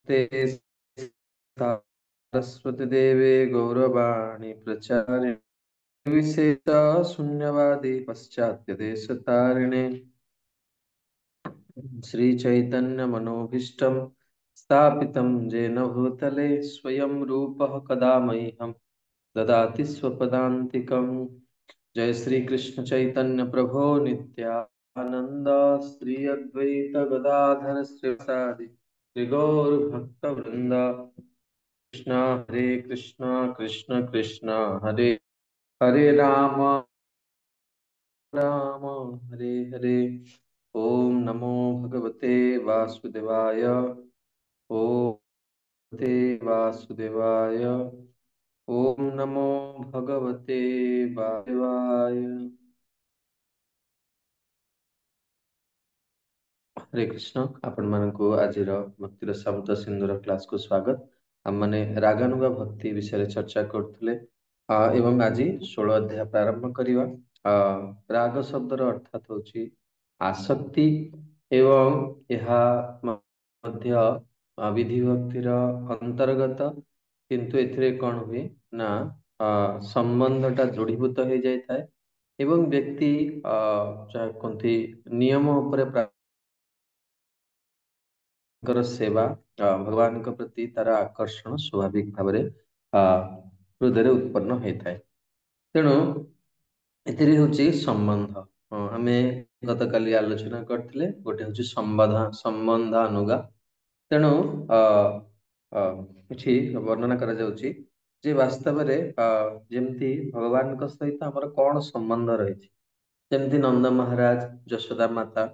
ते सरस्वती देवे गौरवाणी प्रचारिणे विशेष शून्यवादी पाश्चात्य देशतारिणे श्रीचैतन्य मनोभीष्टं स्थापितं येन भूतले स्वयं रूपः कदा मह्यं ददाति स्वपदान्तिकं। जय श्री कृष्ण चैतन्य प्रभो नित्यानंद श्री अद्वैत गदाधर श्रीवासादि श्री गौर भक्त वृंद। कृष्ण कृष्ण कृष्ण हरे हरे राम राम हरे हरे। ओम नमो भगवते वासुदेवाय। ओम भगवते वासुदेवाय। ओम नमो भगवते वासुदेवाय। हरे कृष्ण आपण मानकु आजिर भक्तिर शब्द सिंधुर क्लास को स्वागत। हम माने रागानुगा भक्ति विषय चर्चा करथुले एवं आज 16 अध्याय प्रारंभ करिवा। राग शब्दर अर्थात होची आसक्ति एवं यह मध्य विधि भक्तिर अंतर्गत, किंतु एथिरे कौन हुए ना संबंधटा दृढ़ीभूत हो जाए थाए एवं व्यक्ति चाहे कोनती नियम उपरे ଙ୍କର ସେବା ଭଗବାନଙ୍କ ପ୍ରତି ତାର ଆକର୍ଷଣ ସ୍ୱାଭାବିକ ଭାବରେ ହୃଦୟରେ ଉତ୍ପନ୍ନ ହେଇଥାଏ। ତେଣୁ ଏଥିରେ ହଉଛି ସମ୍ବନ୍ଧ। ଆମେ ଗତକାଲି ଆଲୋଚନା କରିଥିଲେ, ଗୋଟେ ହଉଛି ସମ୍ବନ୍ଧାନୁଗା। ତେଣୁ ଅ ଅ କିଛି ବର୍ଣ୍ଣନା କରାଯାଉଛି ଯେ ବାସ୍ତବରେ ଯେମିତି ଭଗବାନଙ୍କ ସହିତ ଆମର କଣ ସମ୍ବନ୍ଧ ରହିଛି। ଯେମିତି ନନ୍ଦ ମହାରାଜ ଯଶୋଦା ମାତା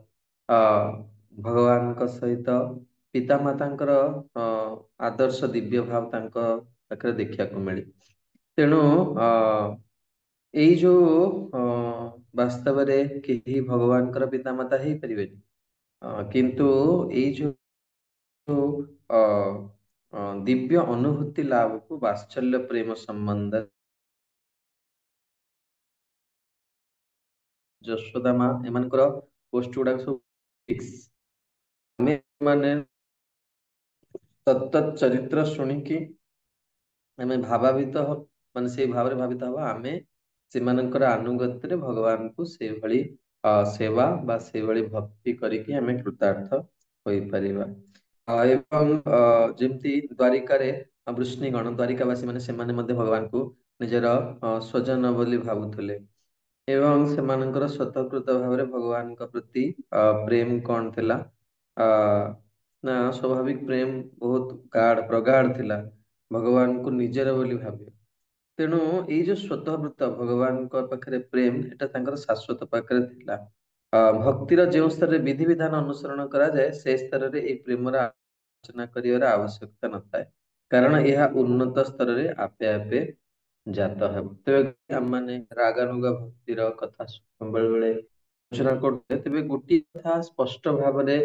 ଅ ଭଗବାନଙ୍କ ସହିତ ପିତା ମାତାଙ୍କର ଆଦର୍ଶ ଦିବ୍ୟ ଭାବ ତାଙ୍କ ପାଖରେ ଦେଖିବାକୁ ମିଳେ। ତେଣୁ ଅ ଏଇ ଯୋଉ ଅ ବାସ୍ତବରେ କେହି ଭଗବାନଙ୍କର ପିତା ମାତା ହେଇପାରିବେନି, କିନ୍ତୁ ଏଇ ଯୋଉ ଅ ଦିବ୍ୟ ଅନୁଭୂତି ଲାଭକୁ ବାତ୍ସଲ୍ୟ ପ୍ରେମ ସମ୍ବନ୍ଧ ଯଶୋଦା ମା ଏମାନଙ୍କର ପୋଷ୍ଟ ଗୁଡାକ ସବୁ ଫିକ୍ସ। ଆମେ ମାନେ ତତ୍ତ ଚରିତ୍ର ଶୁଣିକି ଆମେ ଭାବାବିତ ମାନେ ସେଇ ଭାବରେ ଭାବିତ ହବା ଆମେ ସେମାନଙ୍କର ଆନୁଗତ୍ୟରେ ଭଗବାନଙ୍କୁ ସେଇଭଳି ସେବା ବା ସେଇଭଳି ଭକ୍ତି କରିକି ଆମେ କୃତାର୍ଥ ହୋଇପାରିବା। ଏବଂ ଯେମିତି ଦ୍ୱାରିକାରେ ବୃଷ୍ଣିଗଣ ଦ୍ୱାରିକାବାସୀ ମାନେ ସେମାନେ ମଧ୍ୟ ଭଗବାନଙ୍କୁ ନିଜର ସ୍ୱଜନ ବୋଲି ଭାବୁଥିଲେ ଏବଂ ସେମାନଙ୍କର ସ୍ୱତଃକୃତ ଭାବରେ ଭଗବାନଙ୍କ ପ୍ରତି ପ୍ରେମ କଣ ଥିଲା ଆ ନା ସ୍ୱାଭାବିକ ପ୍ରେମ ବହୁତ ପ୍ରଗାଢ ଥିଲା, ଭଗବାନଙ୍କୁ ନିଜର ବୋଲି ଭାବେ। ତେଣୁ ଏଇ ଯୋଉ ସ୍ୱତଃବୃତ୍ତ ଭଗବାନଙ୍କ ପାଖରେ ପ୍ରେମ, ଏଟା ତାଙ୍କର ଶାଶ୍ୱତ ପାଖରେ ଥିଲା। ଭକ୍ତିର ଯେଉଁ ସ୍ତରରେ ବିଧିବିଧାନ ଅନୁସରଣ କରାଯାଏ ସେ ସ୍ତରରେ ଏଇ ପ୍ରେମର ଆଲୋଚନା କରିବାର ଆବଶ୍ୟକତା ନଥାଏ, କାରଣ ଏହା ଉନ୍ନତ ସ୍ତରରେ ଆପେ ଆପେ ଜାତ ହେବ। ତେବେ ଆମମାନେ ରାଗାନୁଗା ଭକ୍ତିର କଥା ବେଳେ ବେଳେ ଆଲୋଚନା କରୁଥିଲେ, ତେବେ ଗୋଟିଏ କଥା ସ୍ପଷ୍ଟ ଭାବରେ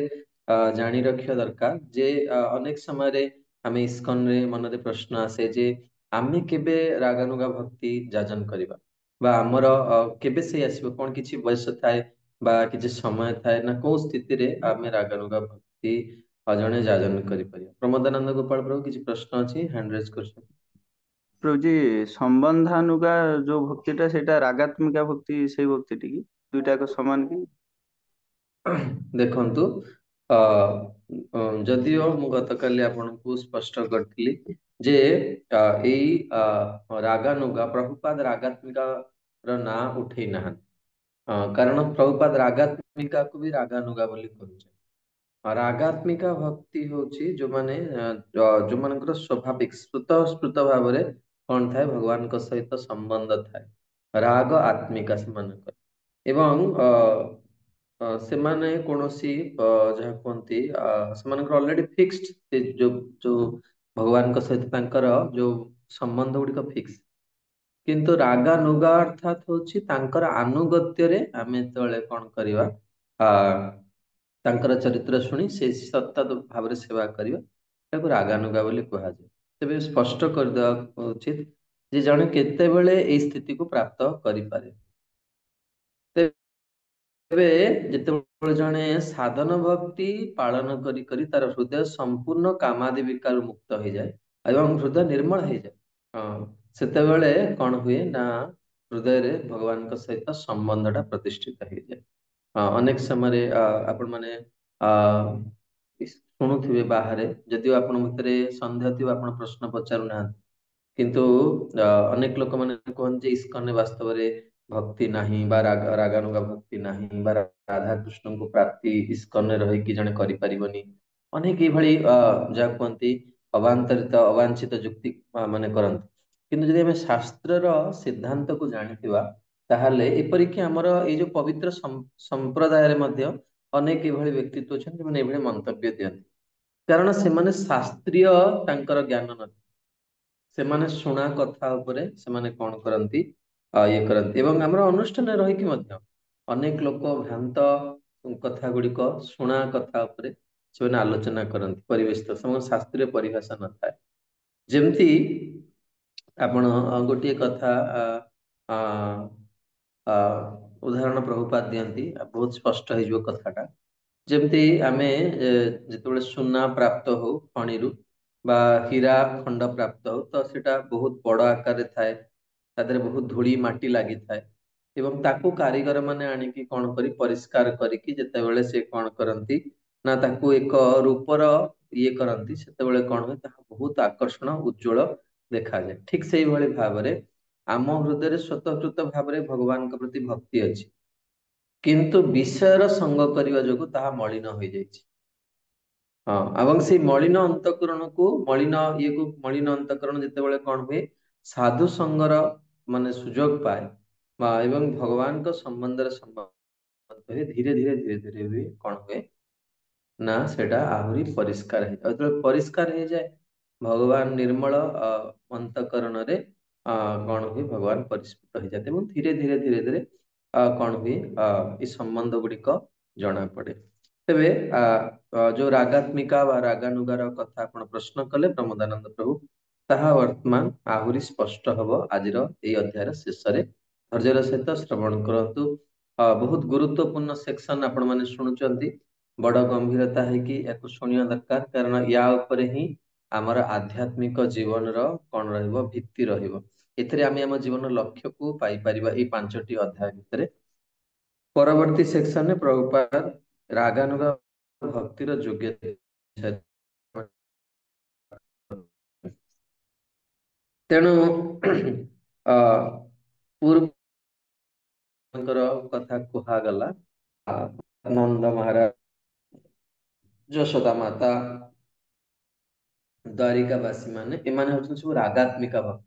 ଜାଣି ରଖିବା ଦରକାର ଯେ ଅନେକ ସମୟରେ ଆମେ ଇସ୍କନରେ ମନରେ ପ୍ରଶ୍ନ ଆସେ ଯେ ଆମେ କେବେ ରାଗାନୁଗା ଭକ୍ତି ଯାଜନ କରିବା ବା ଆମର କେବେ ସେ ଆସିବ, କଣ କିଛି ବୟସ ଥାଏ ବା କିଛି ସମୟ ଥାଏ ନା କୋଉ ସ୍ଥିତିରେ ଆମେ ରାଗାନୁଗା ଭକ୍ତି ଜଣେ ଯାଜନ କରିପାରିବା। ପ୍ରମୋଦାନନ୍ଦ ଗୋପାଳ ପ୍ରଭୁ କିଛି ପ୍ରଶ୍ନ ଅଛି, ହ୍ୟାଣ୍ଡ ରେଜ କରୁଛନ୍ତି। ପ୍ରଭୁଜୀ, ସମ୍ବନ୍ଧାନୁଗା ଯୋଉ ଭକ୍ତିଟା ସେଇଟା ରାଗାତ୍ମିକା ଭକ୍ତି, ସେଇ ଭକ୍ତିଟି କି ଦୁଇଟା ଏକ ସମାନ କି? ଦେଖନ୍ତୁ ଯଦିଓ ମୁଁ ଗତକାଲି ଆପଣଙ୍କୁ ସ୍ପଷ୍ଟ କରିଥିଲି ଯେ ଏଇ ରାଗାନୁଗା ପ୍ରଭୁପାଦ ରାଗାତ୍ମିକା ର ନାଁ ଉଠେଇ ନାହାନ୍ତି, କାରଣ ପ୍ରଭୁପାଦ ରାଗାତ୍ମିକାକୁ ବି ରାଗାନୁଗା ବୋଲି କହୁଛନ୍ତି। ରାଗାତ୍ମିକା ଭକ୍ତି ହଉଛି ଯୋଉମାନଙ୍କର ସ୍ୱାଭାବିକ ସ୍ଫୁତ ଭାବରେ କଣ ଥାଏ, ଭଗବାନଙ୍କ ସହିତ ସମ୍ବନ୍ଧ ଥାଏ। ରାଗ ଆତ୍ମିକା ସେମାନଙ୍କର ଏବଂ ସେମାନେ କୌଣସି ଯାହା କୁହନ୍ତି ସେମାନଙ୍କର ଅଲରେଡି ଫିକ୍ସଡ ଯୋଉ ଭଗବାନଙ୍କ ସହିତ ତାଙ୍କର ଯୋଉ ସମ୍ବନ୍ଧ ଗୁଡିକ ଫିକ୍ସ। କିନ୍ତୁ ରାଗାନୁଗା ଅର୍ଥାତ ହଉଛି ତାଙ୍କର ଆନୁଗତ୍ୟରେ ଆମେ ଯେତେବେଳେ କଣ କରିବା, ଆ ତାଙ୍କର ଚରିତ୍ର ଶୁଣି ସେ ସତ ଭାବରେ ସେବା କରିବା, ତାକୁ ରାଗାନୁଗା ବୋଲି କୁହାଯାଏ। ତେବେ ସ୍ପଷ୍ଟ କରିଦେବା ଉଚିତ ଯେ ଜଣେ କେତେବେଳେ ଏଇ ସ୍ଥିତିକୁ ପ୍ରାପ୍ତ କରିପାରେ। ତେବେ ଯେତେବେଳେ ଜଣେ ସାଧନ ଭକ୍ତି ପାଳନ କରି କରି ତାର ହୃଦୟ ସମ୍ପୂର୍ଣ୍ଣ କାମାଦି ବିକାରରୁ ମୁକ୍ତ ହେଇଯାଏ ଏବଂ ହୃଦୟ ନିର୍ମଳ ହେଇଯାଏ, ହଁ, ସେତେବେଳେ କଣ ହୁଏ ନା ହୃଦୟରେ ଭଗବାନଙ୍କ ସହିତ ସମ୍ବନ୍ଧଟା ପ୍ରତିଷ୍ଠିତ ହେଇଯାଏ। ଅନେକ ସମୟରେ ଆପଣ ମାନେ ଅ ଶୁଣୁଥିବେ ବାହାରେ, ଯଦିଓ ଆପଣଙ୍କ ଭିତରେ ସନ୍ଦେହ ଥିବ ଆପଣ ପ୍ରଶ୍ନ ପଚାରୁନାହାନ୍ତି, କିନ୍ତୁ ଅ, ଅନେକ ଲୋକମାନେ କୁହନ୍ତି ଯେ ଇସ୍କନରେ ବାସ୍ତବରେ ଭକ୍ତି ନାହିଁ ବା ରାଗାନୁଗା ଭକ୍ତି ନାହିଁ ବା ରାଧାକୃଷ୍ଣଙ୍କୁ ପ୍ରାପ୍ତି ଇସ୍କନରେ ରହିକି ଜଣେ କରିପାରିବନି। ଅନେକ ଏଇଭଳି ଯାହା କୁହନ୍ତି ଅବାନ୍ତରିତ ଅବାଞ୍ଛିତ ଯୁକ୍ତି ମାନେ କରନ୍ତି। କିନ୍ତୁ ଯଦି ଆମେ ଶାସ୍ତ୍ରର ସିଦ୍ଧାନ୍ତକୁ ଜାଣିଥିବା, ତାହେଲେ ଏପରିକି ଆମର ଏଇ ଯୋଉ ପବିତ୍ର ସମ୍ପ୍ରଦାୟରେ ମଧ୍ୟ ଅନେକ ଏଭଳି ବ୍ୟକ୍ତିତ୍ୱ ଅଛନ୍ତି ଯେଉଁମାନେ ଏଭଳି ମନ୍ତବ୍ୟ ଦିଅନ୍ତି। କାରଣ ସେମାନେ ଶାସ୍ତ୍ରୀୟ ତାଙ୍କର ଜ୍ଞାନ ନଥାଏ, ସେମାନେ ଶୁଣା କଥା ଉପରେ ସେମାନେ କଣ କରନ୍ତି, ଇଏ କରନ୍ତି। ଏବଂ ଆମର ଅନୁଷ୍ଠାନରେ ରହିକି ମଧ୍ୟ ଅନେକ ଲୋକ ଭ୍ରାନ୍ତ କଥା ଗୁଡିକ ଶୁଣା କଥା ଉପରେ ସେମାନେ ଆଲୋଚନା କରନ୍ତି, ପରିବେଶ ସେମାନଙ୍କ ଶାସ୍ତ୍ରୀୟ ପରିଭାଷା ନଥାଏ। ଯେମିତି ଆପଣ ଗୋଟିଏ କଥା ଆ, ଆ, ଉଦାହରଣ ପ୍ରଭୁପାଦ ଦିଅନ୍ତି, ବହୁତ ସ୍ପଷ୍ଟ ହେଇଯିବ କଥାଟା। ଯେମିତି ଆମେ ଯେତେବେଳେ ସୁନା ପ୍ରାପ୍ତ ହଉ ଖଣିରୁ ବା ହୀରା ଖଣ୍ଡ ପ୍ରାପ୍ତ ହଉ, ତ ସେଟା ବହୁତ ବଡ ଆକାରରେ ଥାଏ, ତା ଦେହରେ ବହୁତ ଧୂଳି ମାଟି ଲାଗିଥାଏ ଏବଂ ତାକୁ କାରିଗର ମାନେ ଆଣିକି କଣ କରି ପରିଷ୍କାର କରିକି ଯେତେବେଳେ ସେ କଣ କରନ୍ତି ନା ତାକୁ ଏକ ରୂପର ଇଏ କରନ୍ତି, ସେତେବେଳେ କଣ ହୁଏ ତାହା ବହୁତ ଆକର୍ଷଣ ଉଜ୍ଜଳ ଦେଖାଯାଏ। ଠିକ ସେଇଭଳି ଭାବରେ ଆମ ହୃଦୟରେ ସ୍ୱତଃସ୍ଫୂର୍ତ ଭାବରେ ଭଗବାନଙ୍କ ପ୍ରତି ଭକ୍ତି ଅଛି, କିନ୍ତୁ ବିଷୟର ସଙ୍ଗ କରିବା ଯୋଗୁଁ ତାହା ମଳିନ ହୋଇଯାଇଛି। ହଁ, ଏବଂ ସେଇ ମଳିନ ଅନ୍ତଃକରଣକୁ ମଳିନ ଅନ୍ତଃକରଣ ଯେତେବେଳେ କଣ ହୁଏ ସାଧୁ ସଙ୍ଗର ମାନେ ସୁଯୋଗ ପାଏ ଏବଂ ଭଗବାନଙ୍କ ସମ୍ବନ୍ଧରେ ସମ୍ବନ୍ଧ ହୁଏ, ଧୀରେ ଧୀରେ ଧୀରେ ଧୀରେ ହୁଏ କଣ ହୁଏ ନା ସେଟା ଆହୁରି ପରିଷ୍କାର ହେଇଯାଏ। ଯେତେବେଳେ ପରିଷ୍କାର ହେଇଯାଏ ଭଗବାନ ନିର୍ମଳ ଅନ୍ତଃକରଣରେ କଣ ହୁଏ ଭଗବାନ ପରିସ୍ଫୁଟ ହେଇଯାନ୍ତି ଏବଂ ଧୀରେ ଧୀରେ ଧୀରେ ଧୀରେ କଣ ହୁଏ ଏ ସମ୍ବନ୍ଧ ଗୁଡିକ ଜଣା ପଡେ। ତେବେ ଯୋଉ ରାଗାତ୍ମିକା ବା ରାଗାନୁଗାର କଥା ଆପଣ ପ୍ରଶ୍ନ କଲେ ପ୍ରମୋଦାନନ୍ଦ ପ୍ରଭୁ, ତାହା ବର୍ତ୍ତମାନ ଆହୁରି ସ୍ପଷ୍ଟ ହବ ଆଜିର ଏଇ ଅଧ୍ୟାୟର ଶେଷରେ। ଧୈର୍ଯ୍ୟର ସହିତ ଶ୍ରବଣ କରନ୍ତୁ। ବହୁତ ଗୁରୁତ୍ୱପୂର୍ଣ୍ଣ ସେକ୍ସନ ଆପଣ ମାନେ ଶୁଣୁଛନ୍ତି, ବଡ ଗମ୍ଭୀରତା ହେଇକି ୟାକୁ ଶୁଣିବା ଦରକାର, କାରଣ ୟା ଉପରେ ହିଁ ଆମର ଆଧ୍ୟାତ୍ମିକ ଜୀବନର କଣ ରହିବ ଭିତ୍ତି ରହିବ। ଏଥିରେ ଆମେ ଆମ ଜୀବନର ଲକ୍ଷ୍ୟକୁ ପାଇପାରିବା ଏଇ 5ଟି ଅଧ୍ୟାୟ ଭିତରେ। ପରବର୍ତ୍ତୀ ସେକ୍ସନରେ ପ୍ରଭୁପାଦ ରାଗାନୁଗ ଭକ୍ତିର ଯୋଗ୍ୟତା ବିଷୟରେ, ତେଣୁ ଅ ପୂର୍ବଙ୍କର କଥା କୁହାଗଲା, ଆ, ନନ୍ଦ ମହାରାଜ, ଯଶୋଦା ମାତା, ଦ୍ୱାରିକା ବାସୀ ମାନେ ଏମାନେ ହଉଛନ୍ତି ସବୁ ରାଗାତ୍ମିକା ଭକ୍ତ।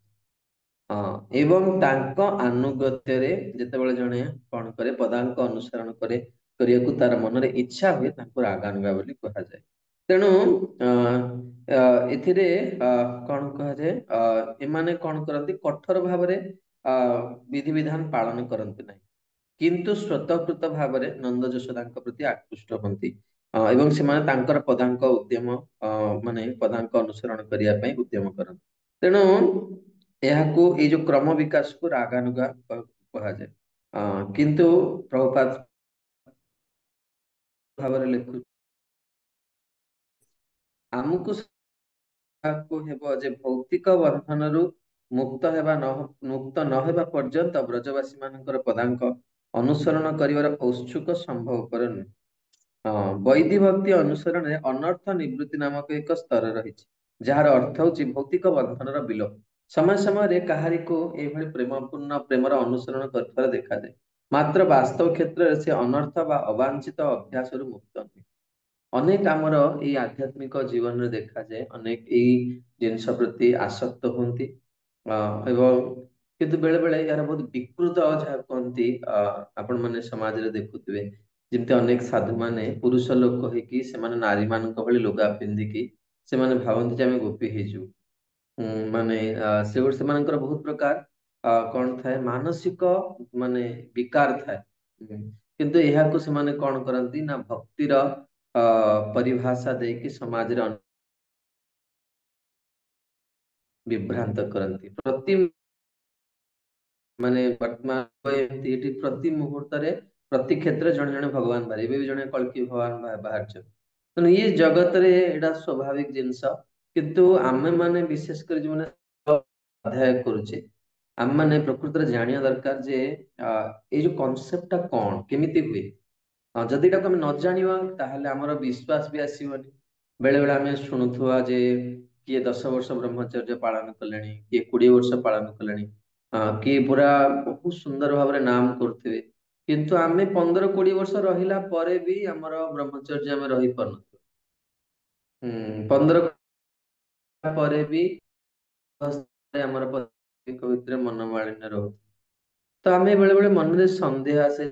ହଁ, ଏବଂ ତାଙ୍କ ଆନୁଗତ୍ୟରେ ଯେତେବେଳେ ଜଣେ କଣ କରେ ପଦାଙ୍କ ଅନୁସରଣ କରିବାକୁ ତାର ମନରେ ଇଚ୍ଛା ହୁଏ, ତାଙ୍କୁ ରାଗାନୁଗା ବୋଲି କୁହାଯାଏ। ତେଣୁ ଅ ଅ, ଏଥିରେ କଣ କୁହାଯାଏ, ଏମାନେ କଣ କରନ୍ତି କଠୋର ଭାବରେ ଅ ବିଧିବିଧାନ ପାଳନ କରନ୍ତି ନାହିଁ, କିନ୍ତୁ ସ୍ୱତଃକୃତ ଭାବରେ ନନ୍ଦ ଯଶୋଦାଙ୍କ ପ୍ରତି ଆକୃଷ୍ଟ ହୁଅନ୍ତି ଏବଂ ସେମାନେ ତାଙ୍କର ପଦାଙ୍କ ଉଦ୍ୟମ ମାନେ ପଦାଙ୍କ ଅନୁସରଣ କରିବା ପାଇଁ ଉଦ୍ୟମ କରନ୍ତି। ତେଣୁ ଏହାକୁ ଏଇ ଯୋଉ କ୍ରମ ବିକାଶକୁ ରାଗାନୁଗା କୁହାଯାଏ। କିନ୍ତୁ ପ୍ରଭୁପାଦ ଭାବରେ ଲେଖୁ ଆମକୁ କୁ ହେବ ଯେ ଭୌତିକ ବନ୍ଧନରୁ ମୁକ୍ତ ନହେବା ପର୍ଯ୍ୟନ୍ତ ବ୍ରଜବାସୀ ମାନଙ୍କର ପଦାଙ୍କ ଅନୁସରଣ କରିବାର ଔତ୍ସୁକ ସମ୍ଭବପର ନୁହେଁ। ବୈଧି ଭକ୍ତି ଅନୁସରଣରେ ଅନର୍ଥ ନିବୃତ୍ତି ନାମକ ଏକ ସ୍ତର ରହିଛି, ଯାହାର ଅର୍ଥ ହଉଛି ଭୌତିକ ବନ୍ଧନର ବିଲୋପ। ସମୟ ସମୟରେ କାହାରିକୁ ଏଇଭଳି ପ୍ରେମପୂର୍ଣ୍ଣ ପ୍ରେମର ଅନୁସରଣ କରୁଥିବାର ଦେଖାଯାଏ, ମାତ୍ର ବାସ୍ତବ କ୍ଷେତ୍ରରେ ସେ ଅନର୍ଥ ବା ଅବାଞ୍ଛିତ ଅଭ୍ୟାସରୁ ମୁକ୍ତ ନୁହେଁ। ଅନେକ ଆମର ଏଇ ଆଧ୍ୟାତ୍ମିକ ଜୀବନରେ ଦେଖାଯାଏ, ଅନେକ ଏଇ ଜିନିଷ ପ୍ରତି ଆସକ୍ତ ହୁଅନ୍ତି ଏବଂ କିନ୍ତୁ ବେଳେ ବେଳେ ଏହାର ବହୁତ ବିକୃତ ଯାହା କୁହନ୍ତି ଆପଣ ମାନେ ସମାଜରେ ଦେଖୁଥିବେ, ଯେମିତି ଅନେକ ସାଧୁ ମାନେ ପୁରୁଷ ଲୋକ ହେଇକି ସେମାନେ ନାରୀ ମାନଙ୍କ ଭଳି ଲୁଗା ପିନ୍ଧିକି ସେମାନେ ଭାବନ୍ତି ଯେ ଆମେ ଗୋପୀ ହେଇଯିବୁ। ମାନେ ସେମାନଙ୍କର ବହୁତ ପ୍ରକାର କଣ ଥାଏ ମାନସିକ ମାନେ ବିକାର ଥାଏ। କିନ୍ତୁ ଏହାକୁ ସେମାନେ କଣ କରନ୍ତି ନା ଭକ୍ତିର ପରିଭାଷା ଦେଇକି ସମାଜରେ ବିଭ୍ରାନ୍ତ କରନ୍ତି। ମାନେ ବର୍ତ୍ତମାନ ଏଠି ପ୍ରତି ମୁହୂର୍ତ୍ତରେ ପ୍ରତି କ୍ଷେତ୍ରରେ ଜଣେ ଜଣେ ଭଗବାନ ବାହାରିବେ। ଏବେ ବି ଜଣେ କଳ୍କି ଭଗବାନ ବାହାରିଛନ୍ତି। ତେଣୁ ଇଏ ଜଗତରେ ଏଇଟା ସ୍ୱାଭାବିକ ଜିନିଷ। କିନ୍ତୁ ଆମେ ମାନେ ବିଶେଷ କରି ଯୋଉମାନେ ଅଧ୍ୟାୟ କରୁଛେ, ଆମେ ମାନେ ପ୍ରକୃତରେ ଜାଣିବା ଦରକାର ଯେ ଏଇ ଯୋଉ କନସେପ୍ଟ ଟା କଣ, କେମିତି ହୁଏ। ଯଦି ଏଟାକୁ ଆମେ ନ ଜାଣିବା ତାହେଲେ ଆମର ବିଶ୍ୱାସ ବି ଆସିବନି। ବେଳେ ବେଳେ ଆମେ ଶୁଣୁଥିବା ଯେ କିଏ 10 ବର୍ଷ ବ୍ରହ୍ମଚର୍ଯ୍ୟ ପାଳନ କଲେଣି, କିଏ 20 ବର୍ଷ ପାଳନ କଲେଣି, କିଏ ପୁରା ବହୁତ ସୁନ୍ଦର ଭାବରେ ନାମ କରୁଥିବେ, କିନ୍ତୁ ଆମେ 15-20 ବର୍ଷ ରହିଲା ପରେ ବି ଆମର ବ୍ରହ୍ମଚର୍ଯ୍ୟ ଆମେ ରହିପାରୁନୁ। 15 ପରେ ବି ଆମର ପତିଙ୍କ ଭିତରେ ମନୋମାଳିନ୍ୟ ରହୁଛି। ତ ଆମେ ବେଳେ ବେଳେ ମନରେ ସନ୍ଦେହ ଆସେ,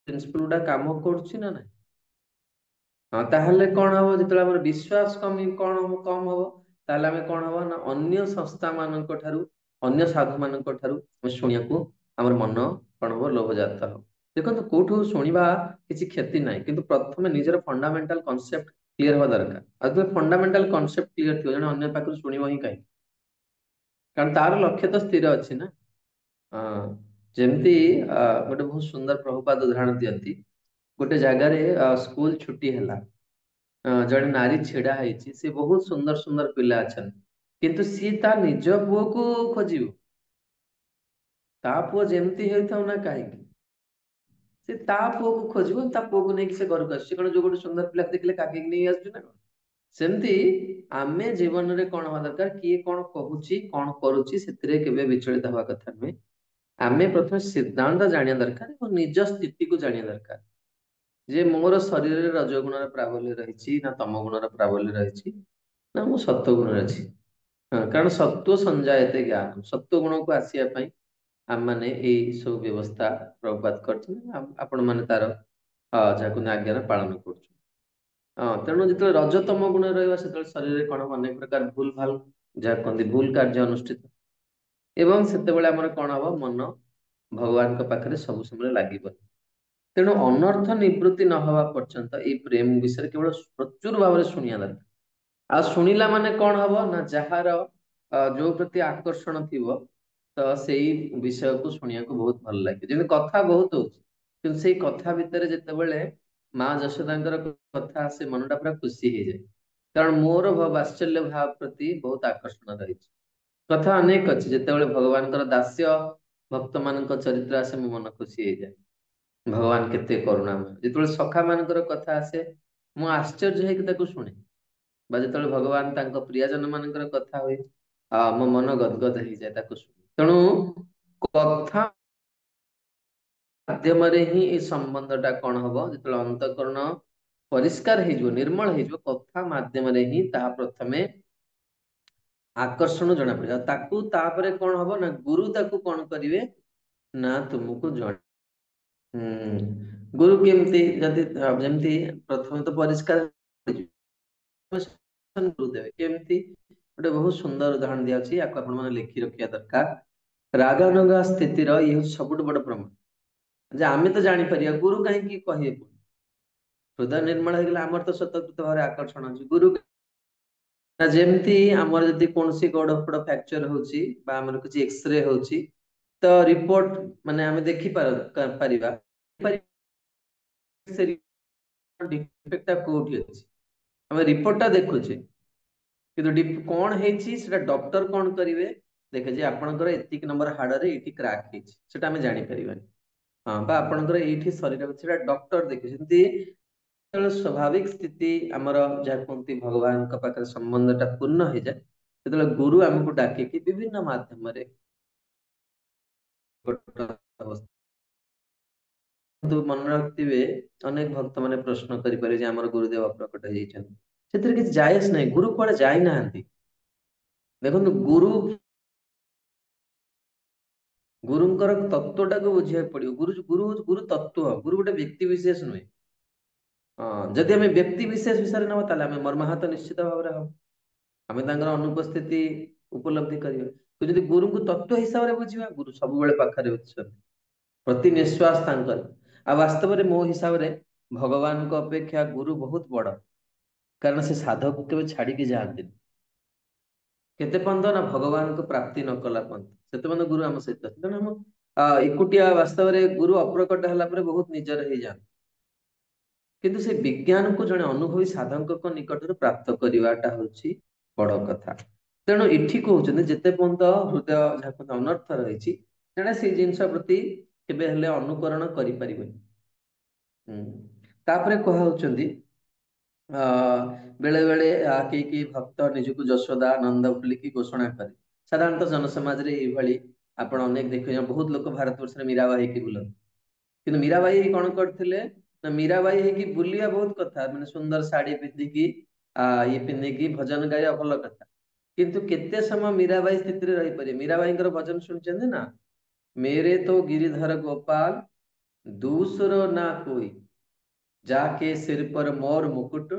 ପ୍ରିନ୍ସିପଲ ଗୁଡା କାମ କରୁଛି ନା ନାଇଁ। ତାହେଲେ କଣ ହବ, ଯେତେବେଳେ ଆମର ବିଶ୍ୱାସ କମ ହବ, ତାହେଲେ ଆମେ କଣ ହବ ନା ଅନ୍ୟ ସଂସ୍ଥା ମାନଙ୍କ ଠାରୁ, ଅନ୍ୟ ସାଧୁ ମାନଙ୍କ ଠାରୁ ଆମେ ଶୁଣିବାକୁ ଆମର ମନ କଣ ହବ, ଲୋଭଜାତ ହବ। ଦେଖନ୍ତୁ କୋଉଠୁ ଶୁଣିବା କିଛି କ୍ଷତି ନାହିଁ, କିନ୍ତୁ ପ୍ରଥମେ ନିଜର ଫଣ୍ଡାମେଣ୍ଟାଲ କନସେପ୍ଟ କ୍ଲିୟର ହବା ଦରକାର। ଆଉ ଯେତେବେଳେ ଫଣ୍ଡାମେଣ୍ଟାଲ କନସେପ୍ଟ କ୍ଲିୟର ଥିବ, ଜଣେ ଅନ୍ୟ ପାଖରୁ ଶୁଣିବ ହିଁ କାହିଁକି, କାରଣ ତାର ଲକ୍ଷ୍ୟ ତ ସ୍ଥିର ଅଛି ନା। ହଁ, ଯେମିତି ଗୋଟେ ବହୁତ ସୁନ୍ଦର ପ୍ରଭୁପାଦ ଉଦାହରଣ ଦିଅନ୍ତି। ଗୋଟେ ଜାଗାରେ ସ୍କୁଲ ଛୁଟି ହେଲା, ଜଣେ ନାରୀ ଛିଡା ହେଇଛି, ସେ ବହୁତ ସୁନ୍ଦର ସୁନ୍ଦର ପିଲା ଅଛନ୍ତି, କିନ୍ତୁ ସିଏ ତା ନିଜ ପୁଅକୁ ଖୋଜିବ। ତା ପୁଅ ଯେମିତି ହେଇଥାଉ ନା କାହିଁକି, ସେ ତା ପୁଅକୁ ଖୋଜିବ, ତା ପୁଅକୁ ନେଇକି ସେ ଘରକୁ ଆସୁଛି। କଣ ଯୋଉ ଗୋଟେ ସୁନ୍ଦର ପିଲା ଦେଖିଲେ କାକେଇକି ନେଇ ଆସୁଛି ନା କଣ। ସେମିତି ଆମେ ଜୀବନରେ କଣ ହବା ଦରକାର, କିଏ କଣ କହୁଛି କଣ କରୁଛି ସେଥିରେ କେବେ ବିଚଳିତ ହବା କଥା ନୁହେଁ। ଆମେ ପ୍ରଥମେ ସିଦ୍ଧାନ୍ତ ଜାଣିବା ଦରକାର ଏବଂ ନିଜ ସ୍ଥିତିକୁ ଜାଣିବା ଦରକାର, ଯେ ମୋର ଶରୀରରେ ରଜଗୁଣର ପ୍ରାବଲ୍ୟ ରହିଛି ନା ତମ ଗୁଣର ପ୍ରାବଲ୍ୟ ରହିଛି, ନା ମୁଁ ସତ୍ୱ ଗୁଣରେ ଅଛି। କାରଣ ସତ୍ୱ ସଞ୍ଜାୟତେ ଜ୍ଞାନ, ସତ୍ୱ ଗୁଣକୁ ଆସିବା ପାଇଁ ଆମମାନେ ଏଇ ସବୁ ବ୍ୟବସ୍ଥା ପ୍ରଭୁପାତ କରିଛନ୍ତି। ଆପଣ ମାନେ ତାର ଯାହାକୁ ଆଜ୍ଞାର ପାଳନ କରୁଛୁ। ତେଣୁ ଯେତେବେଳେ ରଜତମ ଗୁଣ ରହିବ, ସେତେବେଳେ ଶରୀରରେ କଣ ହବ, ଅନେକ ପ୍ରକାର ଭୁଲ ଭାଲ, ଯାହା କହନ୍ତି ଭୁଲ କାର୍ଯ୍ୟ ଅନୁଷ୍ଠିତ, ଏବଂ ସେତେବେଳେ ଆମର କଣ ହବ, ମନ ଭଗବାନଙ୍କ ପାଖରେ ସବୁ ସମୟରେ ଲାଗିବ। ତେଣୁ ଅନର୍ଥ ନିବୃତ୍ତି ନ ହେବା ପର୍ଯ୍ୟନ୍ତ ଏଇ ପ୍ରେମ ବିଷୟରେ କେବଳ ପ୍ରଚୁର ଭାବରେ ଶୁଣିବା ଦରକାର। ଆଉ ଶୁଣିଲା ମାନେ କଣ ହବ ନା, ଯାହାର ଯୋଉ ପ୍ରତି ଆକର୍ଷଣ ଥିବ, ତ ସେଇ ବିଷୟକୁ ଶୁଣିବାକୁ ବହୁତ ଭଲ ଲାଗେ। ଯେମିତି କଥା ବହୁତ ହଉଛି, କିନ୍ତୁ ସେଇ କଥା ଭିତରେ ଯେତେବେଳେ ମା ଯଶୋଦାଙ୍କର କଥା ଆସେ, ମନଟା ପୁରା ଖୁସି ହେଇଯାଏ। କାରଣ ମୋର ବାତ୍ସଲ୍ୟ ଭାବ ପ୍ରତି ବହୁତ ଆକର୍ଷଣ ରହିଛି। କଥା ଅନେକ ଅଛି, ଯେତେବେଳେ ଭଗବାନଙ୍କର ଦାସ୍ୟ ଭକ୍ତ ମାନଙ୍କ ଚରିତ୍ର ଆସେ, ମୋ ମନ ଖୁସି ହେଇଯାଏ। ଭଗବାନ କେତେ କରୁଣାମୟ। ଯେତେବେଳେ ସଖା ମାନଙ୍କର କଥା ଆସେ, ମୁଁ ଆଶ୍ଚର୍ଯ୍ୟ ହେଇକି ତାକୁ ଶୁଣେ। ବା ଯେତେବେଳେ ଭଗବାନ ତାଙ୍କ ପ୍ରିୟଜନ ମାନଙ୍କର କଥା ହୁଏ, ମୋ ମନ ଗଦଗଦ ହେଇଯାଏ ତାକୁ ଶୁଣି। ତେଣୁ କଥା ମାଧ୍ୟମରେ ହିଁ ଏଇ ସମ୍ବନ୍ଧ ଟା କଣ ହବ, ଯେତେବେଳେ ଅନ୍ତଃକରଣ ପରିଷ୍କାର ହେଇଯିବ, ନିର୍ମଳ ହେଇଯିବ, କଥା ମାଧ୍ୟମରେ ହିଁ ତାହା ପ୍ରଥମେ ଆକର୍ଷଣ ଜଣା ପଡିବ। ଆଉ ତାକୁ ତାପରେ କଣ ହବ ନା, ଗୁରୁ ତାକୁ କଣ କରିବେ ନା ତୁମକୁ ଜଣ ଗୁରୁ କେମିତି, ଯଦି ଯେମିତି ପ୍ରଥମେ ତ ପରିଷ୍କାର ଦେବେ କେମିତି, ଗୋଟେ ବହୁତ ସୁନ୍ଦର ଉଦାହରଣ ଦିଆଯାଉଛି, ୟାକୁ ଆପଣ ମାନେ ଲେଖି ରଖିବା ଦରକାର। ରାଗାନୁଗା ସ୍ଥିତିର ଇଏ ହଉଛି ସବୁଠୁ ବଡ ପ୍ରମାଣ ଯେ ଆମେ ତ ଜାଣିପାରିବା, ଗୁରୁ କାହିଁକି କହିବେ। ହୃଦୟ ନିର୍ମଳ ହେଇଗଲେ ଆମର ତ ସ୍ୱତଃକୃତ ଭାବରେ ଆକର୍ଷଣ ଅଛି। ଗୁରୁ ନା ଯେମିତି ଆମର ଯଦି କୌଣସି ଗୋଡ ଫୋଡ ଫ୍ରାକ୍ଚର ହଉଛି ବା ଆମର କିଛି ଏକ୍ସରେ ହଉଛି, ତ ରିପୋର୍ଟ ମାନେ ଆମେ ପାରିବା ସେ ଡିଫେକ୍ଟ ଟା କୋଉଠି ଅଛି, ଆମେ ରିପୋର୍ଟ ଟା ଦେଖୁଛେ, କିନ୍ତୁ କଣ ହେଇଛି ସେଟା ଡକ୍ଟର କଣ କରିବେ, ଦେଖେ ଯେ ଆପଣଙ୍କର ଏତିକି ନମ୍ବର ହାଡରେ ଏଇଠି କ୍ରାକ୍ ହେଇଛି, ସେଟା ଆମେ ଜାଣିପାରିବାନି। ବା ଆପଣଙ୍କର ଏଇଠି ଶରୀର ଅଛି, ସେଟା ଡକ୍ଟର ଦେଖେ। ସେମିତି ଯେତେବେଳେ ସ୍ୱାଭାବିକ ସ୍ଥିତି ଆମର, ଯାହା କୁହନ୍ତି ଭଗବାନଙ୍କ ପାଖରେ ସମ୍ବନ୍ଧ ଟା ପୂର୍ଣ୍ଣ ହେଇଯାଏ, ସେତେବେଳେ ଗୁରୁ ଆମକୁ ଡାକିକି ବିଭିନ୍ନ ମାଧ୍ୟମରେ କିନ୍ତୁ ମନେ ରଖିଥିବେ, ଅନେକ ଭକ୍ତ ମାନେ ପ୍ରଶ୍ନ କରିପାରିବେ ଯେ ଆମର ଗୁରୁଦେବ ପ୍ରକଟ ହେଇଯାଇଛନ୍ତି। ସେଥିରେ କିଛି ଜାଏଜ ନାହିଁ, ଗୁରୁ କୁଆଡେ ଯାଇନାହାନ୍ତି। ଦେଖନ୍ତୁ ଗୁରୁଙ୍କର ତତ୍ଵଟାକୁ ବୁଝିବାକୁ ପଡିବ। ଗୁରୁ ତତ୍ଵ, ଗୁରୁ ଗୋଟେ ବ୍ୟକ୍ତି ବିଶେଷ ନୁହେଁ। ଯଦି ଆମେ ବ୍ୟକ୍ତି ବିଶେଷ ବିଷୟରେ ନବା, ତାହେଲେ ଆମେ ମର୍ମାହତ ନିଶ୍ଚିତ ଭାବରେ ହବ। ଆମେ ତାଙ୍କର ଅନୁପସ୍ଥିତି ଉପଲବ୍ଧି କରିବା। ତ ଯଦି ଗୁରୁଙ୍କୁ ତତ୍ଵ ହିସାବରେ ବୁଝିବା, ଗୁରୁ ସବୁବେଳେ ପାଖରେ ଅଛନ୍ତି, ପ୍ରତି ନିଶ୍ୱାସ ତାଙ୍କର। ଆଉ ବାସ୍ତବରେ ମୋ ହିସାବରେ ଭଗବାନଙ୍କ ଅପେକ୍ଷା ଗୁରୁ ବହୁତ ବଡ, କାରଣ ସେ ସାଧକୁ କେବେ ଛାଡିକି ଯାଆନ୍ତିନି। କେତେ ପର୍ଯ୍ୟନ୍ତ ନା ଭଗବାନଙ୍କୁ ପ୍ରାପ୍ତି ନ କଲା ପର୍ଯ୍ୟନ୍ତ, ସେତେ ପର୍ଯ୍ୟନ୍ତ ଗୁରୁ ଆମ ସହିତ ଅଛି। ତେଣୁ ଏକୁଟିଆ ବାସ୍ତବରେ ଗୁରୁ ଅପ୍ରକଟ ହେଲା ପରେ ବହୁତ ନିଜର ହେଇଯାନ୍ତି। କିନ୍ତୁ ସେ ବିଜ୍ଞାନକୁ ଜଣେ ଅନୁଭବୀ ସାଧକଙ୍କ ନିକଟରୁ ପ୍ରାପ୍ତ କରିବାଟା ହଉଛି ବଡ କଥା। ତେଣୁ ଏଠି କହୁଛନ୍ତି ଯେତେ ପର୍ଯ୍ୟନ୍ତ ହୃଦୟ ଯାହା ପର୍ଯ୍ୟନ୍ତ ଅନର୍ଥ ରହିଛି ତେଣେ ସେଇ ଜିନିଷ ପ୍ରତି କେବେ ହେଲେ ଅନୁକରଣ କରିପାରିବନି। ହୁଁ। ତାପରେ କୁହାଉଛନ୍ତି ଆ ବେଳେ ବେଳେ କେହି କେହି ଭକ୍ତ ନିଜକୁ ଯଶୋଦା ନନ୍ଦ ବୋଲିକି ଘୋଷଣା କରେ। ସାଧାରଣତଃ ଜନସମାଜରେ ଏଇଭଳି ଆପଣ ଅନେକ ଦେଖିବେ, ବହୁତ ଲୋକ ଭାରତ ବର୍ଷରେ ମୀରାବାଇ ହେଇକି ବୁଲନ୍ତି। କିନ୍ତୁ ମୀରାବାଇ କଣ କରିଥିଲେ ନା, ମୀରାବାଇ ହେଇକି ବୁଲିବା ବହୁତ କଥା, ମାନେ ସୁନ୍ଦର ଶାଢୀ ପିନ୍ଧିକି ଇଏ ପିନ୍ଧିକି ଭଜନ ଗାଇବା ଭଲ କଥା। କିନ୍ତୁ କେତେ ସମୟ ମୀରାବାଇ ସ୍ଥିତିରେ ରହିପାରିବେ? ମୀରାବାଇଙ୍କର ଭଜନ ଶୁଣିଛନ୍ତି ନା, मेरे तो गिरिधर गोपाल दूसरो ना कोई, ଯାକେ ସିର पर मोर मुकुट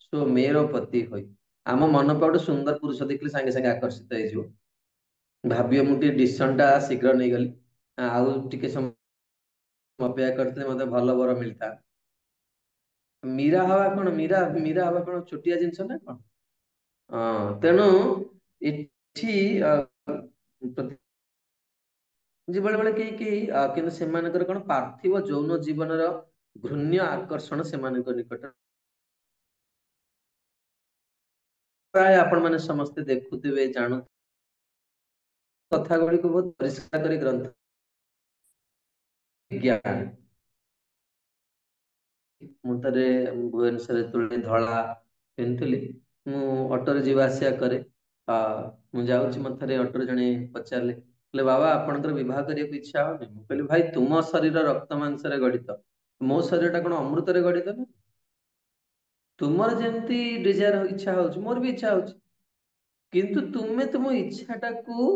सो मेरो पति होई। ଆମ ମନ ପା ଗୋଟେ ସୁନ୍ଦର ପୁରୁଷ ଦେଖିଲେ ସାଙ୍ଗେ ସାଙ୍ଗେ ଆକର୍ଷିତ ହେଇଯିବ। ଭାବିବ ମୁଁ ଟିକେ ଡିସିସନ ଟା ଶୀଘ୍ର ନେଇଗଲି, ଆଉ ଟିକେ ସମୟ ଅପେକ୍ଷା କରିଥିଲେ ମତେ ଭଲ ବର ମିଳିଥା। ମୀରା ହବା କଣ, ମୀରା ମୀରା ହବା କଣ ଛୋଟିଆ ଜିନିଷ ନା କଣ? ତେଣୁ ଏଠି ବେଳେ ବେଳେ କେହି କେହି କିନ୍ତୁ ସେମାନଙ୍କର କଣ ପାର୍ଥିବ ଯୌନ ଜୀବନର ଘୃଣ୍ୟ ଆକର୍ଷଣ ସେମାନଙ୍କ ନିକଟରେ। ପ୍ରାୟ ଆପଣ ମାନେ ସମସ୍ତେ ଦେଖୁଥିବେ ଜାଣୁ କଥା ଗୁଡିକୁ ବହୁତ ପରିଷ୍କାର କରି ଗ୍ରନ୍ଥ ବିଜ୍ଞାନ। ମୁଁ ଥରେ ଭୁବନେଶ୍ୱରରେ ଯେତେବେଳେ ଧଳା ପିନ୍ଧୁଥିଲି, ମୁଁ ଅଟୋରେ ଯିବା ଆସିବା କରେ। ଆ ମୁଁ ଯାଉଛି, ମତେ ଥରେ ଅଟୋରେ ଜଣେ ପଚାରିଲେ, କହିଲେ ବାବା ଆପଣଙ୍କର ବିବାହ କରିବାକୁ ଇଚ୍ଛା ହଉନି? ମୁଁ କହିଲି ଭାଇ ତୁମ ଶରୀର ରକ୍ତ ମାଂସରେ ଗଠିତ, ମୋ ଶରୀର ଟା କଣ ଅମୃତରେ ଗଠିତ ନା? ତୁମର ଯେମିତି ଡିଜାयर ଇଚ୍ଛା ହଉଛି ମୋର ବି ଇଚ୍ଛା ହଉଛି, କିନ୍ତୁ ତୁମେ ତୁମ ଇଚ୍ଛା ଟାକୁ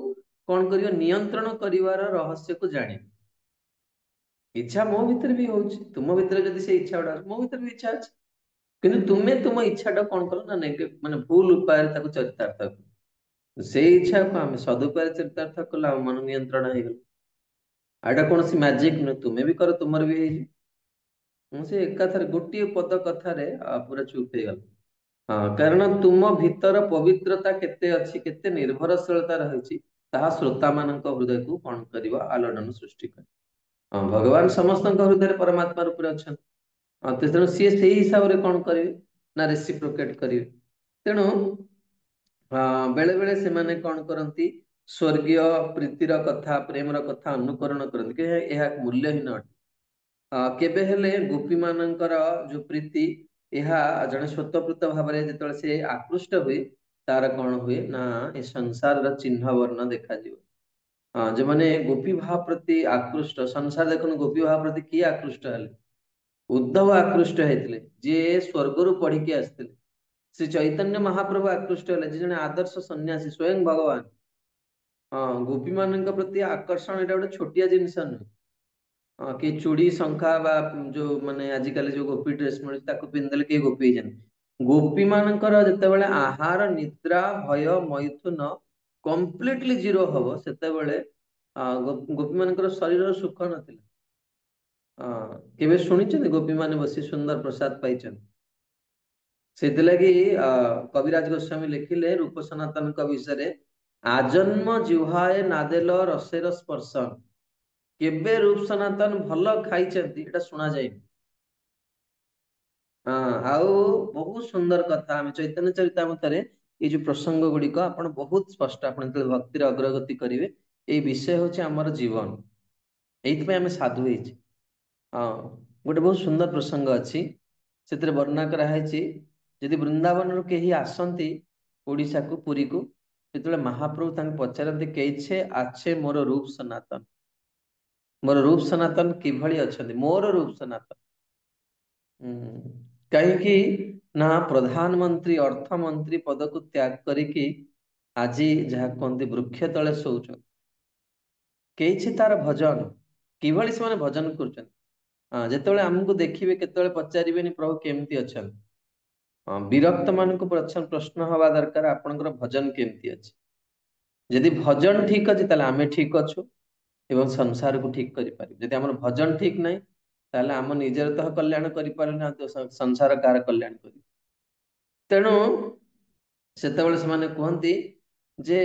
କଣ କରିବ, ନିୟନ୍ତ୍ରଣ କରିବାର ରହସ୍ୟକୁ ଜାଣିବ। ଇଚ୍ଛା ମୋ ଭିତରେ ବି ହଉଛି, ତୁମ ଭିତରେ ଯଦି ସେ ଇଚ୍ଛା ଗୁଡା ଅଛି, ମୋ ଭିତରେ ବି ଇଚ୍ଛା ଅଛି, କିନ୍ତୁ ତୁମେ ତୁମ ଇଚ୍ଛା ଟା କଣ କଲ ନା ମାନେ ଭୁଲ ଉପାୟରେ ତାକୁ ଚରିତାର୍ଥ କଲ। ସେଇ ଇଚ୍ଛାକୁ ଆମେ ସଦୁପାୟରେ ଚରିତାର୍ଥ କଲେ ଆମ ମନ ନିୟନ୍ତ୍ରଣ ହେଇଗଲା। ଆଉ ଏଇଟା କୌଣସି ମ୍ୟାଜିକ ନୁହେଁ, ତୁମେ ବି କର ତୁମର ବି ହେଇଯିବ। ମୁଁ ସେ ଏକାଥରେ ଗୋଟିଏ ପଦ କଥାରେ ପୁରା ଚୁପ୍ ହେଇଗଲା। କାରଣ ତୁମ ଭିତର ପବିତ୍ରତା କେତେ ଅଛି, କେତେ ନିର୍ଭରଶୀଳତା ରହିଛି, ତାହା ଶ୍ରୋତା ମାନଙ୍କ ହୃଦୟକୁ କଣ କରିବ, ଆଲୋଡ଼ନ ସୃଷ୍ଟି କରିବ। ଭଗବାନ ସମସ୍ତଙ୍କ ହୃଦୟରେ ପରମାତ୍ମା ରୂପରେ ଅଛନ୍ତି। ତେଣୁ ସିଏ ସେଇ ହିସାବରେ କଣ କରିବେ ନା ରେସିପ୍ରୋକେଟ କରିବେ। ତେଣୁ ବେଳେ ବେଳେ ସେମାନେ କଣ କରନ୍ତି, ସ୍ଵର୍ଗୀୟ ପ୍ରୀତିର କଥା, ପ୍ରେମର କଥା ଅନୁକରଣ କରନ୍ତି, କି ଏହା ମୂଲ୍ୟହୀନ ଅଟେ। କେବେ ହେଲେ ଗୋପୀ ମାନଙ୍କର ଯୋଉ ପ୍ରୀତି, ଏହା ଜଣେ ସ୍ୱତଃପୃତ ଭାବରେ ଯେତେବେଳେ ସେ ଆକୃଷ୍ଟ ହୁଏ, ତାର କଣ ହୁଏ ନା ଏ ସଂସାରର ଚିହ୍ନ ବର୍ଣ୍ଣ ଦେଖାଯିବ। ଯୋଉମାନେ ଗୋପୀ ଭାବ ପ୍ରତି ଆକୃଷ୍ଟ, ସଂସାର ଦେଖନ୍ତୁ ଗୋପୀ ଭାବ ପ୍ରତି କିଏ ଆକୃଷ୍ଟ ହେଲେ? ଉଦ୍ଧବ ଆକୃଷ୍ଟ ହେଇଥିଲେ, ଯିଏ ସ୍ୱର୍ଗରୁ ପଢିକି ଆସିଥିଲେ। ଶ୍ରୀ ଚୈତନ୍ୟ ମହାପ୍ରଭୁ ଆକୃଷ୍ଟ ହେଲେ, ଯେ ଜଣେ ଆଦର୍ଶ ସନ୍ନ୍ୟାସୀ ସ୍ଵୟଂ ଭଗବାନ। ଗୋପୀ ମାନଙ୍କ ପ୍ରତି ଆକର୍ଷଣ ଏଇଟା ଗୋଟେ ଛୋଟିଆ ଜିନିଷ ନୁହେଁ। କି ଚୁଡ଼ି ଶଙ୍ଖା ବା ଯୋଉ ମାନେ ଆଜିକାଲି ଯୋଉ ଗୋପୀ ଡ୍ରେସ ମିଳୁଛି ତାକୁ ପିନ୍ଧିଦେଲେ କେହି ଗୋପୀ ହେଇଯାନ୍ତି। ଗୋପୀ ମାନଙ୍କର ଯେତେବେଳେ ଆହାର ନିଦ୍ରା ଭୟ ମୈଥୁନ କମ୍ପ୍ଲିଟଲି ଜିରୋ ହବ, ସେତେବେଳେ ଗୋପୀ ମାନଙ୍କର ଶରୀରର ସୁଖ ନଥିଲା। କେବେ ଶୁଣିଛନ୍ତି ଗୋପୀ ମାନେ ବସି ସୁନ୍ଦର ପ୍ରସାଦ ପାଇଛନ୍ତି? ସେଥିଲାଗି କବିରାଜ ଗୋସ୍ୱାମୀ ଲେଖିଲେ ରୂପ ସନାତନଙ୍କ ବିଷୟରେ, ଆଜନ୍ମ ଜିହ୍ୱାଏ ନାଦେଲ ରସେର ସ୍ପର୍ଶ, କେବେ ରୂପ ସନାତନ ଭଲ ଖାଇଛନ୍ତି ଏଟା ଶୁଣା ଯାଇନି। ଆଉ ବହୁତ ସୁନ୍ଦର କଥା, ଆମେ ଚୈତନ୍ୟ ଚରିତାମୃତରେ ଏଇ ଯୋଉ ପ୍ରସଙ୍ଗ ଗୁଡିକ ଆପଣ ବହୁତ ସ୍ପଷ୍ଟ, ଆପଣ ଯେତେବେଳେ ଭକ୍ତିରେ ଅଗ୍ରଗତି କରିବେ, ଏଇ ବିଷୟ ହଉଛି ଆମର ଜୀବନ, ଏଇଥିପାଇଁ ଆମେ ସାଧୁ ହେଇଛେ। ଗୋଟେ ବହୁତ ସୁନ୍ଦର ପ୍ରସଙ୍ଗ ଅଛି, ସେଥିରେ ବର୍ଣ୍ଣନା କରାହେଇଛି, ଯଦି ବୃନ୍ଦାବନରୁ କେହି ଆସନ୍ତି ଓଡିଶାକୁ, ପୁରୀକୁ, ଯେତେବେଳେ ମହାପ୍ରଭୁ ତାଙ୍କୁ ପଚାରନ୍ତି କେଇଛେ ଆଛେ ମୋର ରୂପ ସନାତନ, ମୋର ରୂପ ସନାତନ କିଭଳି ଅଛନ୍ତି, ମୋର ରୂପ ସନାତନ। କାହିଁକି ନା ପ୍ରଧାନମନ୍ତ୍ରୀ ଅର୍ଥମନ୍ତ୍ରୀ ପଦକୁ ତ୍ୟାଗ କରିକି ଆଜି ଯାହା କୁହନ୍ତି ବୃକ୍ଷ ତଳେ ଶୋଉଛନ୍ତି। କେଇଛି ତାର ଭଜନ, କିଭଳି ସେମାନେ ଭଜନ କରୁଛନ୍ତି। ଯେତେବେଳେ ଆମକୁ ଦେଖିବେ କେତେବେଳେ ପଚାରିବେନି ପ୍ରଭୁ କେମିତି ଅଛନ୍ତି। ବିରକ୍ତ ମାନଙ୍କୁ ପ୍ରଶ୍ନ ହବା ଦରକାର, ଆପଣଙ୍କର ଭଜନ କେମିତି ଅଛି। ଯଦି ଭଜନ ଠିକ ଅଛି ତାହେଲେ ଆମେ ଠିକ ଅଛୁ ଏବଂ ସଂସାରକୁ ଠିକ କରିପାରିବୁ। ଯଦି ଆମର ଭଜନ ଠିକ ନାହିଁ, ତାହେଲେ ଆମ ନିଜର ତ କଲ୍ୟାଣ କରିପାରୁନାହାନ୍ତି, ସଂସାର କାହାର କଲ୍ୟାଣ କରିବ। ତେଣୁ ସେତେବେଳେ ସେମାନେ କୁହନ୍ତି ଯେ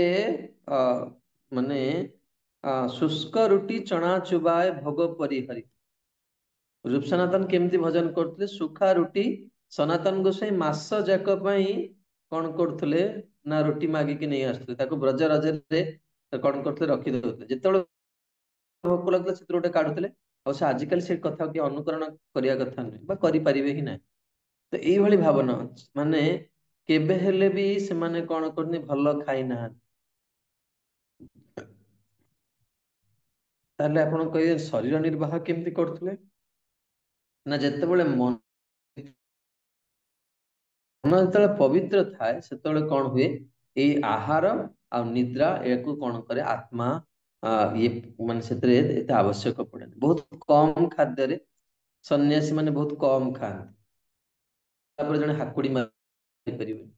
ମାନେ शुष्क रुटी चଣା चुबाए भोग परिहरी। रूप सनातन केमती भजन करते? सुखा रुटी सनातन गोसाई मास जाक ପାଇଁ कौन କରୁଥିଲେ ନା ରୁଟି ମାଗିକି ନେଇ ଆସୁଥିଲେ, ତାକୁ ବ୍ରଜ ରଜରେ କଣ କରୁଥିଲେ ରଖି ଦଉଥିଲେ, ଯେତେବେଳେ ଭୋକ ଲାଗୁଥିଲା ସେଥିରୁ ଗୋଟେ କାଢୁଥିଲେ। ଆଉ ସେ ଆଜିକାଲି ସେ କଥା କି ଅନୁକରଣ କରିବା କଥା ନୁହେଁ ବା କରିପାରିବେ ହିଁ ନାହିଁ। ତ ଏଇଭଳି ଭାବନା ଅଛି, ମାନେ କେବେ ହେଲେ ବି ସେମାନେ କଣ କରନ୍ତି, ଭଲ ଖାଇନାହାନ୍ତି। ତାହେଲେ ଆପଣ କହିବେ ଶରୀର ନିର୍ବାହ କେମିତି କରୁଥିଲେ? ନା ଯେତେବେଳେ ମନ ଯେତେବେଳେ ପବିତ୍ର ଥାଏ ସେତେବେଳେ କଣ ହୁଏ, ଏଇ ଆହାର ଆଉ ନିଦ୍ରା ଏହାକୁ କଣ କରେ ଆତ୍ମା, ଇଏ ମାନେ ସେଥିରେ ଏତେ ଆବଶ୍ୟକ ପଡେନି। ବହୁତ କମ ଖାଦ୍ୟରେ ସନ୍ନ୍ୟାସୀ ମାନେ ବହୁତ କମ ଖାଆନ୍ତି। ତାପରେ ଜଣେ ହାକୁଡି ମାରିପାରିବେନି,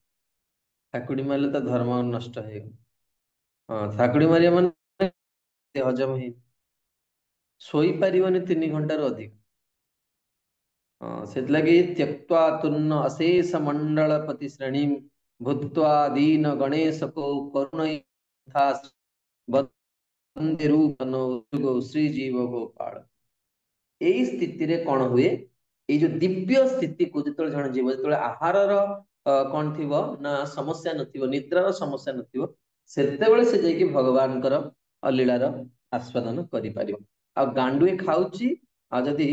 ହାକୁଡି ମାରିଲେ ତ ଧର୍ମ ନଷ୍ଟ ହେଇଗଲା। ହଁ, ହାକୁଡି ମାରିବା ମାନେ ହଜମ ହେଇ ଶୋଇପାରିବନି 3 ଘଣ୍ଟାରୁ ଅଧିକ। ସେଥିଲାଗି ତ୍ୟକ୍ତ୍वा ତୁନ୍ନ ଅଶେଷ ମଣ୍ଡଳପତି ଶ୍ରେଣୀମ୍ ଭୂତ୍ୱା ଦୀନ ଗଣେଶ କୋ କରୁଣୈଥା ବନ୍ଦେ ରୂପନ ଶ୍ରୀଜୀବ ଗୋପାଳ। ଏଇ ସ୍ଥିତିରେ କଣ ହୁଏ, ଏଇ ଯୋଉ ଦିବ୍ୟ ସ୍ଥିତିକୁ ଯେତେବେଳେ ଜଣେ ଯିବ, ଯେତେବେଳେ ଆହାରର କଣ ଥିବ ନା ସମସ୍ୟା ନଥିବ, ନିଦ୍ରାର ସମସ୍ୟା ନଥିବ, ସେତେବେଳେ ସେ ଯାଇକି ଭଗବାନଙ୍କର ଲୀଳାର ଆସ୍ୱାଦନ କରିପାରିବ। ଆଉ ଗାଣ୍ଡୁଏ ଖାଉଛି, ଆଉ ଯଦି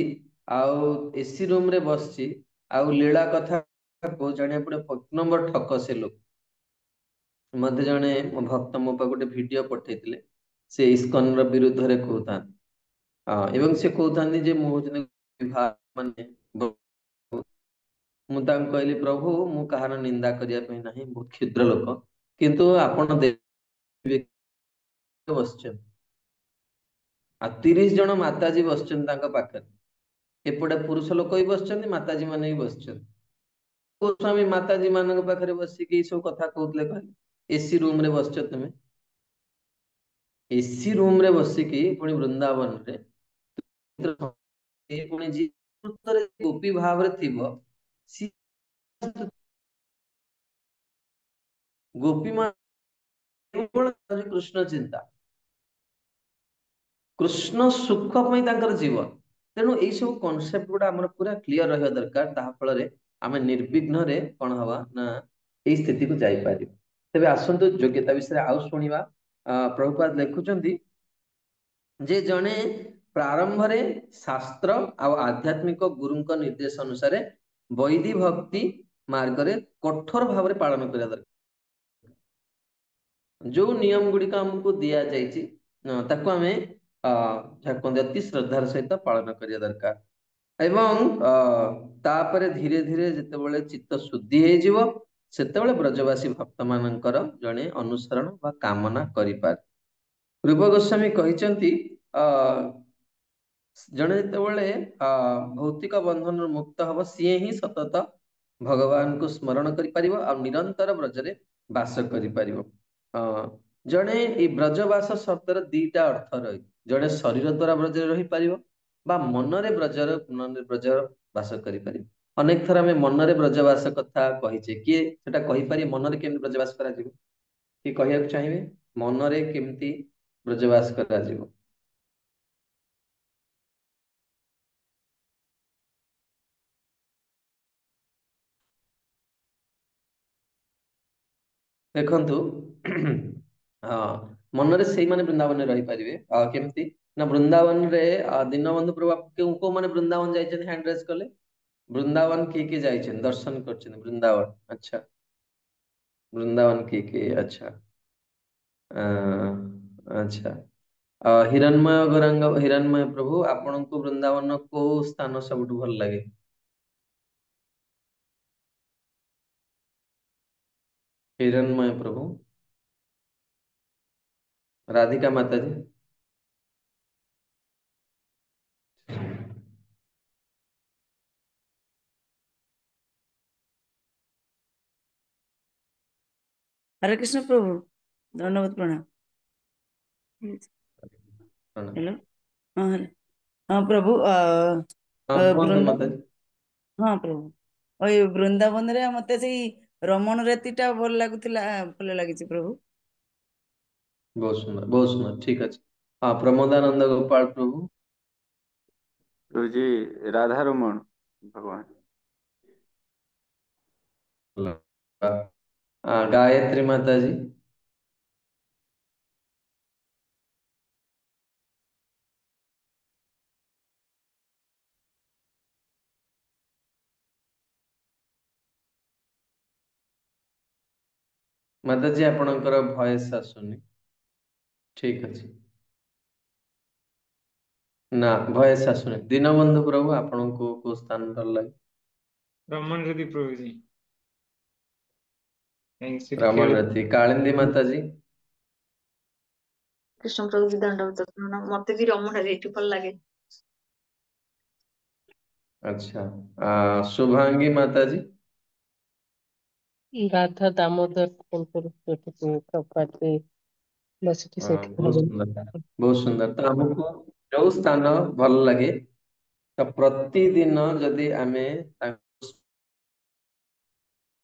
ଆଉ ଏସି ରୁମ ରେ ବସିଛି, ଆଉ ଲୀଳା କଥା କୋଉ ଜାଣିବାକୁ ପଡିବ, 1 ନମ୍ବର ଠକ ସେ ଲୋକ। ମତେ ଜଣେ ମୋ ଭକ୍ତ ମୋ ପାଖକୁ ଗୋଟେ ଭିଡିଓ ପଠେଇଥିଲେ, ସେ ଇସ୍କନ ର ବିରୁଦ୍ଧରେ କହୁଥାନ୍ତି। ଏବଂ ସେ କହୁଥାନ୍ତି ଯେ ମୁଁ ହଉଛନ୍ତି ମାନେ ମୁଁ ତାଙ୍କୁ କହିଲି ପ୍ରଭୁ ମୁଁ କାହାର ନିନ୍ଦା କରିବା ପାଇଁ ନାହିଁ, ବହୁତ କ୍ଷୁଦ୍ର ଲୋକ, କିନ୍ତୁ ଆପଣ ବସିଛନ୍ତି ଆଉ 30 ଜଣ ମାତାଜୀ ବସିଛନ୍ତି ତାଙ୍କ ପାଖରେ, ଏପଟେ ପୁରୁଷ ଲୋକ ବି ବସିଛନ୍ତି, ମାତାଜୀ ମାନେ ବି ବସିଛନ୍ତି। ଗୋସ୍ୱାମୀ ମାତାଜୀ ମାନଙ୍କ ପାଖରେ ବସିକି ଏଇ ସବୁ କଥା କହୁଥିଲେ କହିଲେ, ଏସି ରୁମ ରେ ବସିଛ ତୁମେ, ଏସି ରୁମ ରେ ବସିକି ପୁଣି ବୃନ୍ଦାବନରେ ପୁଣି ଯିଏ ଗୋପୀ ଭାବରେ ଥିବ, ସିଏ ଗୋପୀ ମା କୃଷ୍ଣ ଚିନ୍ତା, କୃଷ୍ଣ ସୁଖ ପାଇଁ ତାଙ୍କର ଜୀବନ। ତେଣୁ ଏଇ ସବୁ କନସେପ୍ଟ ଗୁଡା ଆମର ପୁରା କ୍ଲିୟର ରହିବା ଦରକାର, ତାହା ଫଳରେ ଆମେ ନିର୍ବିଘ୍ନରେ କଣ ହବା ନା ଏଇ ସ୍ଥିତିକୁ ଯାଇପାରିବା। ତେବେ ଆସନ୍ତୁ ଯୋଗ୍ୟତା ବିଷୟରେ ଆଉ ଶୁଣିବା। ପ୍ରଭୁପାଦ ଲେଖୁଛନ୍ତି ଯେ ଜଣେ ପ୍ରାରମ୍ଭରେ ଶାସ୍ତ୍ର ଆଉ ଆଧ୍ୟାତ୍ମିକ ଗୁରୁଙ୍କ ନିର୍ଦ୍ଦେଶ ଅନୁସାରେ ବୈଧି ଭକ୍ତି ମାର୍ଗରେ କଠୋର ଭାବରେ ପାଳନ କରିବା ଦରକାର। ଯୋଉ ନିୟମ ଗୁଡିକ ଆମକୁ ଦିଆଯାଇଛି ତାକୁ ଆମେ ଯାହା କୁହନ୍ତି ଅତି ଶ୍ରଦ୍ଧାର ସହିତ ପାଳନ କରିବା ଦରକାର। ଏବଂ ତାପରେ ଧୀରେ ଧୀରେ ଯେତେବେଳେ ଚିତ୍ତ ଶୁଦ୍ଧି ହେଇଯିବ, ସେତେବେଳେ ବ୍ରଜବାସୀ ଭକ୍ତ ମାନଙ୍କର ଜଣେ ଅନୁସରଣ ବା କାମନା କରିପାରେ। ରୂପ ଗୋସ୍ୱାମୀ କହିଛନ୍ତି ଅ ଜଣେ ଯେତେବେଳେ ଭୌତିକ ବନ୍ଧନରୁ ମୁକ୍ତ ହବ, ସିଏ ହିଁ ସତତ ଭଗବାନଙ୍କୁ ସ୍ମରଣ କରିପାରିବ ଆଉ ନିରନ୍ତର ବ୍ରଜରେ ବାସ କରିପାରିବ। ଅ ଜଣେ ଏଇ ବ୍ରଜବାସ ଶବ୍ଦର 2ଟା ଅର୍ଥ ରହିଛି, ଜଣେ ଶରୀର ଦ୍ଵାରା ବ୍ରଜରେ ରହିପାରିବ ବା ମନରେ ବ୍ରଜର ବାସ କରିପାରିବ। ଅନେକ ଥର ଆମେ ମନରେ ବ୍ରଜବାସ କଥା କହିଛେ, କିଏ ସେଟା କହିପାରିବେ ମନରେ କେମିତି ବ୍ରଜବାସ କରାଯିବ? କିଏ କହିବାକୁ ଚାହିଁବେ ମନରେ କେମିତି ବ୍ରଜବାସ କରାଯିବ? ଦେଖନ୍ତୁ ହଁ, ମନରେ ସେଇମାନେ ବୃନ୍ଦାବନରେ ରହିପାରିବେ। କେମିତି ନା ବୃନ୍ଦାବନରେ ଦୀନବନ୍ଧୁ ପ୍ରଭୁ କୋଉମାନେ ବୃନ୍ଦାବନ ଯାଇଛନ୍ତି ହ୍ୟାଣ୍ଡ ରେଜ କଲେ? ବୃନ୍ଦାବନ କିଏ କିଏ ଯାଇଛନ୍ତି ଦର୍ଶନ କରିଛନ୍ତି ବୃନ୍ଦାବନ? ଆଚ୍ଛା, ବୃନ୍ଦାବନ କିଏ କିଏ? ଆଚ୍ଛା, ଆଚ୍ଛା, ହିରଣ୍ମୟ ପ୍ରଭୁ ଆପଣଙ୍କୁ ବୃନ୍ଦାବନର କୋଉ ସ୍ଥାନ ସବୁଠୁ ଭଲ ଲାଗେ? ହିରଣ୍ମୟ ପ୍ରଭୁ, ରାଧିକା ମାତାजी। हरे कृष्ण प्रभु, धन्यवाद प्रणाम। प्रणाम। हेलो। हाँ हाँ प्रभु, ହଁ କୁହନ୍ତୁ ବୃନ୍ଦାବନ। ମାତାଜୀ। ହଁ ପ୍ରଭୁ, ওই ବୃନ୍ଦାବନରେ ମତେ ସେଇ ରମଣ ରେତିଟା ଭଲ ଲାଗୁଥିଲା, ଭଲ ଲାଗିଛି ପ୍ରଭୁ। ବହୁତ ସୁନ୍ଦର, ବହୁତ ସୁନ୍ଦର, ଠିକ ଅଛି। हाँ, प्रमोदानंद गोपाल प्रभु। प्रभु जी राधा रमण भगवान। गायत्री माता जी। माता जी आपणकर भॉइस आसुनी। ठीक अच्छे ना भॉइस आसुनी। दीनबंधु प्रभु आपनको को स्थान पर लगे। रमन रवि प्रभु जी श्री रमन खेल रथी। कालिंदी माता जी। कृष्ण प्रभु जी दंडवत प्रणाम मते भी रमण रेटी भल लागे। अच्छा शुभांगी माता जी। राधा दामोदर कुंकुर कपाटे बस हाँ, सेठी बहुत भजन। सुंदर बहुत सुंदर। तो हमको जो स्थान भल लगे तो प्रतिदिन जदि आमे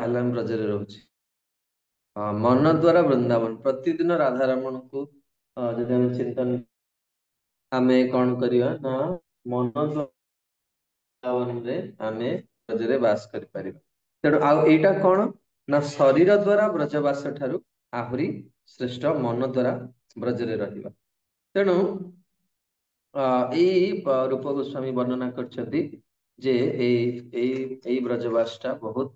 आलम ब्रजरे रहुछि मन द्वारा वृंदावन प्रतिदिन राधारमण को जदि आमे चिंतन आमे कौन करिया ना मन वृंदावन रे आमे ब्रजरे वास करि परिबा। तेणु आ एटा कौन ना शरीर द्वारा ब्रजवास ठारू आहुरी श्रेष्ठ मन द्वारा ब्रजरे रहिबा। तेणु ଏଇ ରୂପ ଗୋସ୍ୱାମୀ ବର୍ଣ୍ଣନା କରିଛନ୍ତି ଯେ ଏଇ ବ୍ରଜବାସଟା ବହୁତ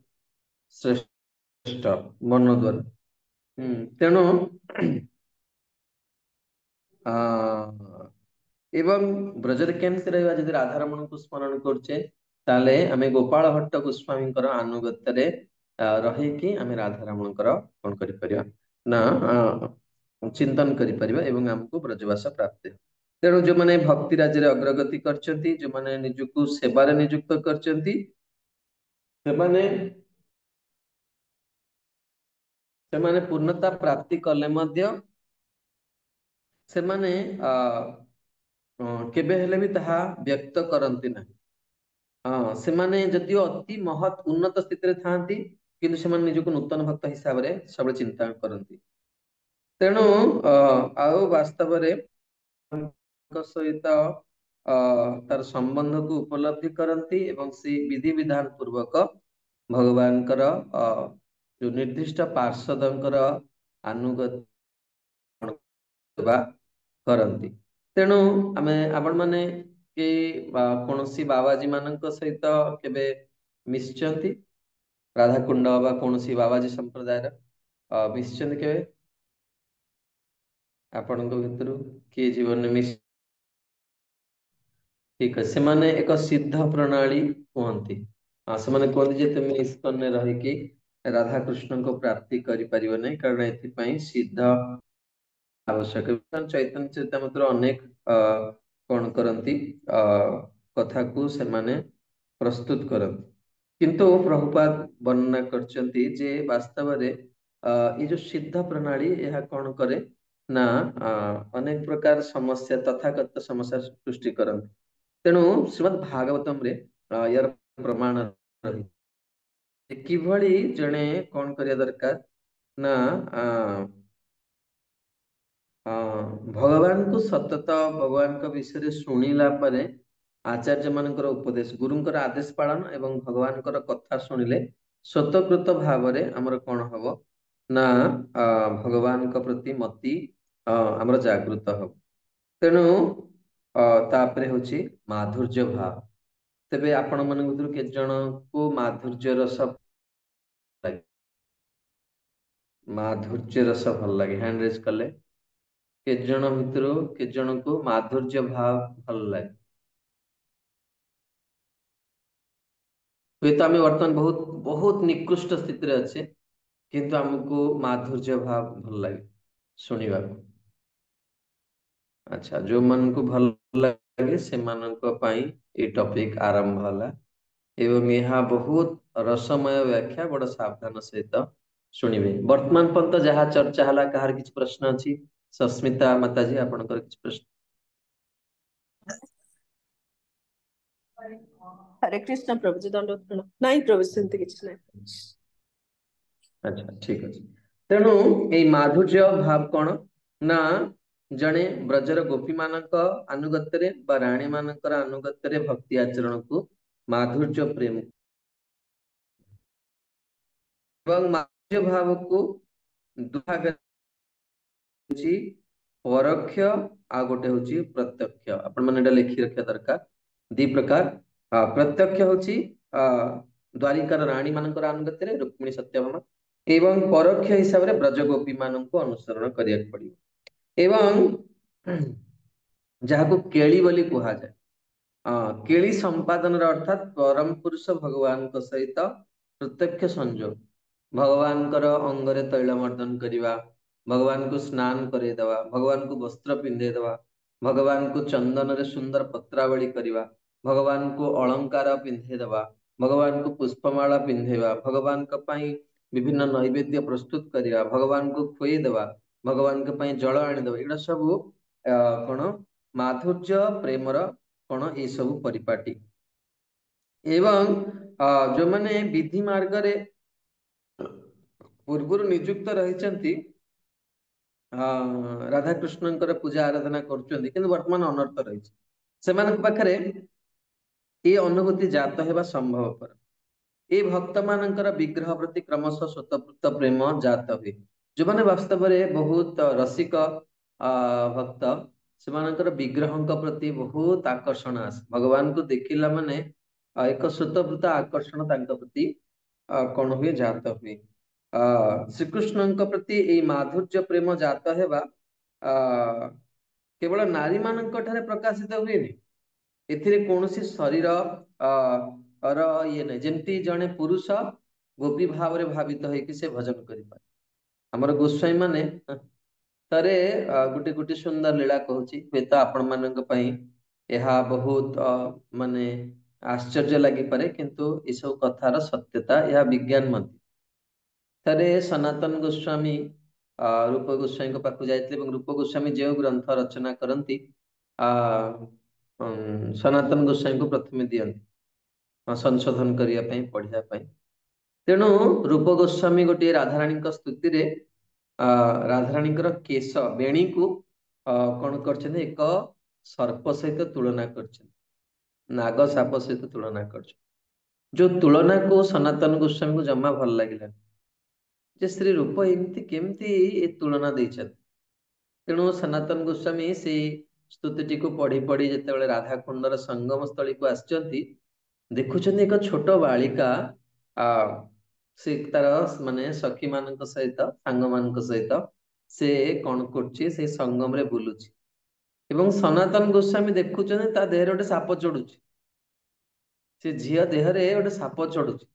ଶ୍ରେଷ୍ଠ ମନ ଦ୍ୱାରା। ତେଣୁ ଆ ଏବଂ ବ୍ରଜରେ କେମିତି ରହିବା ଯଦି ରାଧାରମଣଙ୍କୁ ସ୍ମରଣ କରୁଛେ ତାହେଲେ ଆମେ ଗୋପାଳ ଭଟ୍ଟ ଗୋସ୍ୱାମୀଙ୍କର ଆନୁଗତ୍ୟରେ ରହିକି ଆମେ ରାଧାରମଣଙ୍କର କଣ କରିପାରିବା ନା ଚିନ୍ତନ କରିପାରିବା ଏବଂ ଆମକୁ ବ୍ରଜବାସ ପ୍ରାପ୍ତି। ତେଣୁ ଯୋଉମାନେ ଭକ୍ତି ରାଜ୍ୟରେ ଅଗ୍ରଗତି କରିଛନ୍ତି ଯୋଉମାନେ ନିଜକୁ ସେବାରେ ନିଯୁକ୍ତ କରିଛନ୍ତି ସେମାନେ ସେମାନେ ପୂର୍ଣ୍ଣତା ପ୍ରାପ୍ତି କଲେ ମଧ୍ୟ ସେମାନେ କେବେ ହେଲେ ବି ତାହା ବ୍ୟକ୍ତ କରନ୍ତି ନାହିଁ। ସେମାନେ ଯଦିଓ ଅତି ମହତ୍ ଉନ୍ନତ ସ୍ଥିତିରେ ଥାନ୍ତି କିନ୍ତୁ ସେମାନେ ନିଜକୁ ନୂତନ ଭକ୍ତ ହିସାବରେ ସବୁବେଳେ ଚିନ୍ତା କରନ୍ତି। ତେଣୁ ଆଉ ବାସ୍ତବରେ ସହିତ ତାର ସମ୍ବନ୍ଧକୁ ଉପଲବ୍ଧି କରନ୍ତି ଏବଂ ସେ ବିଧି ବିଧାନ ପୂର୍ବକ ଭଗବାନଙ୍କର ଯୋଉ ନିର୍ଦ୍ଦିଷ୍ଟ ପାର୍ଷଦଙ୍କର ଆନୁଗତ୍ୟ କରନ୍ତି। ତେଣୁ ଆମେ ଆପଣ ମାନେ କି କୌଣସି ବାବାଜୀ ମାନଙ୍କ ସହିତ କେବେ ମିଶିଛନ୍ତି ରାଧାକୁଣ୍ଡ ବା କୌଣସି ବାବାଜୀ ସମ୍ପ୍ରଦାୟର ମିଶିଛନ୍ତି କେବେ ଆପଣଙ୍କ ଭିତରୁ କିଏ ଜୀବନରେ ମିଶି? ଠିକ ଅଛି ସେମାନେ ଏକ ସିଦ୍ଧ ପ୍ରଣାଳୀ କୁହନ୍ତି। ସେମାନେ କୁହନ୍ତି ଯେ ତୁମେ ଇସ୍କନରେ ରହିକି ରାଧାକୃଷ୍ଣଙ୍କ ପ୍ରାପ୍ତି କରିପାରିବ ନାହିଁ କାରଣ ଏଥିପାଇଁ ସିଦ୍ଧ ଆବଶ୍ୟକ। ଚୈତନ୍ୟ ଚରିତାମୃତର ଅନେକ କଣ କରନ୍ତି କଥାକୁ ସେମାନେ ପ୍ରସ୍ତୁତ କରନ୍ତି କିନ୍ତୁ ପ୍ରଭୁପାଦ ବର୍ଣ୍ଣନା କରିଛନ୍ତି ଯେ ବାସ୍ତବରେ ଏଇ ଯୋଉ ସିଦ୍ଧ ପ୍ରଣାଳୀ ଏହା କଣ କରେ ନା ଅନେକ ପ୍ରକାର ସମସ୍ୟା ତଥାଗତ ସମସ୍ୟା ସୃଷ୍ଟି କରନ୍ତି। ତେଣୁ ଶ୍ରୀମଦ୍ ଭାଗବତମରେ ୟାର ପ୍ରମାଣ ରହିଛି କିଭଳି ଜଣେ କଣ କରିବା ଦରକାର ନା ଭଗବାନଙ୍କୁ ସତତ ଭଗବାନଙ୍କ ବିଷୟରେ ଶୁଣିଲା ପରେ ଆଚାର୍ଯ୍ୟ ମାନଙ୍କର ଉପଦେଶ ଗୁରୁଙ୍କର ଆଦେଶ ପାଳନ ଏବଂ ଭଗବାନଙ୍କର କଥା ଶୁଣିଲେ ସ୍ୱତଃକୃତ ଭାବରେ ଆମର କଣ ହବ ନା ଭଗବାନଙ୍କ ପ୍ରତି ମତି ଆମର ଜାଗୃତ ହବ। ତେଣୁ ତାପରେ ହଉଛି ମାଧୁର୍ଯ୍ୟ ଭାବ। ତେବେ ଆପଣ ମାନଙ୍କ ଭିତରୁ କେତେ ଜଣଙ୍କୁ ମାଧୁର୍ଯ୍ୟ ରସ ଲାଗେ? ମାଧୁର୍ଯ୍ୟ ରସ ଭଲ ଲାଗେ ହ୍ୟାଣ୍ଡ ରେଜ କଲେ। କେତେ ଜଣ ଭିତରୁ କେତେ ଜଣଙ୍କୁ ମାଧୁର୍ଯ୍ୟ ଭାବ ଭଲ ଲାଗେ? ହୁଏତ ଆମେ ବର୍ତ୍ତମାନ ବହୁତ ବହୁତ ନିକୃଷ୍ଟ ସ୍ଥିତିରେ ଅଛେ କିନ୍ତୁ ଆମକୁ ମାଧୁର୍ଯ୍ୟ ଭାବ ଭଲ ଲାଗେ ଶୁଣିବାକୁ। ଆଚ୍ଛା ଯୋଉମାନଙ୍କୁ ଭଲ ଲାଗେ ସେମାନଙ୍କ ପାଇଁ ଏଇ ଟପିକ ଆରମ୍ଭ ହେଲା ଏବଂ ଏହା ବହୁତ ରସମୟ ବ୍ୟାଖ୍ୟା ବଡ ସାବଧାନ ସହିତ ଶୁଣିବେ। ବର୍ତ୍ତମାନ ପର୍ଯ୍ୟନ୍ତ ଯାହା ଚର୍ଚ୍ଚା ହେଲା କାହାର କିଛି ପ୍ରଶ୍ନ ଅଛି? ସସ୍ମିତା ମାତାଜୀ ଆପଣଙ୍କର କିଛି ପ୍ରଶ୍ନ? हरे कृष्ण प्रभु जी दंडवत प्रणाम। नहीं प्रभु सेमती किछ नहीं। ଆଚ୍ଛା ଠିକ ଅଛି। ତେଣୁ ଏଇ ମାଧୁର୍ଯ୍ୟ ଭାବ କଣ ନା ଜଣେ ବ୍ରଜର ଗୋପୀ ମାନଙ୍କ ଆନୁଗତ୍ୟରେ ବା ରାଣୀ ମାନଙ୍କର ଆନୁଗତ୍ୟରେ ଭକ୍ତି ଆଚରଣକୁ ମାଧୁର୍ଯ୍ୟ ପ୍ରେମ ଏବଂ ମାଧୁର୍ଯ୍ୟ ଭାବକୁ ଦୁଭାଗରେ ହଉଛି ପରୋକ୍ଷ ଆଉ ଗୋଟେ ହଉଛି ପ୍ରତ୍ୟକ୍ଷ। ଆପଣ ମାନେ ଏଟା ଲେଖି ରଖିବା ଦରକାର। ଦି ପ୍ରକାର ପ୍ରତ୍ୟକ୍ଷ ହଉଛି ଦ୍ୱାରିକାର ରାଣୀ ମାନଙ୍କର ଆନୁଗତ୍ୟରେ ରୁକ୍ମିଣୀ ସତ୍ୟଭାମା ଏବଂ ପରୋକ୍ଷ ହିସାବରେ ବ୍ରଜଗୋପୀ ମାନଙ୍କୁ ଅନୁସରଣ କରିବାକୁ ପଡିବ। ଏବଂ ଯାହାକୁ କେଳି ବୋଲି କୁହାଯାଏ। କେଳି ସମ୍ପାଦନର ଅର୍ଥାତ୍ ପରମ ପୁରୁଷ ଭଗବାନଙ୍କ ସହିତ ପ୍ରତ୍ୟକ୍ଷ ସଂଯୋଗ, ଭଗବାନଙ୍କର ଅଙ୍ଗରେ ତୈଳ ମର୍ଦ୍ଦନ କରିବା, ଭଗବାନଙ୍କୁ ସ୍ନାନ କରେଇଦବା, ଭଗବାନଙ୍କୁ ବସ୍ତ୍ର ପିନ୍ଧେଇଦବା, ଭଗବାନଙ୍କୁ ଚନ୍ଦନରେ ସୁନ୍ଦର ପତ୍ରାବଳି କରିବା, ଭଗବାନଙ୍କୁ ଅଳଙ୍କାର ପିନ୍ଧେଇଦବା, ଭଗବାନଙ୍କୁ ପୁଷ୍ପମାଳା ପିନ୍ଧେଇବା, ଭଗବାନଙ୍କ ପାଇଁ ବିଭିନ୍ନ ନୈବେଦ୍ୟ ପ୍ରସ୍ତୁତ କରିବା, ଭଗବାନଙ୍କୁ ଖୁଏଇଦବା, ଭଗବାନଙ୍କ ପାଇଁ ଜଳ ଆଣିଦବା, ଏଗୁଡା ସବୁ କଣ ମାଧୁର୍ଯ୍ୟ ପ୍ରେମର କଣ ଏଇ ସବୁ ପରିପାଟି। ଏବଂ ଯୋଉମାନେ ବିଧି ମାର୍ଗରେ ପୂର୍ବରୁ ନିଯୁକ୍ତ ରହିଛନ୍ତି ରାଧାକୃଷ୍ଣଙ୍କର ପୂଜା ଆରାଧନା କରୁଛନ୍ତି କିନ୍ତୁ ବର୍ତ୍ତମାନ ଅନର୍ଥ ରହିଛି, ସେମାନଙ୍କ ପାଖରେ ଏ ଅନୁଭୂତି ଜାତ ହେବା ସମ୍ଭବପର। ଏଇ ଭକ୍ତ ମାନଙ୍କର ବିଗ୍ରହ ପ୍ରତି କ୍ରମଶଃ ସ୍ୱତଃପୃତ ପ୍ରେମ ଜାତ ହୁଏ। ଯୋଉମାନେ ବାସ୍ତବରେ ବହୁତ ରସିକ ଭକ୍ତ, ସେମାନଙ୍କର ବିଗ୍ରହଙ୍କ ପ୍ରତି ବହୁତ ଆକର୍ଷଣ ଆସେ। ଭଗବାନଙ୍କୁ ଦେଖିଲା ମାନେ ଏକ ସ୍ୱତଃପୃତ ଆକର୍ଷଣ ତାଙ୍କ ପ୍ରତି କଣ ହୁଏ, ଜାତ ହୁଏ। ଶ୍ରୀକୃଷ୍ଣଙ୍କ ପ୍ରତି ଏଇ ମାଧୁର୍ଯ୍ୟ ପ୍ରେମ ଜାତ ହେବା କେବଳ ନାରୀ ମାନଙ୍କ ଠାରେ ପ୍ରକାଶିତ ହୁଏନି, ଏଥିରେ କୌଣସି ଶରୀର ଇଏ ନାହିଁ। ଯେମିତି ଜଣେ ପୁରୁଷ ଗୋପୀ ଭାବରେ ଭାବିତ ହେଇକି ସେ ଭଜନ କରିପାରେ। ଆମର ଗୋସ୍ୱାମୀ ମାନେ ଥରେ ଗୋଟେ ସୁନ୍ଦର ଲୀଳା କହୁଛି, ହୁଏତ ଆପଣ ମାନଙ୍କ ପାଇଁ ଏହା ବହୁତ ମାନେ ଆଶ୍ଚର୍ଯ୍ୟ ଲାଗିପାରେ, କିନ୍ତୁ ଏସବୁ କଥାର ସତ୍ୟତା ଏହା ବିଜ୍ଞାନ ମଧ୍ୟ। ଥରେ ସନାତନ ଗୋସ୍ୱାମୀ ରୂପ ଗୋସ୍ୱାମୀଙ୍କ ପାଖକୁ ଯାଇଥିଲେ ଏବଂ ରୂପ ଗୋସ୍ୱାମୀ ଯେଉଁ ଗ୍ରନ୍ଥ ରଚନା କରନ୍ତି ସନାତନ ଗୋସ୍ୱାମୀଙ୍କୁ ପ୍ରଥମେ ଦିଅନ୍ତି ସଂଶୋଧନ କରିବା ପାଇଁ, ପଢିବା ପାଇଁ। ତେଣୁ ରୂପ ଗୋସ୍ୱାମୀ ଗୋଟିଏ ରାଧାରାଣୀଙ୍କ ସ୍ତୁତିରେ ରାଧାରାଣୀଙ୍କର କେଶ ବେଣୀକୁ କଣ କରିଛନ୍ତି, ଏକ ସର୍ପ ସହିତ ତୁଳନା କରିଛନ୍ତି, ନାଗ ସାପ ସହିତ ତୁଳନା କରିଛନ୍ତି। ଯୋଉ ତୁଳନାକୁ ସନାତନ ଗୋସ୍ୱାମୀଙ୍କୁ ଜମା ଭଲ ଲାଗିଲାନି, ଯେ ଶ୍ରୀ ରୂପ ଏମିତି କେମିତି ଏ ତୁଳନା ଦେଇଛନ୍ତି। ତେଣୁ ସନାତନ ଗୋସ୍ୱାମୀ ସେଇ ସ୍ତୁତିଟିକୁ ପଢି ପଢି ଯେତେବେଳେ ରାଧାକୁଣ୍ଡର ସଙ୍ଗମ ସ୍ଥଳୀକୁ ଆସିଛନ୍ତି, ଦେଖୁଛନ୍ତି ଏକ ଛୋଟ ବାଳିକା ସେ ତାର ମାନେ ସଖୀ ମାନଙ୍କ ସହିତ, ସାଙ୍ଗ ମାନଙ୍କ ସହିତ ସେ କଣ କରୁଛି, ସେଇ ସଙ୍ଗମରେ ବୁଲୁଛି ଏବଂ ସନାତନ ଗୋସ୍ୱାମୀ ଦେଖୁଛନ୍ତି ତା ଦେହରେ ଗୋଟେ ସାପ ଚଢୁଛି, ସେ ଝିଅ ଦେହରେ ଗୋଟେ ସାପ ଚଢୁଛି।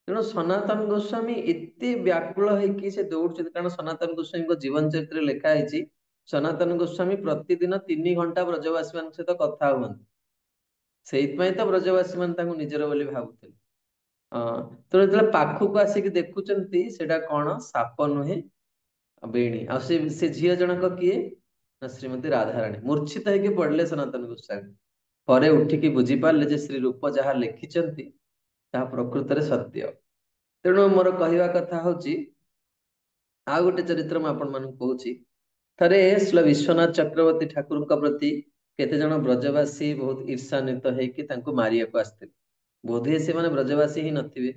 ତେଣୁ ସନାତନ ଗୋସ୍ୱାମୀ ଏତେ ବ୍ୟାକୁଳ ହେଇକି ସେ ଦୌଡୁଛନ୍ତି, କାରଣ ସନାତନ ଗୋସ୍ୱାମୀଙ୍କ ଜୀବନ ଚରିତ୍ରରେ ଲେଖା ହେଇଛି ସନାତନ ଗୋସ୍ୱାମୀ ପ୍ରତିଦିନ 3 ଘଣ୍ଟା ବ୍ରଜବାସୀ ମାନଙ୍କ ସହିତ କଥା ହୁଅନ୍ତି। ସେଇଥିପାଇଁ ତ ବ୍ରଜବାସୀ ମାନେ ତାଙ୍କୁ ନିଜର ବୋଲି ଭାବୁଥିଲେ। ତ ଯେତେବେଳେ ପାଖକୁ ଆସିକି ଦେଖୁଛନ୍ତି, ସେଟା କଣ ସାପ ନୁହେଁ ବେଣୀ। ଆଉ ସେ ଝିଅ ଜଣକ କିଏ ନା ଶ୍ରୀମତୀ ରାଧାରାଣୀ। ମୂର୍ଚ୍ଛିତ ହେଇକି ପଡିଲେ ସନାତନ ଗୋସ୍ୱାମୀ, ପରେ ଉଠିକି ବୁଝିପାରିଲେ ଯେ ଶ୍ରୀ ରୂପ ଯାହା ଲେଖିଛନ୍ତି ତାହା ପ୍ରକୃତରେ ସତ୍ୟ। ତେଣୁ ମୋର କହିବା କଥା ହଉଛି, ଆଉ ଗୋଟେ ଚରିତ୍ର ମୁଁ ଆପଣ ମାନଙ୍କୁ କହୁଛି। ଥରେ ଶ୍ରୀଲ ବିଶ୍ୱନାଥ ଚକ୍ରବର୍ତ୍ତୀ ଠାକୁରଙ୍କ ପ୍ରତି କେତେ ଜଣ ବ୍ରଜବାସୀ ବହୁତ ଈର୍ଷାନ୍ୱିତ ହେଇକି ତାଙ୍କୁ ମାରିବାକୁ ଆସିଥିଲେ। ବୋଧେ ସେମାନେ ବ୍ରଜବାସୀ ହିଁ ନଥିବେ,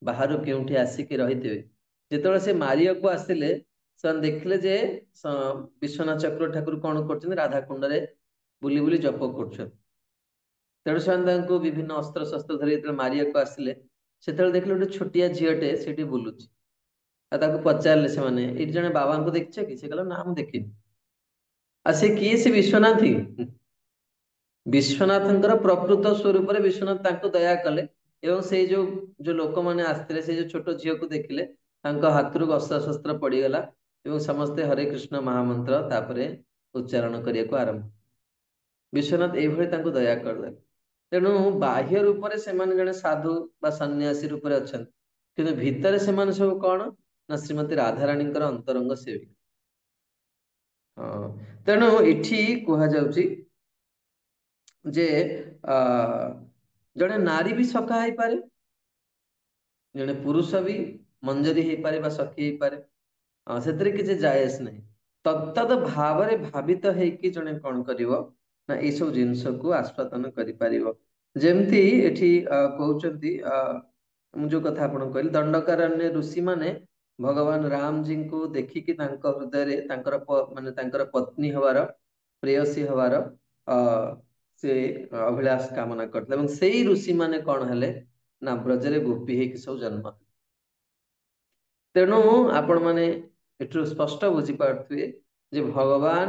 ବାହାରୁ କେଉଁଠି ଆସିକି ରହିଥିବେ। ଯେତେବେଳେ ସେ ମାରିବାକୁ ଆସିଲେ, ସେମାନେ ଦେଖିଲେ ଯେ ବିଶ୍ୱନାଥ ଚକ୍ର ଠାକୁର କଣ କରୁଛନ୍ତି, ରାଧାକୁଣ୍ଡରେ ବୁଲି ବୁଲି ଜପ କରୁଛନ୍ତି। ତେଣୁ ସେମାନେ ତାଙ୍କୁ ବିଭିନ୍ନ ଅସ୍ତ୍ର ଶସ୍ତ୍ର ଧରି ଯେତେବେଳେ ମାରିବାକୁ ଆସିଲେ, ସେତେବେଳେ ଦେଖିଲେ ଗୋଟେ ଛୋଟିଆ ଝିଅଟେ ସେଠି ବୁଲୁଛି। ଆଉ ତାକୁ ପଚାରିଲେ ସେମାନେ, ଏଇଠି ଜଣେ ବାବାଙ୍କୁ ଦେଖିଛ କି? ସେ କହିଲା ନା ମୁଁ ଦେଖିନି। ଆଉ ସେ କିଏ? ସେ ବିଶ୍ୱନାଥ ହିଁ। ବିଶ୍ୱନାଥଙ୍କର ପ୍ରକୃତ ସ୍ୱରୂପରେ ବିଶ୍ୱନାଥ ତାଙ୍କୁ ଦୟା କଲେ ଏବଂ ସେଇ ଯୋଉ ଲୋକମାନେ ଆସିଥିଲେ, ସେଇ ଯୋଉ ଛୋଟ ଝିଅକୁ ଦେଖିଲେ, ତାଙ୍କ ହାତରୁ ଅସ୍ତ୍ର ଶସ୍ତ୍ର ପଡିଗଲା ଏବଂ ସମସ୍ତେ ହରେ କୃଷ୍ଣ ମହାମନ୍ତ୍ର ତାପରେ ଉଚ୍ଚାରଣ କରିବାକୁ ଆରମ୍ଭ। ବିଶ୍ୱନାଥ ଏଇଭଳି ତାଙ୍କୁ ଦୟା କରିଦେଲେ। ତେଣୁ ବାହ୍ୟ ରୂପରେ ସେମାନେ ଜଣେ ସାଧୁ ବା ସନ୍ନ୍ୟାସୀ ରୂପରେ ଅଛନ୍ତି, କିନ୍ତୁ ଭିତରେ ସେମାନେ ସବୁ କଣ ନା ଶ୍ରୀମତୀ ରାଧାରାଣୀଙ୍କର ଅନ୍ତରଙ୍ଗ ସେବିକା। ତେଣୁ ଏଠି କୁହାଯାଉଛି ଯେ ଜଣେ ନାରୀ ବି ସଖା ହେଇପାରେ, ଜଣେ ପୁରୁଷ ବି ମଞ୍ଜରୀ ହେଇପାରେ ବା ସଖୀ ହେଇପାରେ, ସେଥିରେ କିଛି ଜାୟଜ ନାହିଁ। ତତ୍ତଦ ଭାବରେ ଭାବିତ ହେଇକି ଜଣେ କଣ କରିବ ନା ଏଇ ସବୁ ଜିନିଷକୁ ଆସ୍ୱାଦନ କରିପାରିବ। ଯେମିତି ଏଠି କହୁଛନ୍ତି ମୁଁ ଯୋଉ କଥା ଆପଣଙ୍କୁ କହିଲି, ଦଣ୍ଡକାରଣ୍ୟ ଋଷିମାନେ ଭଗବାନ ରାମଜୀଙ୍କୁ ଦେଖିକି ତାଙ୍କ ହୃଦୟରେ ତାଙ୍କର ମାନେ ତାଙ୍କର ପତ୍ନୀ ହବାର, ପ୍ରେୟସୀ ହବାର ଅ ସେ ଅଭିଳାଷ କାମନା କରିଥିଲେ, ଏବଂ ସେଇ ଋଷି ମାନେ କଣ ହେଲେ ନା ବ୍ରଜରେ ଗୋପୀ ହେଇକି ସବୁ ଜନ୍ମ ହେଲେ। ତେଣୁ ଆପଣ ମାନେ ଏଠୁ ସ୍ପଷ୍ଟ ବୁଝିପାରୁଥିବେ ଯେ ଭଗବାନ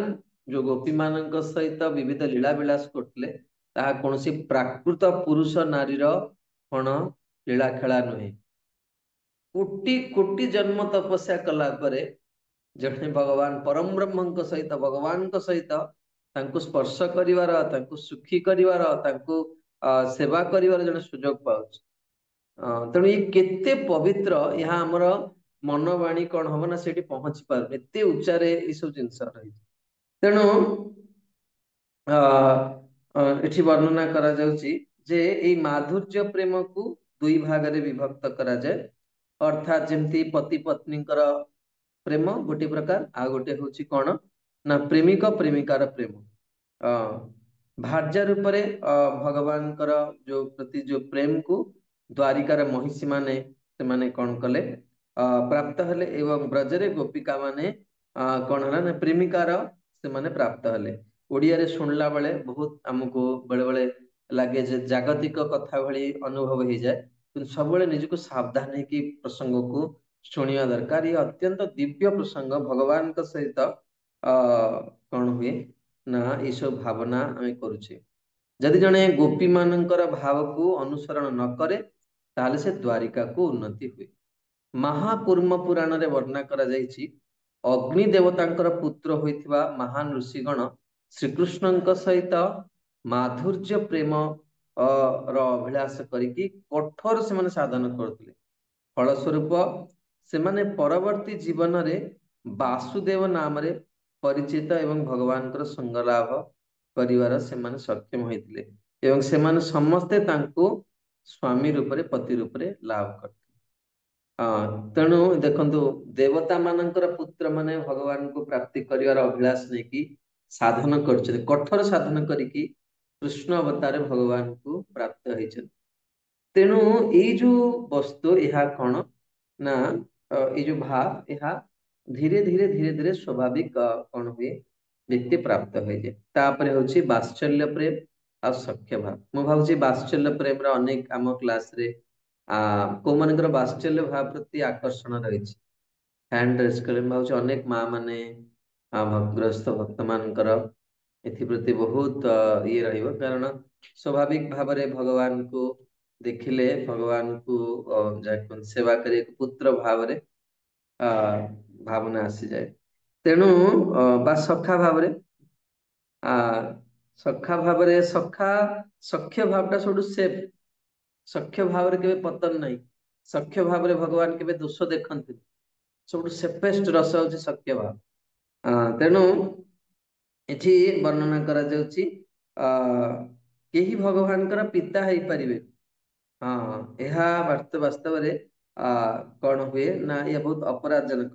ଯୋଉ ଗୋପୀ ମାନଙ୍କ ସହିତ ବିବିଧ ଲୀଳା ବିଳାସ କରୁଥିଲେ, ତାହା କୌଣସି ପ୍ରାକୃତ ପୁରୁଷ ନାରୀର କଣ ଲୀଳା ଖେଳା ନୁହେଁ। କୋଟି କୋଟି ଜନ୍ମ ତପସ୍ୟା କଲା ପରେ ଜଣେ ଭଗବାନ ପରମ ବ୍ରହ୍ମଙ୍କ ସହିତ, ଭଗବାନଙ୍କ ସହିତ ତାଙ୍କୁ ସ୍ପର୍ଶ କରିବାର, ତାଙ୍କୁ ସୁଖୀ କରିବାର, ତାଙ୍କୁ ସେବା କରିବାର ଜଣେ ସୁଯୋଗ ପାଉଛି। ତେଣୁ ଇଏ କେତେ ପବିତ୍ର, ଏହା ଆମର ମନବାଣୀ କଣ ହବ ନା ସେଠି ପହଞ୍ଚି ପାରୁନି, ଏତେ ଉଚ୍ଚାରେ ଏଇ ସବୁ ଜିନିଷ ରହିଛି। ତେଣୁ ଏଠି ବର୍ଣ୍ଣନା କରାଯାଉଛି ଯେ ଏଇ ମାଧୁର୍ଯ୍ୟ ପ୍ରେମକୁ ଦୁଇ ଭାଗରେ ବିଭକ୍ତ କରାଯାଏ। ଅର୍ଥାତ୍ ଯେମିତି ପତି ପତ୍ନୀଙ୍କର ପ୍ରେମ ଗୋଟେ ପ୍ରକାର, ଆଉ ଗୋଟେ ହଉଛି କଣ ନା ପ୍ରେମିକ ପ୍ରେମିକାର ପ୍ରେମ। ଭାର୍ଯ୍ୟା ରୂପରେ ଭଗବାନଙ୍କର ଯୋଉ ପ୍ରତି ଯୋଉ ପ୍ରେମକୁ ଦ୍ୱାରିକାର ମହିଷୀ ମାନେ ସେମାନେ କଣ କଲେ ପ୍ରାପ୍ତ ହେଲେ, ଏବଂ ବ୍ରଜରେ ଗୋପିକା ମାନେ କଣ ହେଲା ନା ପ୍ରେମିକାର ସେମାନେ ପ୍ରାପ୍ତ ହେଲେ। ଓଡିଆରେ ଶୁଣିଲା ବେଳେ ବହୁତ ଆମକୁ ବେଳେ ବେଳେ ଲାଗେ ଯେ ଜାଗତିକ କଥା ଭଳି ଅନୁଭବ ହେଇଯାଏ, କିନ୍ତୁ ସବୁବେଳେ ନିଜକୁ ସାବଧାନ ହେଇକି ପ୍ରସଙ୍ଗକୁ ଶୁଣିବା ଦରକାର। ଇଏ ଅତ୍ୟନ୍ତ ଦିବ୍ୟ ପ୍ରସଙ୍ଗ। ଭଗବାନଙ୍କ ସହିତ କଣ ହୁଏ ନା ଏଇସବୁ ଭାବନା ଆମେ କରୁଛେ। ଯଦି ଜଣେ ଗୋପୀ ମାନଙ୍କର ଭାବକୁ ଅନୁସରଣ ନ କରେ, ତାହେଲେ ସେ ଦ୍ୱାରିକାକୁ ଉନ୍ନତି ହୁଏ। ମହାକୁର୍ମ ପୁରାଣରେ ବର୍ଣ୍ଣନା କରାଯାଇଛି, ଅଗ୍ନି ଦେବତାଙ୍କର ପୁତ୍ର ହୋଇଥିବା ମହାନ ଋଷିଗଣ ଶ୍ରୀକୃଷ୍ଣଙ୍କ ସହିତ ମାଧୁର୍ଯ୍ୟ ପ୍ରେମ ର ଅଭିଳାଷ କରିକି କଠୋର ସେମାନେ ସାଧନ କରୁଥିଲେ। ଫଳସ୍ୱରୂପ ସେମାନେ ପରବର୍ତ୍ତୀ ଜୀବନରେ ବାସୁଦେବ ନାମରେ ପରିଚିତ ଏବଂ ଭଗବାନଙ୍କର ସଙ୍ଗ ଲାଭ କରିବାର ସେମାନେ ସକ୍ଷମ ହୋଇଥିଲେ, ଏବଂ ସେମାନେ ସମସ୍ତେ ତାଙ୍କୁ ସ୍ଵାମୀ ରୂପରେ, ପତି ରୂପରେ ଲାଭ କରିଥିଲେ। ତେଣୁ ଦେଖନ୍ତୁ, ଦେବତା ମାନଙ୍କର ପୁତ୍ର ମାନେ ଭଗବାନଙ୍କୁ ପ୍ରାପ୍ତି କରିବାର ଅଭିଳାଷ ନେଇକି ସାଧନ କରୁଛନ୍ତି, କଠୋର ସାଧନ କରିକି କୃଷ୍ଣ ଅବତାରେ ଭଗବାନଙ୍କୁ ପ୍ରାପ୍ତ ହେଇଛନ୍ତି। ତେଣୁ ଏଇ ଯୋଉ ବସ୍ତୁ, ଏହା କଣ ନା ଏଇ ଯୋଉ ଭାବ, ଏହା ଧୀରେ ଧୀରେ ଧୀରେ ଧୀରେ ସ୍ୱାଭାବିକ କଣ ହୁଏ, ବ୍ୟକ୍ତି ପ୍ରାପ୍ତ ହୋଇଯାଏ। ତାପରେ ହଉଛି ବାତ୍ସଲ୍ୟ ପ୍ରେମ ଆଉ ସଖ୍ୟ ଭାବ। ମୁଁ ଭାବୁଛି ବାତ୍ସଲ୍ୟ ପ୍ରେମର ଅନେକ ଆମ କ୍ଲାସରେ କୋଉମାନଙ୍କର ବାତ୍ସଲ୍ୟ ଭାବ ପ୍ରତି ଆକର୍ଷଣ ରହିଛି, ହ୍ୟାଣ୍ଡ ରେଜ କଲେ। ମୁଁ ଭାବୁଛି ଅନେକ ମା ମାନେ ଭକ୍ତଗ୍ରସ୍ତ ଭକ୍ତ ମାନଙ୍କର ଏଥିପ୍ରତି ବହୁତ ଇଏ ରହିବ, କାରଣ ସ୍ୱାଭାବିକ ଭାବରେ ଭଗବାନଙ୍କୁ ଦେଖିଲେ, ଭଗବାନଙ୍କୁ ଯାହା ସେବା କରିବାକୁ ପୁତ୍ର ଭାବରେ ଭାବନା ଆସିଯାଏ। ତେଣୁ ବା ସଖା ଭାବରେ ସଖା ଭାବରେ, ସଖ୍ୟ ଭାବଟା ସବୁଠୁ ସେଫ୍। ସଖ୍ୟ ଭାବରେ କେବେ ପତନ ନାହିଁ। ସଖ୍ୟ ଭାବରେ ଭଗବାନ କେବେ ଦୋଷ ଦେଖନ୍ତି। ସବୁଠୁ ସେଫେଷ୍ଟ ରସ ହଉଛି ସଖ୍ୟ ଭାବ। ତେଣୁ ଏଠି ବର୍ଣ୍ଣନା କରାଯାଉଛି କେହି ଭଗବାନଙ୍କର ପିତା ହେଇପାରିବେ। ଏହା ବାସ୍ତବରେ କଣ ହୁଏ ନା ଏହା ବହୁତ ଅପରାଧଜନକ,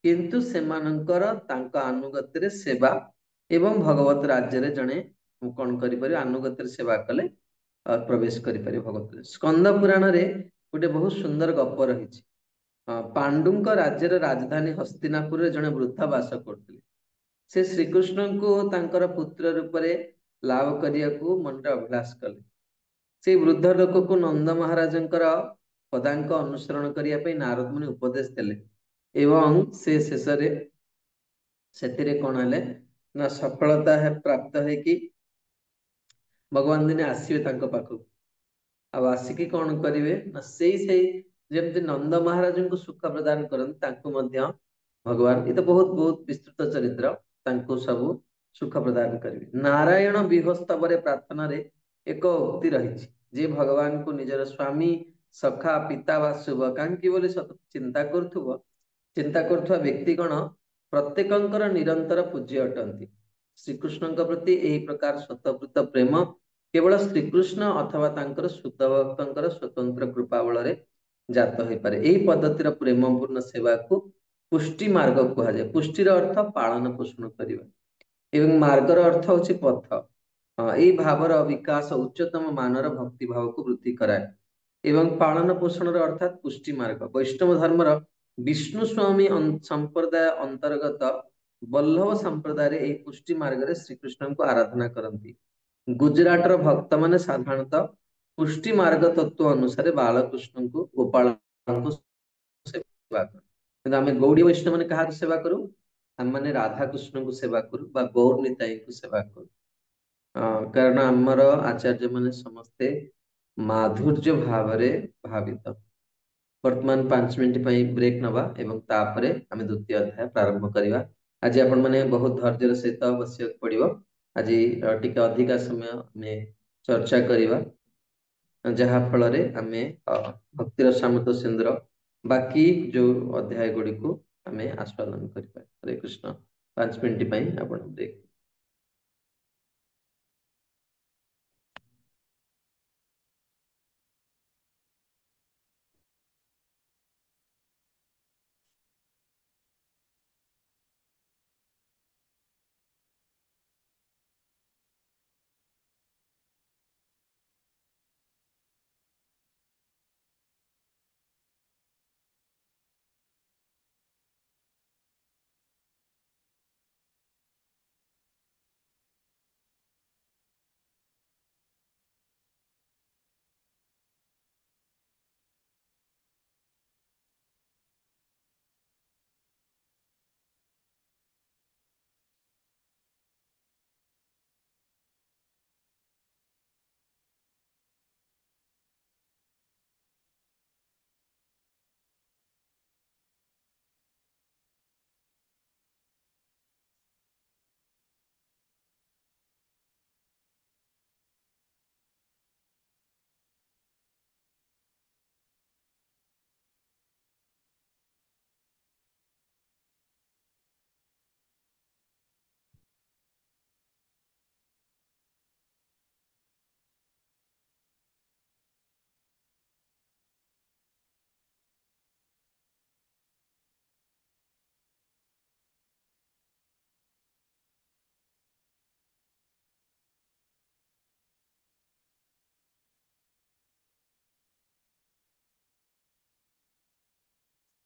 କିନ୍ତୁ ସେମାନଙ୍କର ତାଙ୍କ ଆନୁଗତ୍ୟରେ ସେବା ଏବଂ ଭଗବତ ରାଜ୍ୟରେ ଜଣେ କଣ କରିପାରିବ, ଆନୁଗତ୍ୟରେ ସେବା କଲେ ପ୍ରବେଶ କରିପାରିବ ଭଗବତ। ସ୍କନ୍ଦ ପୁରାଣରେ ଗୋଟେ ବହୁତ ସୁନ୍ଦର ଗପ ରହିଛି। ପାଣ୍ଡୁଙ୍କ ରାଜ୍ୟର ରାଜଧାନୀ ହସ୍ତିନାପୁରରେ ଜଣେ ବୃଦ୍ଧ ବାସ କରୁଥିଲେ। ସେ ଶ୍ରୀକୃଷ୍ଣଙ୍କୁ ତାଙ୍କର ପୁତ୍ର ରୂପରେ ଲାଭ କରିବାକୁ ମନରେ ଅଭିଳାଷ କଲେ। ସେଇ ବୃଦ୍ଧ ଲୋକକୁ ନନ୍ଦ ମହାରାଜଙ୍କର ପଦାଙ୍କ ଅନୁସରଣ କରିବା ପାଇଁ ନାରଦ ମୁନି ଉପଦେଶ ଦେଲେ, ଏବଂ ସେ ଶେଷରେ ସେଥିରେ କଣ ହେଲେ ନା ସଫଳତା ପ୍ରାପ୍ତ ହେଇକି ଭଗବାନ ଦିନେ ଆସିବେ ତାଙ୍କ ପାଖକୁ। ଆଉ ଆସିକି କଣ କରିବେ ନା ସେଇ ଯେମିତି ନନ୍ଦ ମହାରାଜଙ୍କୁ ସୁଖ ପ୍ରଦାନ କରନ୍ତି, ତାଙ୍କୁ ମଧ୍ୟ ଭଗବାନ, ଏ ତ ବହୁତ ବହୁତ ବିସ୍ତୃତ ଚରିତ୍ର, ତାଙ୍କୁ ସବୁ ସୁଖ ପ୍ରଦାନ କରିବେ। ନାରାୟଣ ବିହସ୍ତବରେ ପ୍ରାର୍ଥନାରେ ଏକ ଉକ୍ତି ରହିଛି, ଯେ ଭଗବାନଙ୍କୁ ନିଜର ସ୍ଵାମୀ, ସଖା, ପିତା ବା ଶୁଭକାଂକ୍ଷୀ ବୋଲି ଚିନ୍ତା କରୁଥିବା ବ୍ୟକ୍ତିଗଣ ପ୍ରତ୍ୟେକଙ୍କର ନିରନ୍ତର ପୂଜ୍ୟ ଅଟନ୍ତି। ଶ୍ରୀକୃଷ୍ଣଙ୍କ ପ୍ରତି ଏହି ପ୍ରକାର ସ୍ୱତଃପୃତ ପ୍ରେମ କେବଳ ଶ୍ରୀକୃଷ୍ଣ ଅଥବା ତାଙ୍କର ଶୁଦ୍ଧ ଭକ୍ତଙ୍କର ସ୍ୱତନ୍ତ୍ର କୃପା ବଳରେ ଜାତ ହୋଇପାରେ। ଏହି ପଦ୍ଧତିର ପ୍ରେମ ପୂର୍ଣ୍ଣ ସେବାକୁ पुष्टि मार्ग कुहाଯାଏ। पुष्टिर अर्थ पालन पोषण କରିବା ଏବଂ ମାର୍ଗର ଅର୍ଥ ହେଉଛି ପଥ। ଏଇ ଭାବର ବିକାଶ ଉଚ୍ଚତମ ମାନର ଭକ୍ତି ଭାବକୁ ବୃଦ୍ଧି କରାଏ ଏବଂ ପାଳନ ପୋଷଣର ଅର୍ଥାତ୍ ପୁଷ୍ଟି ମାର୍ଗ। ବୈଷ୍ଣବ ଧର୍ମର ବିଷ୍ଣୁ ସ୍ୱାମୀ ସମ୍ପ୍ରଦାୟ ଅନ୍ତର୍ଗତ ବଲ୍ଲଭ ସମ୍ପ୍ରଦାୟରେ ଏହି ପୁଷ୍ଟି ମାର୍ଗରେ ଶ୍ରୀକୃଷ୍ଣଙ୍କୁ ଆରାଧନା କରନ୍ତି। ଗୁଜରାଟର ଭକ୍ତମାନେ ସାଧାରଣତଃ ପୁଷ୍ଟି ମାର୍ଗ ତତ୍ତ୍ୱ ଅନୁସାରେ ବାଳକୃଷ୍ଣଙ୍କୁ ଗୋପାଳଙ୍କୁ ସେବା କରୁ। କିନ୍ତୁ ଆମେ ଗୌଡୀୟ ବୈଷ୍ଣବ ମାନେ କାହାକୁ ସେବା କରୁ? ଆମମାନେ ରାଧାକୃଷ୍ଣଙ୍କୁ ସେବା କରୁ ବା ଗୌର ନିତାଇଙ୍କୁ ସେବା କରୁ। କାରଣ ଆମର ଆଚାର୍ଯ୍ୟ ମାନେ ସମସ୍ତେ ମାଧୁର୍ଯ୍ୟ ଭାବରେ ଭାବିତ। ବର୍ତ୍ତମାନ 5 ମିନିଟ୍ ପାଇଁ ବ୍ରେକ୍ ନବା ଏବଂ ତାପରେ ଆମେ ଦ୍ୱିତୀୟ ଅଧ୍ୟାୟ ପ୍ରାରମ୍ଭ କରିବା। ଆଜି ଆପଣ ମାନେ ବହୁତ ଧୈର୍ଯ୍ୟର ସହିତ ବସିବାକୁ ପଡିବ। ଆଜି ଟିକେ ଅଧିକା ସମୟ ଆମେ ଚର୍ଚ୍ଚା କରିବା, ଯାହା ଫଳରେ ଆମେ ଭକ୍ତିର ସାମନ୍ତ ସିନ୍ଧୁର ବାକି ଯୋଉ ଅଧ୍ୟାୟ ଗୁଡିକୁ ଆମେ ଆସ୍ୱାଦନ କରିବା। ହରେ କୃଷ୍ଣ। 5 ମିନିଟ୍ ପାଇଁ ଆପଣ ବ୍ରେକ୍।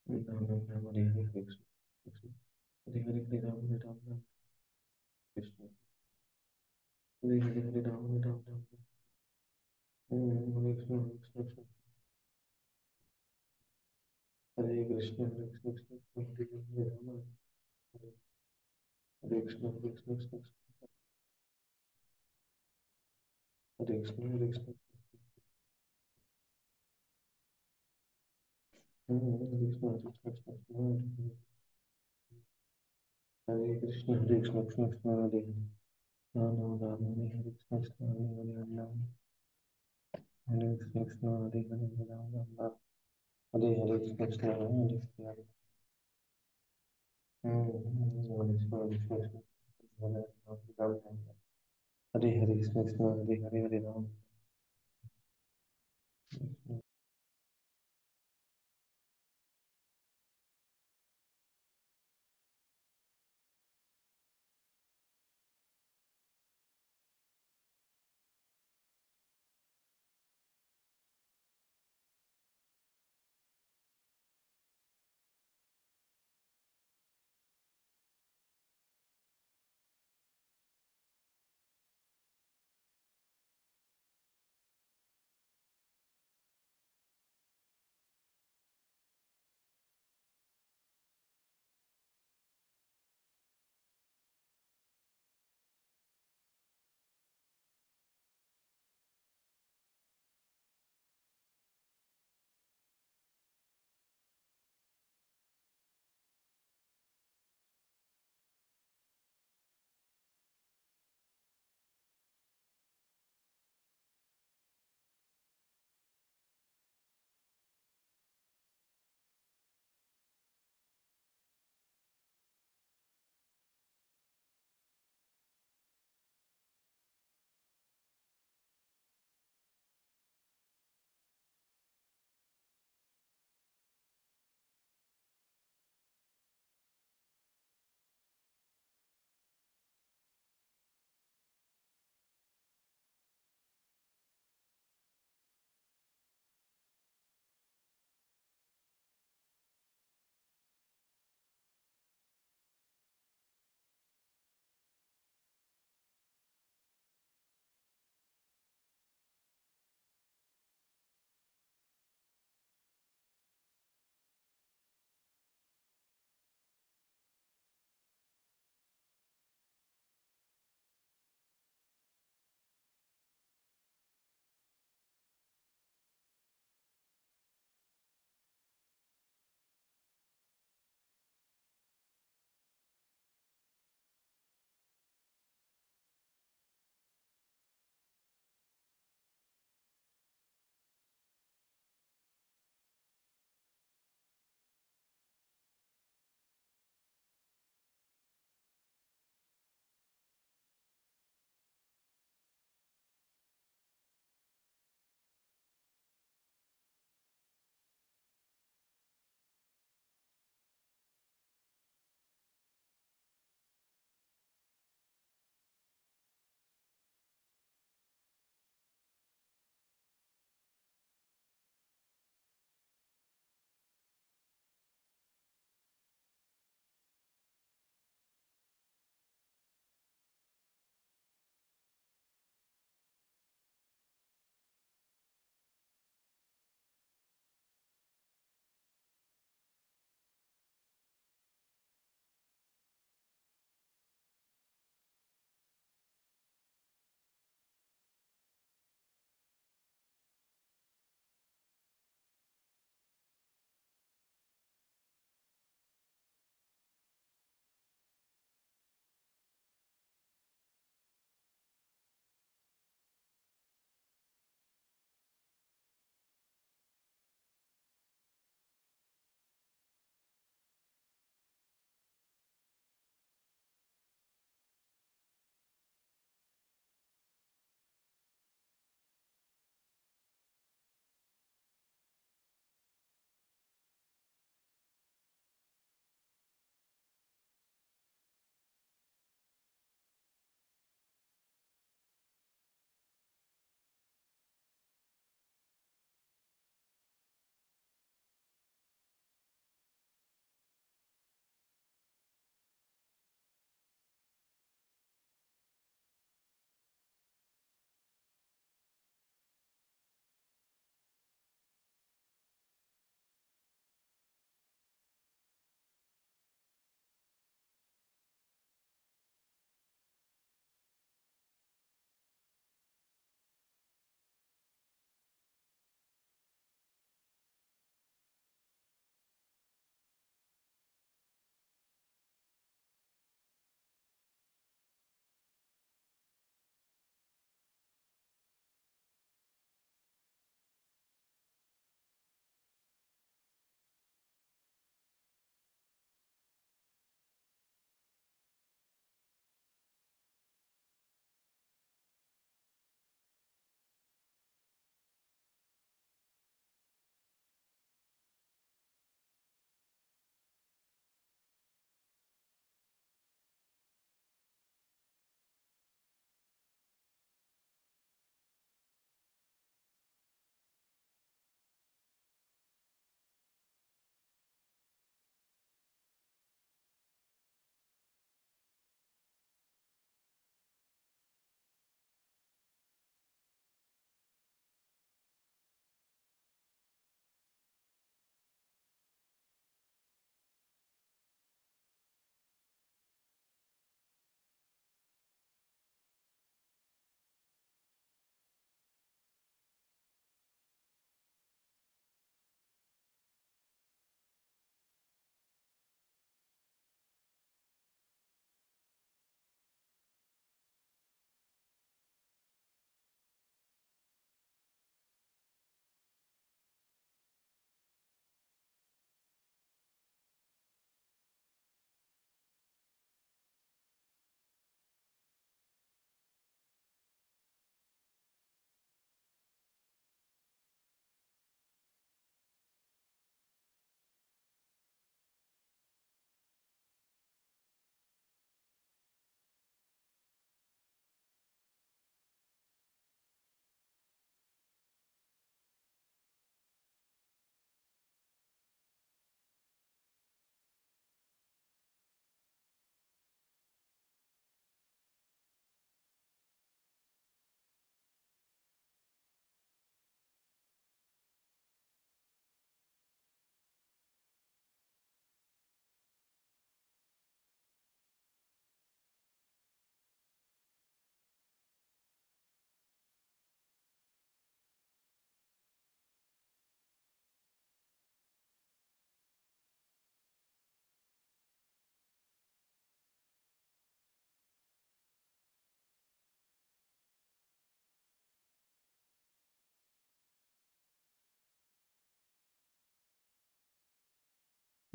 हरे हरे कृष्ण हरे हरे हरे राम कृष्ण हरे हरे हरे राम राम हरे कृष्ण हरे कृष्ण हरे कृष्ण हरे हरे राम हरे कृष्ण हरे कृष्ण हरे कृष्ण हरे कृष्ण हरे कृष्ण हरे कृष्ण हरे कृष्ण हरे राम राम हरे कृष्ण हरे हरे राम हरे कृष्ण हरे हरे राम राम हरे हरे कृष्ण हरे हरे हरे हरे कृष्ण हरे हरे राम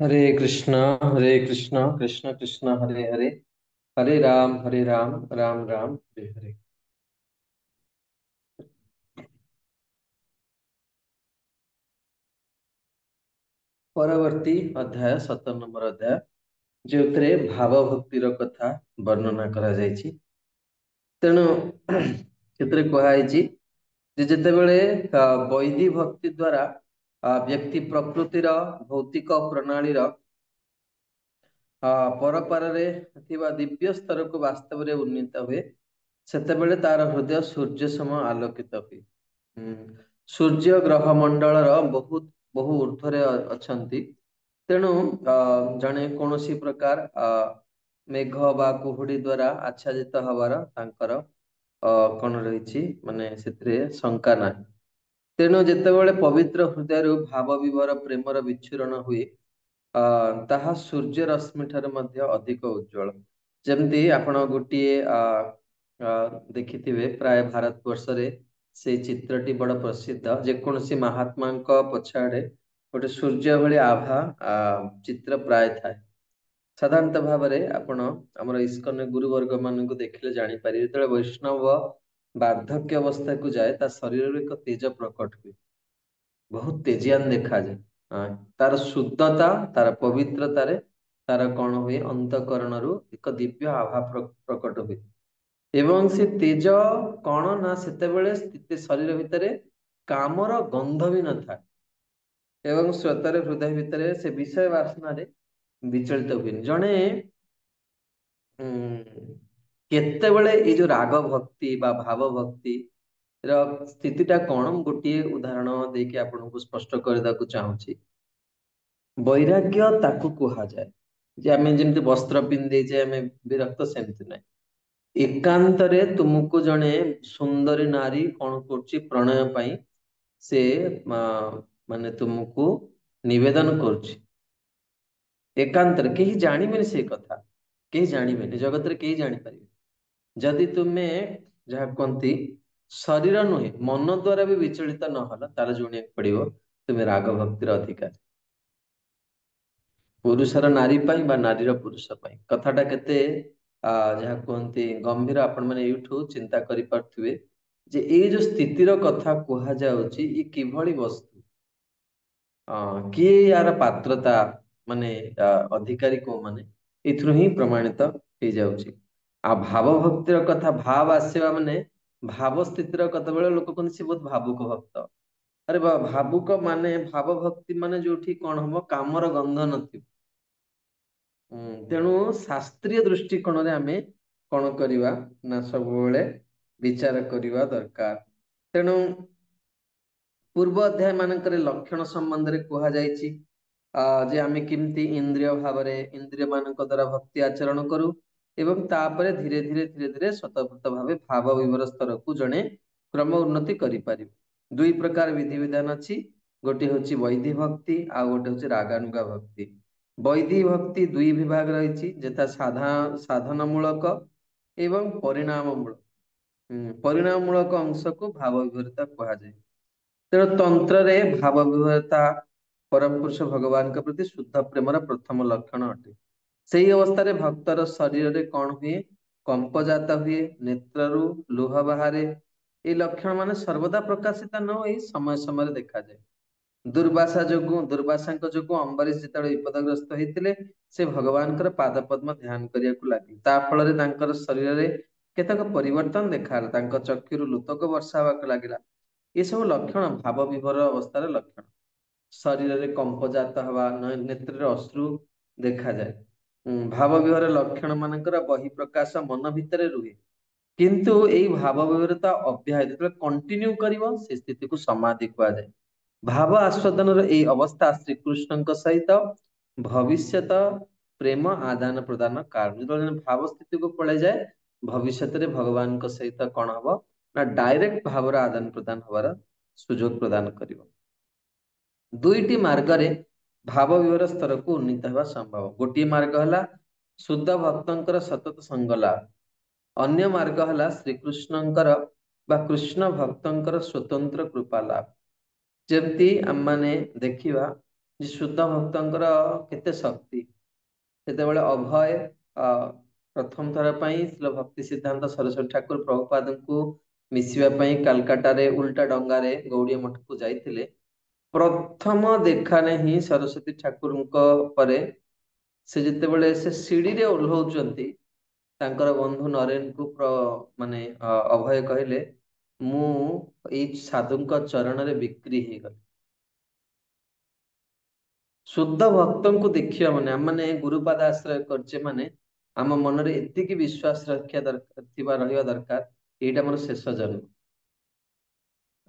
हरे कृष्ण कृष्ण कृष्ण हरे हरे, हरे राम राम राम हरे हरे। ପରବର୍ତ୍ତୀ ଅଧ୍ୟାୟ 17 ନମ୍ବର ଅଧ୍ୟାୟ, ଯେଉଁଥିରେ ଭାବ ଭକ୍ତିର କଥା ବର୍ଣ୍ଣନା କରାଯାଇଛି। ତେଣୁ ସେଥିରେ କୁହାଯାଇଛି ଯେ ଯେତେବେଳେ ବୈଧି ଭକ୍ତି ଦ୍ୱାରା ବ୍ୟକ୍ତି ପ୍ରକୃତିର ଭୌତିକ ପ୍ରଣାଳୀର ପରପାରରେ ଥିବା ଦିବ୍ୟ ସ୍ତରକୁ ବାସ୍ତବରେ ଉନ୍ନୀତ ହୁଏ, ସେତେବେଳେ ତାର ହୃଦୟ ସୂର୍ଯ୍ୟ ସମ ଆଲୋକିତ ହୁଏ। ସୂର୍ଯ୍ୟ ଗ୍ରହ ମଣ୍ଡଳର ବହୁ ଊର୍ଦ୍ଧ୍ୱରେ ଅଛନ୍ତି। ତେଣୁ ଜଣେ କୌଣସି ପ୍ରକାର ମେଘ ବା କୁହୁଡି ଦ୍ୱାରା ଆଚ୍ଛାଦିତ ହବାର ତାଙ୍କର କଣ ରହିଛି, ମାନେ ସେଥିରେ ଶଙ୍କା ନାହିଁ। ତେଣୁ ଯେତେବେଳେ ପବିତ୍ର ହୃଦୟରୁ ଭାବ ବିଭୋର ପ୍ରେମର ବିଚ୍ଛୁରଣ ହୁଏ, ତାହା ସୂର୍ଯ୍ୟ ରଶ୍ମି ଠାରୁ ମଧ୍ୟ ଅଧିକ ଉଜ୍ଜଳ। ଯେମିତି ଆପଣ ଗୋଟିଏ ଦେଖିଥିବେ, ପ୍ରାୟ ଭାରତ ବର୍ଷରେ ସେଇ ଚିତ୍ରଟି ବଡ ପ୍ରସିଦ୍ଧ। ଯେକୌଣସି ମହାତ୍ମାଙ୍କ ପଛଆଡେ ଗୋଟେ ସୂର୍ଯ୍ୟ ଭଳି ଆଭା ଚିତ୍ର ପ୍ରାୟ ଥାଏ। ସାଧାରଣତଃ ଭାବରେ ଆପଣ ଆମର ଇସ୍କନ ଗୁରୁବର୍ଗ ମାନଙ୍କୁ ଦେଖିଲେ ଜାଣିପାରିବେ, ଯେତେବେଳେ ବୈଷ୍ଣବ ବାର୍ଦ୍ଧକ୍ୟ ଅବସ୍ଥାକୁ ଯାଏ, ତା ଶରୀରରେ ଏକ ତେଜ ପ୍ରକଟ ହୁଏ, ବହୁତ ତେଜିଆନ ଦେଖାଯାଏ। ତାର ଶୁଦ୍ଧତା, ତାର ପବିତ୍ରତାରେ ତାର କଣ ହୁଏ, ଅନ୍ତଃକରଣରୁ ଏକ ଦିବ୍ୟ ଆଭା ପ୍ରକଟ ହୁଏ। ଏବଂ ସେ ତେଜ କଣ ନା, ସେତେବେଳେ ଶରୀର ଭିତରେ କାମର ଗନ୍ଧ ବି ନଥାଏ ଏବଂ ସ୍ୱତର ହୃଦୟ ଭିତରେ ସେ ବିଷୟ ବାସନାରେ ବିଚଳିତ ହୁଏନି। ଜଣେ କେତେବେଳେ ଏଇ ଯୋଉ ରାଗ ଭକ୍ତି ବା ଭାବ ଭକ୍ତି ର ସ୍ଥିତିଟା କଣ, ମୁଁ ଗୋଟିଏ ଉଦାହରଣ ଦେଇକି ଆପଣଙ୍କୁ ସ୍ପଷ୍ଟ କରିବାକୁ ଚାହୁଁଛି। ବୈରାଗ୍ୟ ତାକୁ କୁହାଯାଏ ଯେ ଆମେ ଯେମିତି ବସ୍ତ୍ର ପିନ୍ଧେଇଛେ ଆମେ ବିରକ୍ତ, ସେମିତି ନାହିଁ। ଏକାନ୍ତରେ ତୁମକୁ ଜଣେ ସୁନ୍ଦରୀ ନାରୀ କଣ କରୁଛି, ପ୍ରଣୟ ପାଇଁ ସେ ମାନେ ତୁମକୁ ନିବେଦନ କରୁଛି। ଏକାନ୍ତରେ କେହି ଜାଣିବେନି, ସେ କଥା କେହି ଜାଣିବେନି, ଜଗତରେ କେହି ଜାଣିପାରିବେ। ଯଦି ତୁମେ ଯାହା କୁହନ୍ତି ଶରୀର ନୁହେଁ ମନ ଦ୍ୱାରା ବି ବିଚଳିତ ନହେଲ, ତାହେଲେ ଜଣିବାକୁ ପଡିବ ତୁମେ ରାଗ ଭକ୍ତିର ଅଧିକାରୀ। ପୁରୁଷର ନାରୀ ପାଇଁ ବା ନାରୀର ପୁରୁଷ ପାଇଁ, କଥାଟା କେତେ ଯାହା କୁହନ୍ତି ଗମ୍ଭୀର, ଆପଣ ମାନେ ଏଇଠୁ ଚିନ୍ତା କରିପାରୁଥିବେ ଯେ ଏଇ ଯୋଉ ସ୍ଥିତିର କଥା କୁହାଯାଉଛି, ଏ କିଭଳି ବସ୍ତୁ, କିଏ ୟାର ପାତ୍ରତା, ମାନେ ଅଧିକାରୀ କୋଉମାନେ, ଏଥିରୁ ହିଁ ପ୍ରମାଣିତ ହେଇଯାଉଛି। ଆଉ ଭାବ ଭକ୍ତିର କଥା, ଭାବ ଆସିବା ମାନେ ଭାବ ସ୍ଥିତିର କେତେବେଳେ ଲୋକ କହନ୍ତି ସେ ବହୁତ ଭାବୁକ ଭକ୍ତ। ଆରେ ଭାବୁକ ମାନେ, ଭାବ ଭକ୍ତି ମାନେ ଯୋଉଠି କଣ ହବ, କାମର ଗନ୍ଧ ନଥିବ। ତେଣୁ ଶାସ୍ତ୍ରୀୟ ଦୃଷ୍ଟିକୋଣରେ ଆମେ କଣ କରିବା ନା, ସବୁବେଳେ ବିଚାର କରିବା ଦରକାର। ତେଣୁ ପୂର୍ବ ଅଧ୍ୟାୟ ମାନଙ୍କରେ ଲକ୍ଷଣ ସମ୍ବନ୍ଧରେ କୁହାଯାଇଛି ଯେ ଆମେ କେମିତି ଇନ୍ଦ୍ରିୟ ଭାବରେ, ଇନ୍ଦ୍ରିୟ ମାନଙ୍କ ଦ୍ଵାରା ଭକ୍ତି ଆଚରଣ କରୁ ଏବଂ ତାପରେ ଧୀରେ ଧୀରେ ସ୍ୱତଃପୃତ ଭାବେ ଭାବ ବିଭୋର ସ୍ତରକୁ ଜଣେ କ୍ରମ ଉନ୍ନତି କରିପାରିବ। ଦୁଇ ପ୍ରକାର ବିଧି ବିଧାନ ଅଛି, ଗୋଟିଏ ହଉଛି ବୈଧି ଭକ୍ତି, ଆଉ ଗୋଟେ ହଉଛି ରାଗାନୁଗା ଭକ୍ତି। ବୈଧି ଭକ୍ତି ଦୁଇ ବିଭାଗ ରହିଛି, ଯଥା ସାଧନ ମୂଳକ ଏବଂ ପରିଣାମ ମୂଳକ। ପରିଣାମ ମୂଳକ ଅଂଶକୁ ଭାବ ବିଭୋରିତା କୁହାଯାଏ। ତେଣୁ ତନ୍ତ୍ରରେ ଭାବ ବିଭୋରିତା ପରମ ପୁରୁଷ ଭଗବାନଙ୍କ ପ୍ରତି ଶୁଦ୍ଧ ପ୍ରେମର ପ୍ରଥମ ଲକ୍ଷଣ ଅଟେ। ସେଇ ଅବସ୍ଥାରେ ଭକ୍ତର ଶରୀରରେ କଣ ହୁଏ, କମ୍ପଜାତ ହୁଏ, ନେତ୍ରରୁ ଲୁହ ବାହାରେ। ଏଇ ଲକ୍ଷଣ ମାନେ ସର୍ବଦା ପ୍ରକାଶିତ ନ ହୋଇ ସମୟ ସମୟରେ ଦେଖାଯାଏ। ଦୁର୍ବାସାଙ୍କ ଯୋଗୁଁ ଅମ୍ବରୀଶ ଯେତେବେଳେ ବିପଦଗ୍ରସ୍ତ ହେଇଥିଲେ, ସେ ଭଗବାନଙ୍କର ପାଦ ପଦ୍ମ ଧ୍ୟାନ କରିବାକୁ ଲାଗିଲେ। ତା ଫଳରେ ତାଙ୍କର ଶରୀରରେ କେତେକ ପରିବର୍ତ୍ତନ ଦେଖାଗଲା, ତାଙ୍କ ଚକ୍ଷୁରୁ ଲୁତକ ବର୍ଷା ହେବାକୁ ଲାଗିଲା। ଏସବୁ ଲକ୍ଷଣ ଭାବ ବିଭୋର ଅବସ୍ଥାର ଲକ୍ଷଣ। ଶରୀରରେ କମ୍ପଜାତ ହେବା, ନେତ୍ରରେ ଅଶ୍ରୁ ଦେଖାଯାଏ। ଭାବ ବିଭୋର ଲକ୍ଷଣ ମାନଙ୍କର ବହିଃପ୍ରକାଶ ମନ ଭିତରେ ରୁହେ, କିନ୍ତୁ ଏଇ ଭାବ ବିଭୋରତା ଅବ୍ୟାହତ ଯେତେବେଳେ କଣ୍ଟିନ୍ୟୁ କରିବ, ସେ ସ୍ଥିତିକୁ ସମାଧି କୁହାଯାଏ। ଭାବ ଆସ୍ୱାଦନର ଏଇ ଅବସ୍ଥା ଶ୍ରୀକୃଷ୍ଣଙ୍କ ସହିତ ଭବିଷ୍ୟତ ପ୍ରେମ ଆଦାନ ପ୍ରଦାନ କାରଣ। ଯେତେବେଳେ ଜଣେ ଭାବ ସ୍ଥିତିକୁ ପଳେଇଯାଏ, ଭବିଷ୍ୟତରେ ଭଗବାନଙ୍କ ସହିତ କଣ ହବ ନା, ଡାଇରେକ୍ଟ ଭାବର ଆଦାନ ପ୍ରଦାନ ହବାର ସୁଯୋଗ ପ୍ରଦାନ କରିବ। ଦୁଇଟି ମାର୍ଗରେ ଭାବ ବିଭୋର ସ୍ତରକୁ ଉନ୍ନୀତ ହେବା ସମ୍ଭବ। ଗୋଟିଏ ମାର୍ଗ ହେଲା ଶୁଦ୍ଧ ଭକ୍ତଙ୍କର ସତତ ସଙ୍ଗ ଲାଭ, ଅନ୍ୟ ମାର୍ଗ ହେଲା ଶ୍ରୀକୃଷ୍ଣଙ୍କର ବା କୃଷ୍ଣ ଭକ୍ତଙ୍କର ସ୍ୱତନ୍ତ୍ର କୃପା ଲାଭ। ଯେମିତି ଆମମାନେ ଦେଖିବା ଯେ ଶୁଦ୍ଧ ଭକ୍ତଙ୍କର କେତେ ଶକ୍ତି। ସେତେବେଳେ ଅଭୟ ପ୍ରଥମ ଥର ପାଇଁ ଶ୍ରୀଲ ଭକ୍ତି ସିଦ୍ଧାନ୍ତ ସରସ୍ୱତୀ ଠାକୁର ପ୍ରଭୁପାଦଙ୍କୁ ମିଶିବା ପାଇଁ କାଲକାଟାରେ ଉଲ୍ଟା ଡଙ୍ଗାରେ ଗୌଡୀୟ ମଠକୁ ଯାଇଥିଲେ। ପ୍ରଥମ ଦେଖାରେ ହିଁ ସରସ୍ୱତୀ ଠାକୁରଙ୍କ ପରେ ସେ ଯେତେବେଳେ ସେ ସିଡିରେ ଓହ୍ଲଉଛନ୍ତି, ତାଙ୍କର ବନ୍ଧୁ ନରେନକୁ ମାନେ ଅଭୟ କହିଲେ, ମୁଁ ଏଇ ସାଧୁଙ୍କ ଚରଣରେ ବିକ୍ରି ହେଇଗଲି। ଶୁଦ୍ଧ ଭକ୍ତଙ୍କୁ ଦେଖିବା ମାନେ ଆମେ ଗୁରୁପାଦ ଆଶ୍ରୟ କରିଛେ ମାନେ ଆମ ମନରେ ଏତିକି ବିଶ୍ୱାସ ରହିବା ଦରକାର, ଏଇଟା ମୋର ଶେଷ ଜନ୍ମ,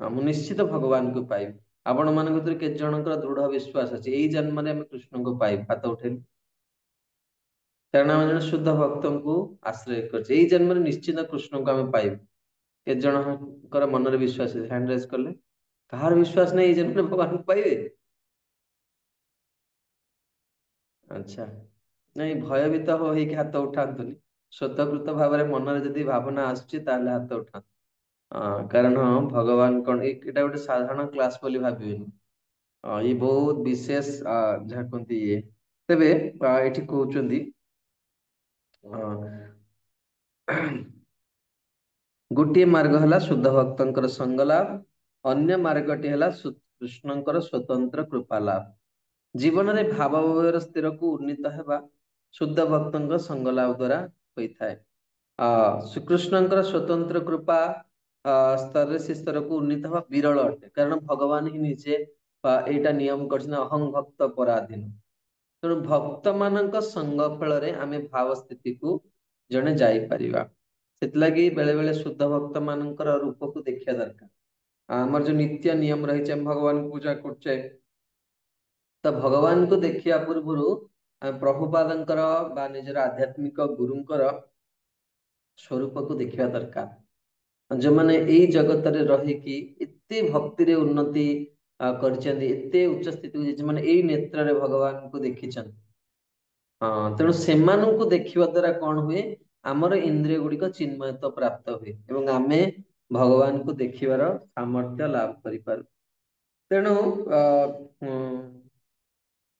ମୁଁ ନିଶ୍ଚିତ ଭଗବାନଙ୍କୁ ପାଇବି। ଆପଣ ମାନଙ୍କ ଭିତରେ କେତେ ଜଣଙ୍କର ଦୃଢ ବିଶ୍ୱାସ ଅଛି ଏଇ ଜନ୍ମରେ ଆମେ କୃଷ୍ଣଙ୍କୁ ପାଇବୁ? ହାତ ଉଠେଇଲୁ। କାରଣ ଆମେ ଜଣେ ଶୁଦ୍ଧ ଭକ୍ତଙ୍କୁ ଆଶ୍ରୟ କରିଛେ, ଏଇ ଜନ୍ମରେ ନିଶ୍ଚିତ କୃଷ୍ଣଙ୍କୁ ଆମେ ପାଇବୁ। କେତେ ଜଣଙ୍କର ମନରେ ବିଶ୍ୱାସ ଅଛି? ହ୍ୟାଣ୍ଡ ରେଜ୍ କଲେ। କାହାର ବିଶ୍ୱାସ ନାହିଁ ଏଇ ଜନ୍ମରେ ଭଗବାନଙ୍କୁ ପାଇବେ? ଆଚ୍ଛା, ନାଇଁ ଭୟଭୀତ ହେଇକି ହାତ ଉଠାନ୍ତୁନି। ସ୍ୱତଃକୃତ ଭାବରେ ମନରେ ଯଦି ଭାବନା ଆସୁଛି ତାହେଲେ ହାତ ଉଠାନ୍ତୁ। କାରଣ ଭଗବାନ କଣ, ଏଇଟା ଗୋଟେ ସାଧାରଣ କ୍ଲାସ ବୋଲି ଭାବିବେନି। ଇଏ ବହୁତ ବିଶେଷ ଯାହା କୁହନ୍ତି ଇଏ। ତେବେ ଏଠି କହୁଛନ୍ତି ଗୋଟିଏ ମାର୍ଗ ହେଲା ଶୁଦ୍ଧ ଭକ୍ତଙ୍କର ସଙ୍ଗ ଲାଭ, ଅନ୍ୟ ମାର୍ଗଟି ହେଲା କୃଷ୍ଣଙ୍କର ସ୍ୱତନ୍ତ୍ର କୃପା ଲାଭ। ଜୀବନରେ ଭାବର ସ୍ଥିରକୁ ଉନ୍ନୀତ ହେବା ଶୁଦ୍ଧ ଭକ୍ତଙ୍କ ସଙ୍ଗ ଲାଭ ଦ୍ଵାରା ହୋଇଥାଏ। ଶ୍ରୀକୃଷ୍ଣଙ୍କର ସ୍ୱତନ୍ତ୍ର କୃପା ସ୍ତରରେ ସେ ସ୍ତରକୁ ଉନ୍ନୀତ ହେବା ବିରଳ ଅଟେ, କାରଣ ଭଗବାନ ହିଁ ନିଜେ ଏଇଟା ନିୟମ କରିଛନ୍ତି, ଅହଂ ଭକ୍ତ ପରାଧୀନ। ତେଣୁ ଭକ୍ତ ମାନଙ୍କ ସଙ୍ଗ ଫଳରେ ଆମେ ଭାବ ସ୍ଥିତିକୁ ଜଣେ ଯାଇପାରିବା। ସେଥିଲାଗି ବେଳେ ବେଳେ ଶୁଦ୍ଧ ଭକ୍ତ ମାନଙ୍କର ରୂପକୁ ଦେଖିବା ଦରକାର। ଆମର ଯୋଉ ନିତ୍ୟ ନିୟମ ରହିଛି, ଆମେ ଭଗବାନଙ୍କୁ ପୂଜା କରୁଛେ, ତ ଭଗବାନଙ୍କୁ ଦେଖିବା ପୂର୍ବରୁ ଆମେ ପ୍ରଭୁପାଦଙ୍କର ବା ନିଜର ଆଧ୍ୟାତ୍ମିକ ଗୁରୁଙ୍କର ସ୍ୱରୂପକୁ ଦେଖିବା ଦରକାର। ଯୋଉମାନେ ଏଇ ଜଗତରେ ରହିକି ଏତେ ଭକ୍ତିରେ ଉନ୍ନତି କରିଛନ୍ତି, ଏତେ ଉଚ୍ଚ ସ୍ଥିତିକୁ ଯାଇଛି, ମାନେ ଏଇ ନେତ୍ରରେ ଭଗବାନଙ୍କୁ ଦେଖିଛନ୍ତି। ତେଣୁ ସେମାନଙ୍କୁ ଦେଖିବା ଦ୍ଵାରା କଣ ହୁଏ, ଆମର ଇନ୍ଦ୍ରିୟ ଗୁଡିକ ଚିନ୍ମୟତ୍ଵ ପ୍ରାପ୍ତ ହୁଏ ଏବଂ ଆମେ ଭଗବାନଙ୍କୁ ଦେଖିବାର ସାମର୍ଥ୍ୟ ଲାଭ କରିପାରୁ। ତେଣୁ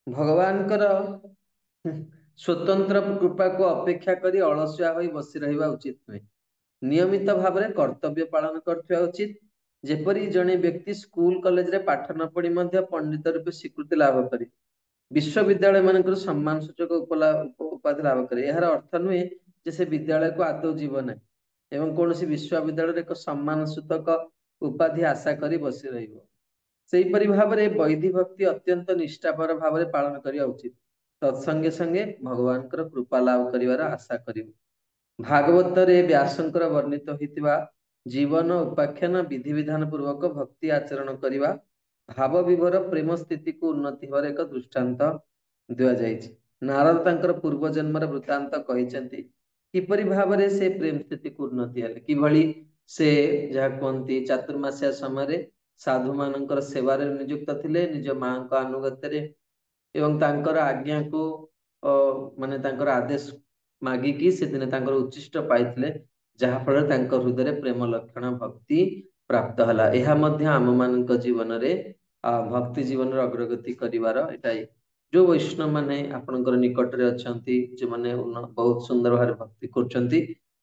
ଭଗବାନଙ୍କର ସ୍ୱତନ୍ତ୍ର କୃପାକୁ ଅପେକ୍ଷା କରି ଅଳସୁଆ ହୋଇ ବସି ରହିବା ଉଚିତ ନୁହେଁ। ନିୟମିତ ଭାବରେ କର୍ତ୍ତବ୍ୟ ପାଳନ କରୁଥିବା ଉଚିତ। ଯେପରି ଜଣେ ବ୍ୟକ୍ତି ସ୍କୁଲ କଲେଜରେ ପାଠ ନ ପଢି ମଧ୍ୟ ପଣ୍ଡିତ ରୂପେ ସ୍ୱୀକୃତି ଲାଭ କରି ବିଶ୍ୱବିଦ୍ୟାଳୟ ମାନଙ୍କର ସମ୍ମାନ ସୂଚକ ଉପାଧି ଲାଭ କରେ। ଏହାର ଅର୍ଥ ନୁହେଁ ଯେ ସେ ବିଦ୍ୟାଳୟକୁ ଆଦୌ ଯିବ ନାହିଁ ଏବଂ କୌଣସି ବିଶ୍ୱବିଦ୍ୟାଳୟରେ ଏକ ସମ୍ମାନ ସୂଚକ ଉପାଧି ଆଶା କରି ବସି ରହିବ। ସେହିପରି ଭାବରେ ବୈଧି ଭକ୍ତି ଅତ୍ୟନ୍ତ ନିଷ୍ଠାପର ଭାବରେ ପାଳନ କରିବା ଉଚିତ। ତତ୍ସଙ୍ଗେ ସଙ୍ଗେ ଭଗବାନଙ୍କର କୃପା ଲାଭ କରିବାର ଆଶା କରିବ। ଭାଗବତରେ ବ୍ୟାସଙ୍କର ବର୍ଣ୍ଣିତ ହୋଇଥିବା ଜୀବନ ଉପାଖ୍ୟାନ ବିଧିବିଧାନ ପୂର୍ବକ ଭକ୍ତି ଆଚରଣ କରିବା ଭାବ ବିଭୋର ପ୍ରେମ ସ୍ଥିତିକୁ ଉନ୍ନତି ହେବାର ଏକ ଦୃଷ୍ଟାନ୍ତ ଦିଆଯାଇଛି। ନାରଦ ତାଙ୍କର ପୂର୍ବ ଜନ୍ମର ବୃତ୍ତାନ୍ତ କହିଛନ୍ତି, କିପରି ଭାବରେ ସେ ପ୍ରେମ ସ୍ଥିତିକୁ ଉନ୍ନତି ହେଲେ, କିଭଳି ସେ ଯାହା କୁହନ୍ତି ଚାତୁର୍ମାସ୍ୟା ସମୟରେ ସାଧୁ ମାନଙ୍କର ସେବାରେ ନିଯୁକ୍ତ ଥିଲେ, ନିଜ ମାଙ୍କ ଆନୁଗତ୍ୟରେ ଏବଂ ତାଙ୍କର ଆଜ୍ଞାକୁ ମାନେ ତାଙ୍କର ଆଦେଶ ମାଗିକି ସେଦିନ ତାଙ୍କର ଉଚ୍ଛିଷ୍ଟ ପାଇଥିଲେ, ଯାହା ଫଳରେ ତାଙ୍କ ହୃଦୟରେ ପ୍ରେମ ଲକ୍ଷଣ ଭକ୍ତି ପ୍ରାପ୍ତ ହେଲା। ଏହା ମଧ୍ୟ ଆମ ମାନଙ୍କ ଜୀବନରେ ଭକ୍ତି ଜୀବନରେ ଅଗ୍ରଗତି କରିବାର ଏଇଟା ଯୋଉ ବୈଷ୍ଣବ ମାନେ ଆପଣଙ୍କର ନିକଟରେ ଅଛନ୍ତି, ଯୋଉମାନେ ବହୁତ ସୁନ୍ଦର ଭାବରେ ଭକ୍ତି କରୁଛନ୍ତି,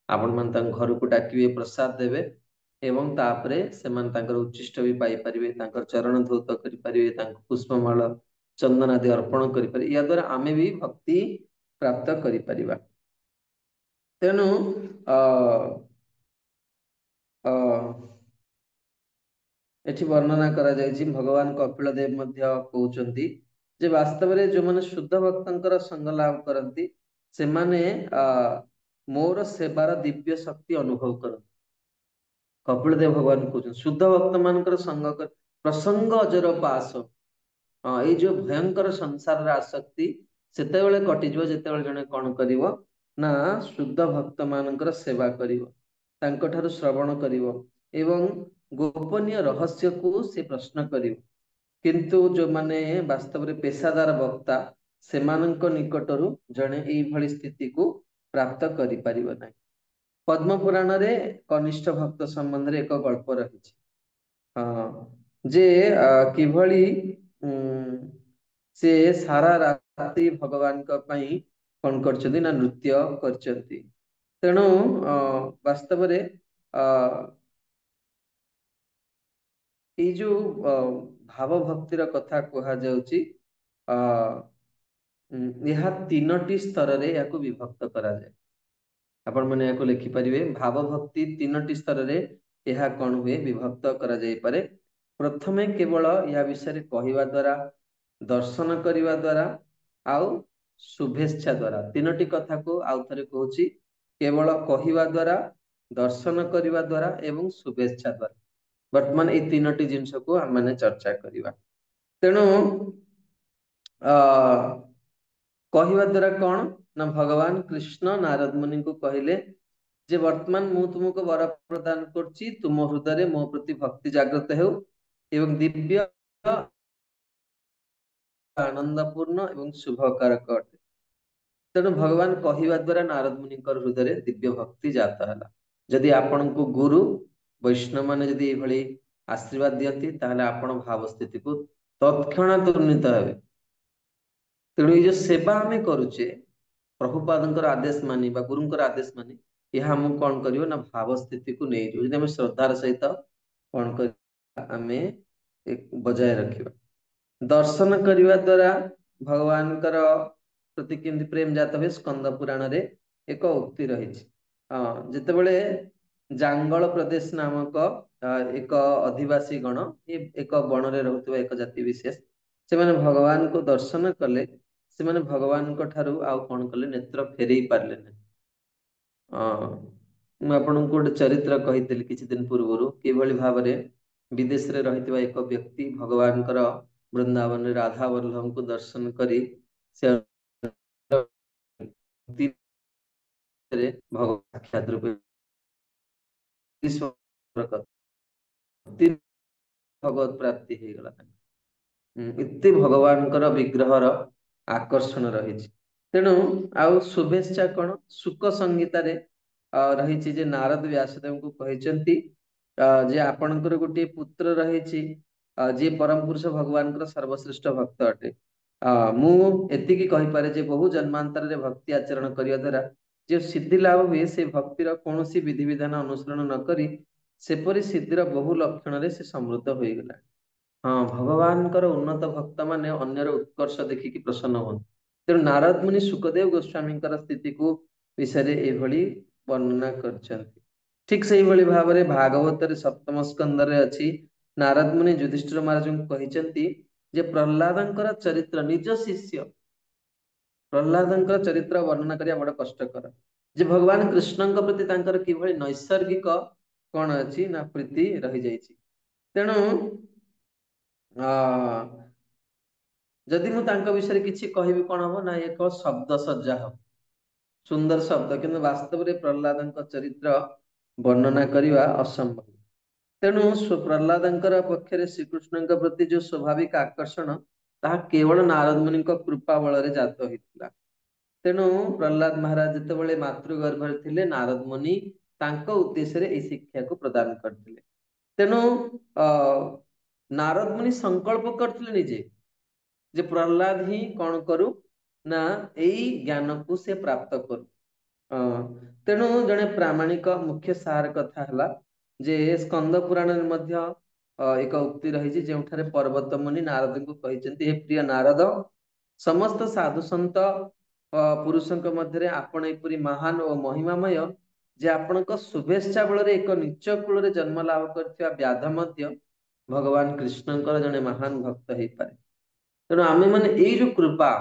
ଆପଣ ମାନେ ତାଙ୍କ ଘରକୁ ଡାକିବେ, ପ୍ରସାଦ ଦେବେ ଏବଂ ତାପରେ ସେମାନେ ତାଙ୍କର ଉଚ୍ଛିଷ୍ଟ ବି ପାଇପାରିବେ, ତାଙ୍କର ଚରଣ ଧୌତ କରିପାରିବେ, ତାଙ୍କୁ ପୁଷ୍ପମାଳ ଚନ୍ଦନ ଆଦି ଅର୍ପଣ କରିପାରିବେ। ଏହା ଦ୍ୱାରା ଆମେ ବି ଭକ୍ତି ପ୍ରାପ୍ତ କରିପାରିବା। ତେଣୁ ଏଠି ବର୍ଣ୍ଣନା କରାଯାଇଛି, ଭଗବାନ କପିଳ ଦେବ ମଧ୍ୟ କହୁଛନ୍ତି ଯେ ବାସ୍ତବରେ ଯୋଉମାନେ ଶୁଦ୍ଧ ଭକ୍ତଙ୍କର ସଙ୍ଗ ଲାଭ କରନ୍ତି, ସେମାନେ ମୋର ସେବାର ଦିବ୍ୟ ଶକ୍ତି ଅନୁଭବ କରନ୍ତି। କପିଳ ଦେବ ଭଗବାନ କହୁଛନ୍ତି, ଶୁଦ୍ଧ ଭକ୍ତ ମାନଙ୍କର ସଙ୍ଗ ପ୍ରସଙ୍ଗ ଅଜର ପାଶ, ଏଇ ଯୋଉ ଭୟଙ୍କର ସଂସାରର ଆସକ୍ତି ସେତେବେଳେ କଟିଯିବ ଯେତେବେଳେ ଜଣେ କଣ କରିବ ନା ଶୁଦ୍ଧ ଭକ୍ତ ମାନଙ୍କର ସେବା କରିବ, ତାଙ୍କ ଠାରୁ ଶ୍ରବଣ କରିବ ଏବଂ ଗୋପନୀୟ ରହସ୍ୟକୁ ସେ ପ୍ରଶ୍ନ କରିବ। କିନ୍ତୁ ଯୋଉମାନେ ବାସ୍ତବରେ ପେସାଦାର ବକ୍ତା, ସେମାନଙ୍କ ନିକଟରୁ ଜଣେ ଏଇଭଳି ସ୍ଥିତିକୁ ପ୍ରାପ୍ତ କରିପାରିବ ନାହିଁ। ପଦ୍ମ ପୁରାଣରେ କନିଷ୍ଠ ଭକ୍ତ ସମ୍ବନ୍ଧରେ ଏକ ଗଳ୍ପ ରହିଛି, ଯେ କିଭଳି ସେ ସାରା ରାତି ଭଗବାନଙ୍କ ପାଇଁ କଣ କରିଛନ୍ତି ନା ନୃତ୍ୟ କରିଛନ୍ତି। ତେଣୁ ବାସ୍ତବରେ ଅ ଏଇ ଯୋଉ ଭାବ ଭକ୍ତିର କଥା କୁହାଯାଉଛି ଅ ଏହା 3ଟି ସ୍ତରରେ ଏହାକୁ ବିଭକ୍ତ କରାଯାଏ। ଆପଣ ମାନେ ଏହାକୁ ଲେଖିପାରିବେ, ଭାବ ଭକ୍ତି 3ଟି ସ୍ତରରେ ଏହା କଣ ହୁଏ ବିଭକ୍ତ କରାଯାଇପାରେ। ପ୍ରଥମେ କେବଳ ଏହା ବିଷୟରେ କହିବା ଦ୍ଵାରା, ଦର୍ଶନ କରିବା ଦ୍ଵାରା ଆଉ ଶୁଭେଚ୍ଛା ଦ୍ଵାରା। 3ଟି କଥାକୁ ଆଉ ଥରେ କହୁଛି, କେବଳ କହିବା ଦ୍ଵାରା, ଦର୍ଶନ କରିବା ଦ୍ଵାରା ଏବଂ ଶୁଭେଚ୍ଛା ଦ୍ଵାରା। ବର୍ତ୍ତମାନ ଏଇ 3ଟି ଜିନିଷକୁ ଆମେ ମାନେ ଚର୍ଚ୍ଚା କରିବା। ତେଣୁ ଅ କହିବା ଦ୍ଵାରା କଣ ନା ଭଗବାନ କୃଷ୍ଣ ନାରଦ ମୁନିଙ୍କୁ କହିଲେ ଯେ ବର୍ତ୍ତମାନ ମୁଁ ତୁମକୁ ବର ପ୍ରଦାନ କରୁଛି, ତୁମ ହୃଦୟରେ ମୋ ପ୍ରତି ଭକ୍ତି ଜାଗ୍ରତ ହେଉ ଏବଂ ଦିବ୍ୟ ଆନନ୍ଦପୂର୍ଣ୍ଣ ଏବଂ ଶୁଭକାରକ ଅଟେ। ତେଣୁ ଭଗବାନ କହିବା ଦ୍ଵାରା ନାରଦ ମୁନିଙ୍କର ହୃଦୟରେ ଦିବ୍ୟ ଭକ୍ତି ଜାତ ହେଲା। ଯଦି ଆପଣଙ୍କୁ ଗୁରୁ ବୈଷ୍ଣବ ମାନେ ଯଦି ଏଇଭଳି ଆଶୀର୍ବାଦ ଦିଅନ୍ତି, ତାହେଲେ ଆପଣ ଭାବ ସ୍ଥିତିକୁ ତତ୍କ୍ଷଣାତ୍ ଉନ୍ନୀତ ହେବେ। ତେଣୁ ଏଇ ଯୋଉ ସେବା ଆମେ କରୁଛେ ପ୍ରଭୁପାଦଙ୍କର ଆଦେଶ ମାନି ବା ଗୁରୁଙ୍କର ଆଦେଶ ମାନି, ଏହା ଆମକୁ କଣ କରିବ ନା ଭାବ ସ୍ଥିତିକୁ ନେଇଯିବ। ଯଦି ଆମେ ଶ୍ରଦ୍ଧାର ସହିତ କଣ କରିବା ଆମେ ବଜାୟ ରଖିବା। ଦର୍ଶନ କରିବା ଦ୍ଵାରା ଭଗବାନଙ୍କର ପ୍ରତି କେମିତି ପ୍ରେମ ଜାତ ହୁଏ, ସ୍କନ୍ଦ ପୁରାଣରେ ଏକ ଉକ୍ତି ରହିଛି। ଯେତେବେଳେ ଜାଙ୍ଗଳ ପ୍ରଦେଶ ନାମକ ଏକ ଅଧିବାସୀ ଗଣ, ଏକ ବଣରେ ରହୁଥିବା ଏକ ଜାତି ବିଶେଷ, ସେମାନେ ଭଗବାନଙ୍କୁ ଦର୍ଶନ କଲେ, ସେମାନେ ଭଗବାନଙ୍କ ଠାରୁ ଆଉ କଣ କଲେ ନେତ୍ର ଫେରେଇ ପାରିଲେ ନାହିଁ। ମୁଁ ଆପଣଙ୍କୁ ଗୋଟେ ଚରିତ୍ର କହିଥିଲି କିଛି ଦିନ ପୂର୍ବରୁ, କିଭଳି ଭାବରେ ବିଦେଶରେ ରହିଥିବା ଏକ ବ୍ୟକ୍ତି ଭଗବାନଙ୍କର ବୃନ୍ଦାବନରେ ରାଧା ବଲ୍ଲଭଙ୍କୁ ଦର୍ଶନ କରି ସେ ଭଗବାନ ସାକ୍ଷାତ ରୂପେ ଭଗବତ ପ୍ରାପ୍ତି ହେଇଗଲା। ଏତେ ଭଗବାନଙ୍କର ବିଗ୍ରହର ଆକର୍ଷଣ ରହିଛି। ତେଣୁ ଆଉ ଶୁଭେଚ୍ଛା କଣ, ସୁକ ସଂହିତାରେ ରହିଛି ଯେ ନାରଦ ବ୍ୟାସଦେବଙ୍କୁ କହିଛନ୍ତି ଯେ ଆପଣଙ୍କର ଗୋଟିଏ ପୁତ୍ର ରହିଛି ଯିଏ ପରମ ପୁରୁଷ ଭଗବାନଙ୍କର ସର୍ବଶ୍ରେଷ୍ଠ ଭକ୍ତ ଅଟେ। ମୁଁ ଏତିକି କହିପାରେ ଯେ ବହୁ ଜନ୍ମାନ୍ତରରେ ଭକ୍ତି ଆଚରଣ କରିବା ଦ୍ଵାରା ଯେଉଁ ସିଦ୍ଧି ଲାଭ ହୁଏ, ସେ ଭକ୍ତିର କୌଣସି ବିଧିବିଧାନ ଅନୁସରଣ ନ କରି ସେପରି ସିଦ୍ଧିର ବହୁ ଲକ୍ଷଣରେ ସେ ସମୃଦ୍ଧ ହୋଇଗଲା। ହଁ, ଭଗବାନଙ୍କର ଉନ୍ନତ ଭକ୍ତ ମାନେ ଅନ୍ୟର ଉତ୍କର୍ଷ ଦେଖିକି ପ୍ରସନ୍ନ ହୁଅନ୍ତି। ତେଣୁ ନାରଦ ମୁନି ସୁଖଦେବ ଗୋସ୍ୱାମୀଙ୍କର ସ୍ଥିତିକୁ ବିଷୟରେ ଏଭଳି ବର୍ଣ୍ଣନା କରିଛନ୍ତି। ଠିକ ସେଇଭଳି ଭାବରେ ଭାଗବତରେ ସପ୍ତମ ସ୍କନ୍ଧରେ ଅଛି, ନାରଦ ମୁନି ଯୁଧିଷ୍ଠିର ମହାରାଜଙ୍କୁ କହିଛନ୍ତି ଯେ ପ୍ରହ୍ଲାଦଙ୍କର ଚରିତ୍ର, ନିଜ ଶିଷ୍ୟ ପ୍ରହ୍ଲାଦଙ୍କର ଚରିତ୍ର ବର୍ଣ୍ଣନା କରିବା ବଡ କଷ୍ଟକର। ଯେ ଭଗବାନ କୃଷ୍ଣଙ୍କ ପ୍ରତି ତାଙ୍କର କିଭଳି ନୈସର୍ଗିକ କଣ ଅଛି ନା ପ୍ରୀତି ରହିଯାଇଛି। ତେଣୁ ଯଦି ମୁଁ ତାଙ୍କ ବିଷୟରେ କିଛି କହିବି କଣ ହବ ନା ଏକ ଶବ୍ଦ ସଜ୍ଜା ହବ, ସୁନ୍ଦର ଶବ୍ଦ, କିନ୍ତୁ ବାସ୍ତବରେ ପ୍ରହ୍ଲାଦଙ୍କ ଚରିତ୍ର ବର୍ଣ୍ଣନା କରିବା ଅସମ୍ଭବ। ତେଣୁ ପ୍ରହ୍ଲାଦଙ୍କର ପକ୍ଷରେ ଶ୍ରୀକୃଷ୍ଣଙ୍କ ପ୍ରତି ଯୋଉ ସ୍ୱାଭାବିକ ଆକର୍ଷଣ, ତାହା କେବଳ ନାରଦ ମୁନିଙ୍କ କୃପା ବଳରେ ଜାତ ହୋଇଥିଲା। ତେଣୁ ପ୍ରହ୍ଲାଦ ମହାରାଜ ଯେତେବେଳେ ମାତୃ ଗର୍ଭରେ ଥିଲେ, ନାରଦ ମୁନି ତାଙ୍କ ଉଦ୍ଦେଶ୍ୟରେ ଏଇ ଶିକ୍ଷାକୁ ପ୍ରଦାନ କରିଥିଲେ। ତେଣୁ ନାରଦ ମୁନି ସଂକଳ୍ପ କରିଥିଲେ ନିଜେ ଯେ ପ୍ରହ୍ଲାଦ ହିଁ କଣ କରୁ ନା ଏଇ ଜ୍ଞାନକୁ ସେ ପ୍ରାପ୍ତ କରୁ। ତେଣୁ ଜଣେ ପ୍ରାମାଣିକ ମୁଖ୍ୟ ସାର କଥା ହେଲା ଯେ ସ୍କନ୍ଦ ପୁରାଣରେ ମଧ୍ୟ ଏକ ଉକ୍ତି ରହିଛି, ଯେଉଁଠାରେ ପର୍ବତ ମୁନି ନାରଦଙ୍କୁ କହିଛନ୍ତି, ହେ ପ୍ରିୟ ନାରଦ, ସମସ୍ତ ସାଧୁ ସନ୍ତ ପୁରୁଷଙ୍କ ମଧ୍ୟରେ ଆପଣ ଏପରି ମହାନ ଓ ମହିମାମୟ ଯେ ଆପଣଙ୍କ ଶୁଭେଚ୍ଛା ବଳରେ ଏକ ନୀଚ କୂଳରେ ଜନ୍ମ ଲାଭ କରିଥିବା ବ୍ୟାଧ ମଧ୍ୟ ଭଗବାନ କୃଷ୍ଣଙ୍କର ଜଣେ ମହାନ ଭକ୍ତ ହେଇପାରେ। ତେଣୁ ଆମେ ମାନେ ଏଇ ଯୋଉ କୃପା,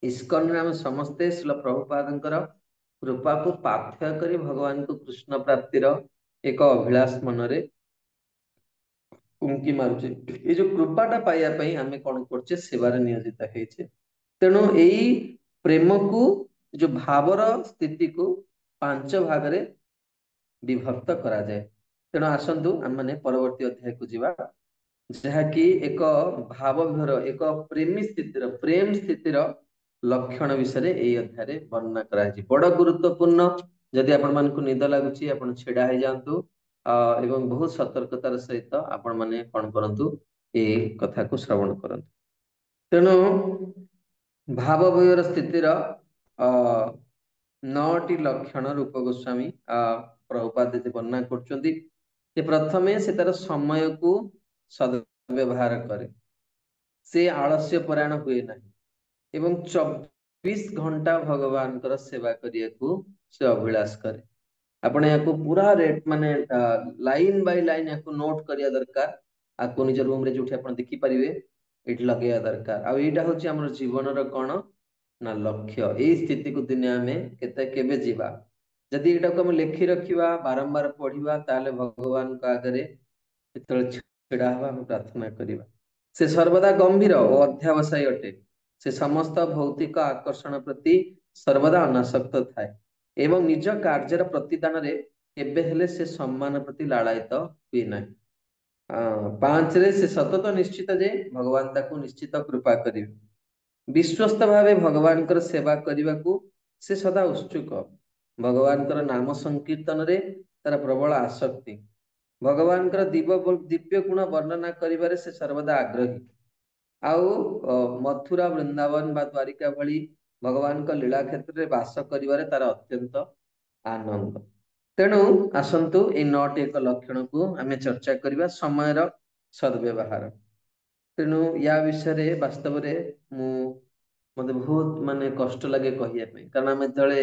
ଇସ୍କନରେ ଆମେ ସମସ୍ତେ ଶ୍ରୀଲ ପ୍ରଭୁପାଦଙ୍କର କୃପାକୁ ପାଥେୟ କରି ଭଗବାନଙ୍କୁ କୃଷ୍ଣ ପ୍ରାପ୍ତିର ଏକ ଅଭିଳାଷ ମନରେ ଉଙ୍କି ମାରୁଛେ। ଏଇ ଯୋଉ କୃପାଟା ପାଇବା ପାଇଁ ଆମେ କଣ କରୁଛେ, ସେବାରେ ନିୟୋଜିତ ହେଇଛେ। ତେଣୁ ଏଇ ପ୍ରେମକୁ, ଯୋଉ ଭାବର ସ୍ଥିତିକୁ 5 ଭାଗରେ ବିଭକ୍ତ କରାଯାଏ। ତେଣୁ ଆସନ୍ତୁ ଆମମାନେ ପରବର୍ତ୍ତୀ ଅଧ୍ୟାୟକୁ ଯିବା, ଯାହାକି ଏକ ଭାବ ବିଭୋର, ଏକ ପ୍ରେମୀ ସ୍ଥିତିର, ପ୍ରେମ ସ୍ଥିତିର ଲକ୍ଷଣ ବିଷୟରେ ଏଇ ଅଧ୍ୟାୟରେ ବର୍ଣ୍ଣନା କରାଯାଇଛି। ବଡ ଗୁରୁତ୍ୱପୂର୍ଣ୍ଣ। ଯଦି ଆପଣ ମାନଙ୍କୁ ନିଦ ଲାଗୁଛି ଆପଣ ଛିଡା ହେଇଯାଆନ୍ତୁ ଏବଂ ବହୁତ ସତର୍କତାର ସହିତ ଆପଣ ମାନେ କଣ କରନ୍ତୁ, ଏଇ କଥାକୁ ଶ୍ରବଣ କରନ୍ତୁ। ତେଣୁ ଭାବ ଭୟର ସ୍ଥିତିର ଅ 9ଟି ଲକ୍ଷଣ ରୂପ ଗୋସ୍ୱାମୀ ପ୍ରଭୁପାଦ ଏଠି ବର୍ଣ୍ଣନା କରୁଛନ୍ତି ଯେ ପ୍ରଥମେ ସେ ତାର ସମୟକୁ ସଦ୍ବ୍ୟବହାର କରେ, ସେ ଆଳସ୍ୟ ପରାୟଣ ହୁଏ ନାହିଁ ଏବଂ 24 ଘଣ୍ଟା ଭଗବାନଙ୍କର ସେବା କରିବାକୁ ସେ ଅଭିଳାଷ କରେ। ଆପଣ ୟାକୁ ପୁରା ରେଟ୍ ମାନେ ଲାଇନ ବାଇ ଲାଇନ ୟାକୁ ନୋଟ କରିବା ଦରକାର। ଆକୁ ନିଜ ରୁମ ରେ ଯୋଉଠି ଆପଣ ଦେଖିପାରିବେ ଏଇଠି ଲଗେଇବା ଦରକାର। ଆଉ ଏଇଟା ହଉଛି ଆମର ଜୀବନର କଣ ନା ଲକ୍ଷ୍ୟ। ଏଇ ସ୍ଥିତିକୁ ଦିନେ ଆମେ କେବେ ଯିବା। ଯଦି ଏଇଟାକୁ ଆମେ ଲେଖି ରଖିବା, ବାରମ୍ବାର ପଢିବା, ତାହେଲେ ଭଗବାନଙ୍କ ଆଗରେ ଯେତେବେଳେ ଛିଡା ହବା ଆମେ ପ୍ରାର୍ଥନା କରିବା। ସେ ସର୍ବଦା ଗମ୍ଭୀର ଓ ଅଧ୍ୟାବସାୟୀ ଅଟେ। ସେ ସମସ୍ତ ଭୌତିକ ଆକର୍ଷଣ ପ୍ରତି ସର୍ବଦା ଅନାସକ୍ତ ଥାଏ ଏବଂ ନିଜ କାର୍ଯ୍ୟର ପ୍ରତିଦାନରେ କେବେ ହେଲେ ସେ ସମ୍ମାନ ପ୍ରତି ଲାଳାୟିତ ହୁଏ ନାହିଁ। 5ରେ ସେ ସତତ ନିଶ୍ଚିତ ଯେ ଭଗବାନ ତାକୁ ନିଶ୍ଚିତ କୃପା କରିବେ। ବିଶ୍ୱସ୍ତ ଭାବେ ଭଗବାନଙ୍କର ସେବା କରିବାକୁ ସେ ସଦା ଉତ୍ସୁକ। ଭଗବାନଙ୍କର ନାମ ସଂକୀର୍ତ୍ତନରେ ତାର ପ୍ରବଳ ଆସକ୍ତି। ଭଗବାନଙ୍କର ଦିବ୍ୟ ଗୁଣ ବର୍ଣ୍ଣନା କରିବାରେ ସେ ସର୍ବଦା ଆଗ୍ରହୀ। ଆଉ ମଥୁରା, ବୃନ୍ଦାବନ ବା ଦ୍ୱାରିକା ଭଳି ଭଗବାନଙ୍କ ଲୀଳା କ୍ଷେତ୍ରରେ ବାସ କରିବାରେ ତାର ଅତ୍ୟନ୍ତ ଆନନ୍ଦ। ତେଣୁ ଆସନ୍ତୁ ଏଇ 9ଟି ଏକ ଲକ୍ଷଣକୁ ଆମେ ଚର୍ଚ୍ଚା କରିବା। ସମୟର ସଦ୍ବ୍ୟବହାର। ତେଣୁ ୟା ବିଷୟରେ ବାସ୍ତବରେ ମତେ ବହୁତ ମାନେ କଷ୍ଟ ଲାଗେ କହିବା ପାଇଁ, କାରଣ ଆମେ ଯେତେବେଳେ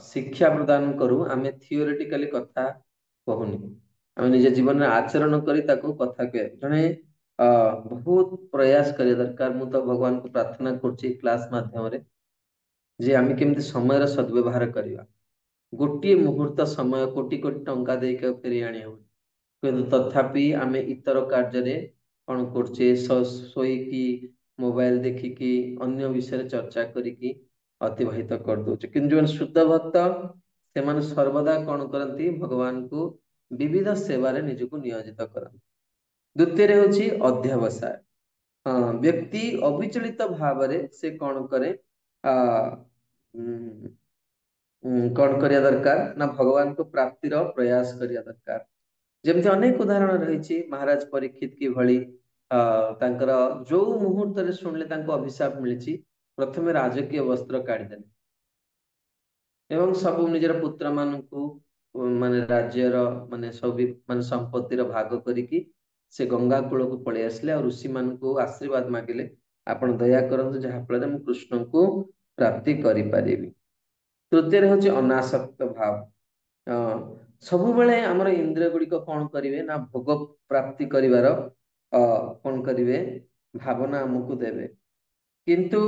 ଶିକ୍ଷା ପ୍ରଦାନ କରୁ ଆମେ ଥିଓରିଟିକାଲି କଥା କହୁନି, ଆମେ ନିଜ ଜୀବନରେ ଆଚରଣ କରି ତାକୁ କଥା କହିବା। ଜଣେ ବହୁତ ପ୍ରୟାସ କରିବା ଦରକାର। ମୁଁ ତ ଭଗବାନଙ୍କୁ ପ୍ରାର୍ଥନା କରୁଛି କ୍ଲାସ ମାଧ୍ୟମରେ ଯେ ଆମେ କେମିତି ସମୟର ସଦ୍ବ୍ୟବହାର କରିବା। ଗୋଟିଏ ମୁହୂର୍ତ୍ତ ସମୟ କୋଟି କୋଟି ଟଙ୍କା ଦେଇକି ଆଉ ଫେରି ଆଣି ହବନି, କିନ୍ତୁ ତଥାପି ଆମେ ଇତର କାର୍ଯ୍ୟରେ କଣ କରୁଛେ, ଶୋଇକି ମୋବାଇଲ ଦେଖିକି ଅନ୍ୟ ବିଷୟରେ ଚର୍ଚ୍ଚା କରିକି ଅତିବାହିତ କରିଦଉଛେ। କିନ୍ତୁ ଯୋଉମାନେ ଶୁଦ୍ଧ ଭକ୍ତ ସେମାନେ ସର୍ବଦା କଣ କରନ୍ତି, ଭଗବାନଙ୍କୁ ବିବିଧ ସେବାରେ ନିଜକୁ ନିୟୋଜିତ କରନ୍ତି। ଦ୍ୱିତୀୟରେ ହଉଛି ଅଧ୍ୟାବସାୟ। ବ୍ୟକ୍ତି ଅବିଚଳିତ ଭାବରେ ସେ କଣ କରେ, କଣ କରିବା ଦରକାର ନା ଭଗବାନଙ୍କ ପ୍ରାପ୍ତିର ପ୍ରୟାସ କରିବା ଦରକାର। ଯେମିତି ଅନେକ ଉଦାହରଣ ରହିଛି। ମହାରାଜ ପରୀକ୍ଷିତ କିଭଳି ତାଙ୍କର ଯୋଉ ମୁହୂର୍ତ୍ତରେ ଶୁଣିଲେ ତାଙ୍କୁ ଅଭିଶାପ ମିଳିଛି, ପ୍ରଥମେ ରାଜକୀୟ ବସ୍ତ୍ର କାଢିଦେଲେ ଏବଂ ସବୁ ନିଜର ପୁତ୍ର ମାନଙ୍କୁ ମାନେ ରାଜ୍ୟର ମାନେ ସବୁ ମାନେ ସମ୍ପତ୍ତିର ଭାଗ କରିକି ସେ ଗଙ୍ଗା କୂଳକୁ ପଳେଇ ଆସିଲେ ଆଉ ଋଷି ମାନଙ୍କୁ ଆଶୀର୍ବାଦ ମାଗିଲେ, ଆପଣ ଦୟା କରନ୍ତୁ ଯାହା ଫଳରେ ମୁଁ କୃଷ୍ଣଙ୍କୁ ପ୍ରାପ୍ତି କରିପାରିବି। ତୃତୀୟରେ ହଉଛି ଅନାସକ୍ତ ଭାବ। ସବୁବେଳେ ଆମର ଇନ୍ଦ୍ରିୟ ଗୁଡିକ କଣ କରିବେ ନା ଭୋଗ ପ୍ରାପ୍ତି କରିବାର କଣ କରିବେ ଭାବନା ଆମକୁ ଦେବେ। କିନ୍ତୁ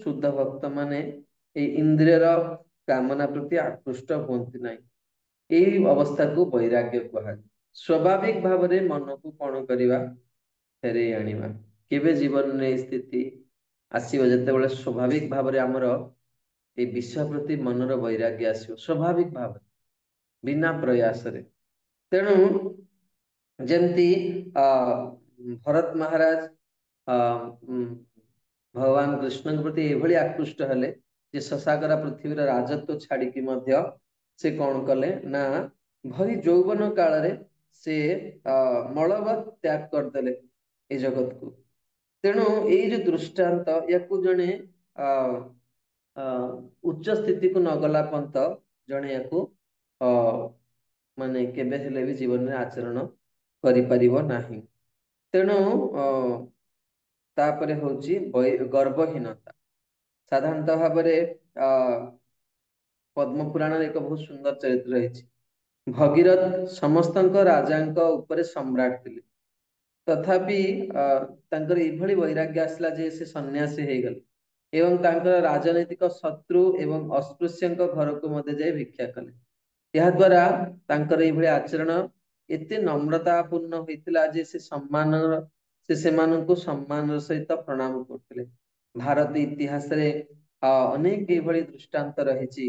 ଶୁଦ୍ଧ ଭକ୍ତ ମାନେ ଏଇ ଇନ୍ଦ୍ରିୟର କାମନା ପ୍ରତି ଆକୃଷ୍ଟ ହୁଅନ୍ତି ନାହିଁ। ଏଇ ଅବସ୍ଥାକୁ ବୈରାଗ୍ୟ କୁହାଯାଏ। ସ୍ୱାଭାବିକ ଭାବରେ ମନକୁ କଣ କରିବା, ଫେରେଇ ଆଣିବା। କେବେ ଜୀବନରେ ଏଇ ସ୍ଥିତି ଆସିବ ଯେତେବେଳେ ସ୍ୱାଭାବିକ ଭାବରେ ଆମର ଏଇ ବିଷୟ ପ୍ରତି ମନର ବୈରାଗ୍ୟ ଆସିବ, ସ୍ୱାଭାବିକ ଭାବରେ ବିନା ପ୍ରୟାସରେ। ତେଣୁ ଯେମିତି ଭରତ ମହାରାଜ ଭଗବାନ କୃଷ୍ଣଙ୍କ ପ୍ରତି ଏଭଳି ଆକୃଷ୍ଟ ହେଲେ ଯେ ଶଶାକରା ପୃଥିବୀର ରାଜତ୍ୱ ଛାଡିକି ମଧ୍ୟ ସେ କଣ କଲେ ନା ଭରି ଯୌବନ କାଳରେ ସେ ମଳବତ ତ୍ୟାଗ କରିଦେଲେ ଏଇ ଜଗତକୁ। ତେଣୁ ଏଇ ଯୋଉ ଦୃଷ୍ଟାନ୍ତ ୟାକୁ ଜଣେ ଅ ଉଚ୍ଚ ସ୍ଥିତିକୁ ନଗଲା ପନ୍ତ ଜଣେ ୟାକୁ ମାନେ କେବେ ହେଲେ ବି ଜୀବନରେ ଆଚରଣ କରିପାରିବ ନାହିଁ। ତେଣୁ ତାପରେ ହଉଛି ଗର୍ଭହୀନତା। ସାଧାରଣତଃ ଭାବରେ ଅ ପଦ୍ମ ପୁରାଣରେ ଏକ ବହୁତ ସୁନ୍ଦର ଚରିତ୍ର ରହିଛି। ଭଗୀରଥ ସମସ୍ତଙ୍କ ରାଜାଙ୍କ ଉପରେ ସମ୍ରାଟ ଥିଲେ, ତଥାପି ତାଙ୍କର ଏଇଭଳି ବୈରାଗ୍ୟ ଆସିଲା ଯେ ସେ ସନ୍ନ୍ୟାସୀ ହେଇଗଲେ ଏବଂ ତାଙ୍କର ରାଜନୈତିକ ଶତ୍ରୁ ଏବଂ ଅସ୍ପୃଶ୍ୟଙ୍କ ଘରକୁ ମଧ୍ୟ ଯାଇ ଭିକ୍ଷା କଲେ। ଏହା ଦ୍ଵାରା ତାଙ୍କର ଏଇଭଳି ଆଚରଣ ଏତେ ନମ୍ରତା ପୂର୍ଣ୍ଣ ହୋଇଥିଲା ଯେ ସେ ସେମାନଙ୍କୁ ସମ୍ମାନର ସହିତ ପ୍ରଣାମ କରୁଥିଲେ। ଭାରତ ଇତିହାସରେ ଅନେକ ଏଇଭଳି ଦୃଷ୍ଟାନ୍ତ ରହିଛି।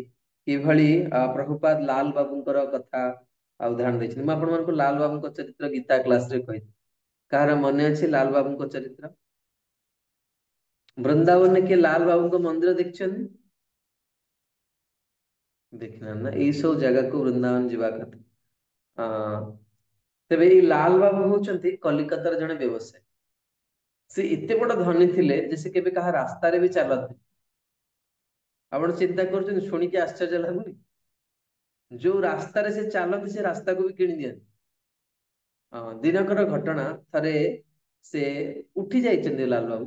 କିଭଳି ପ୍ରଭୁପାଦ ଲାଲ ବାବୁଙ୍କର କଥା ଉଦାହରଣ ଦେଇଛନ୍ତି। ମୁଁ ଆପଣମାନଙ୍କୁ ଲାଲ ବାବୁଙ୍କ ଚରିତ୍ର ଗୀତା କ୍ଲାସ ରେ କହିଥିଲି। କାହାର ମନେ ଅଛି ଲାଲ ବାବୁଙ୍କ ଚରିତ୍ର? ବୃନ୍ଦାବନରେ କିଏ ଲାଲ ବାବୁଙ୍କ ମନ୍ଦିର ଦେଖିଛନ୍ତି? ଦେଖିନାହାନ୍ତି ନା? ଏଇ ସବୁ ଜାଗାକୁ ବୃନ୍ଦାବନ ଯିବା କଥା। ତେବେ ଏଇ ଲାଲ ବାବୁ ହଉଛନ୍ତି କଲିକତାର ଜଣେ ବ୍ୟବସାୟୀ। ସେ ଏତେ ବଡ ଧନୀ ଥିଲେ ଯେ ସେ କେବେ କାହା ରାସ୍ତାରେ ବି ଚାଲନ୍ତି। ଆପଣ ଚିନ୍ତା କରୁଛନ୍ତି, ଶୁଣିକି ଆଶ୍ଚର୍ଯ୍ୟ ଲାଗୁନି? ଯୋଉ ରାସ୍ତାରେ ସେ ଚାଲନ୍ତି ସେ ରାସ୍ତାକୁ ବି କିଣି ଦିଅନ୍ତି। ଦିନକର ଘଟଣା, ଥରେ ସେ ଉଠି ଯାଇଛନ୍ତି ଲାଲ ବାବୁ,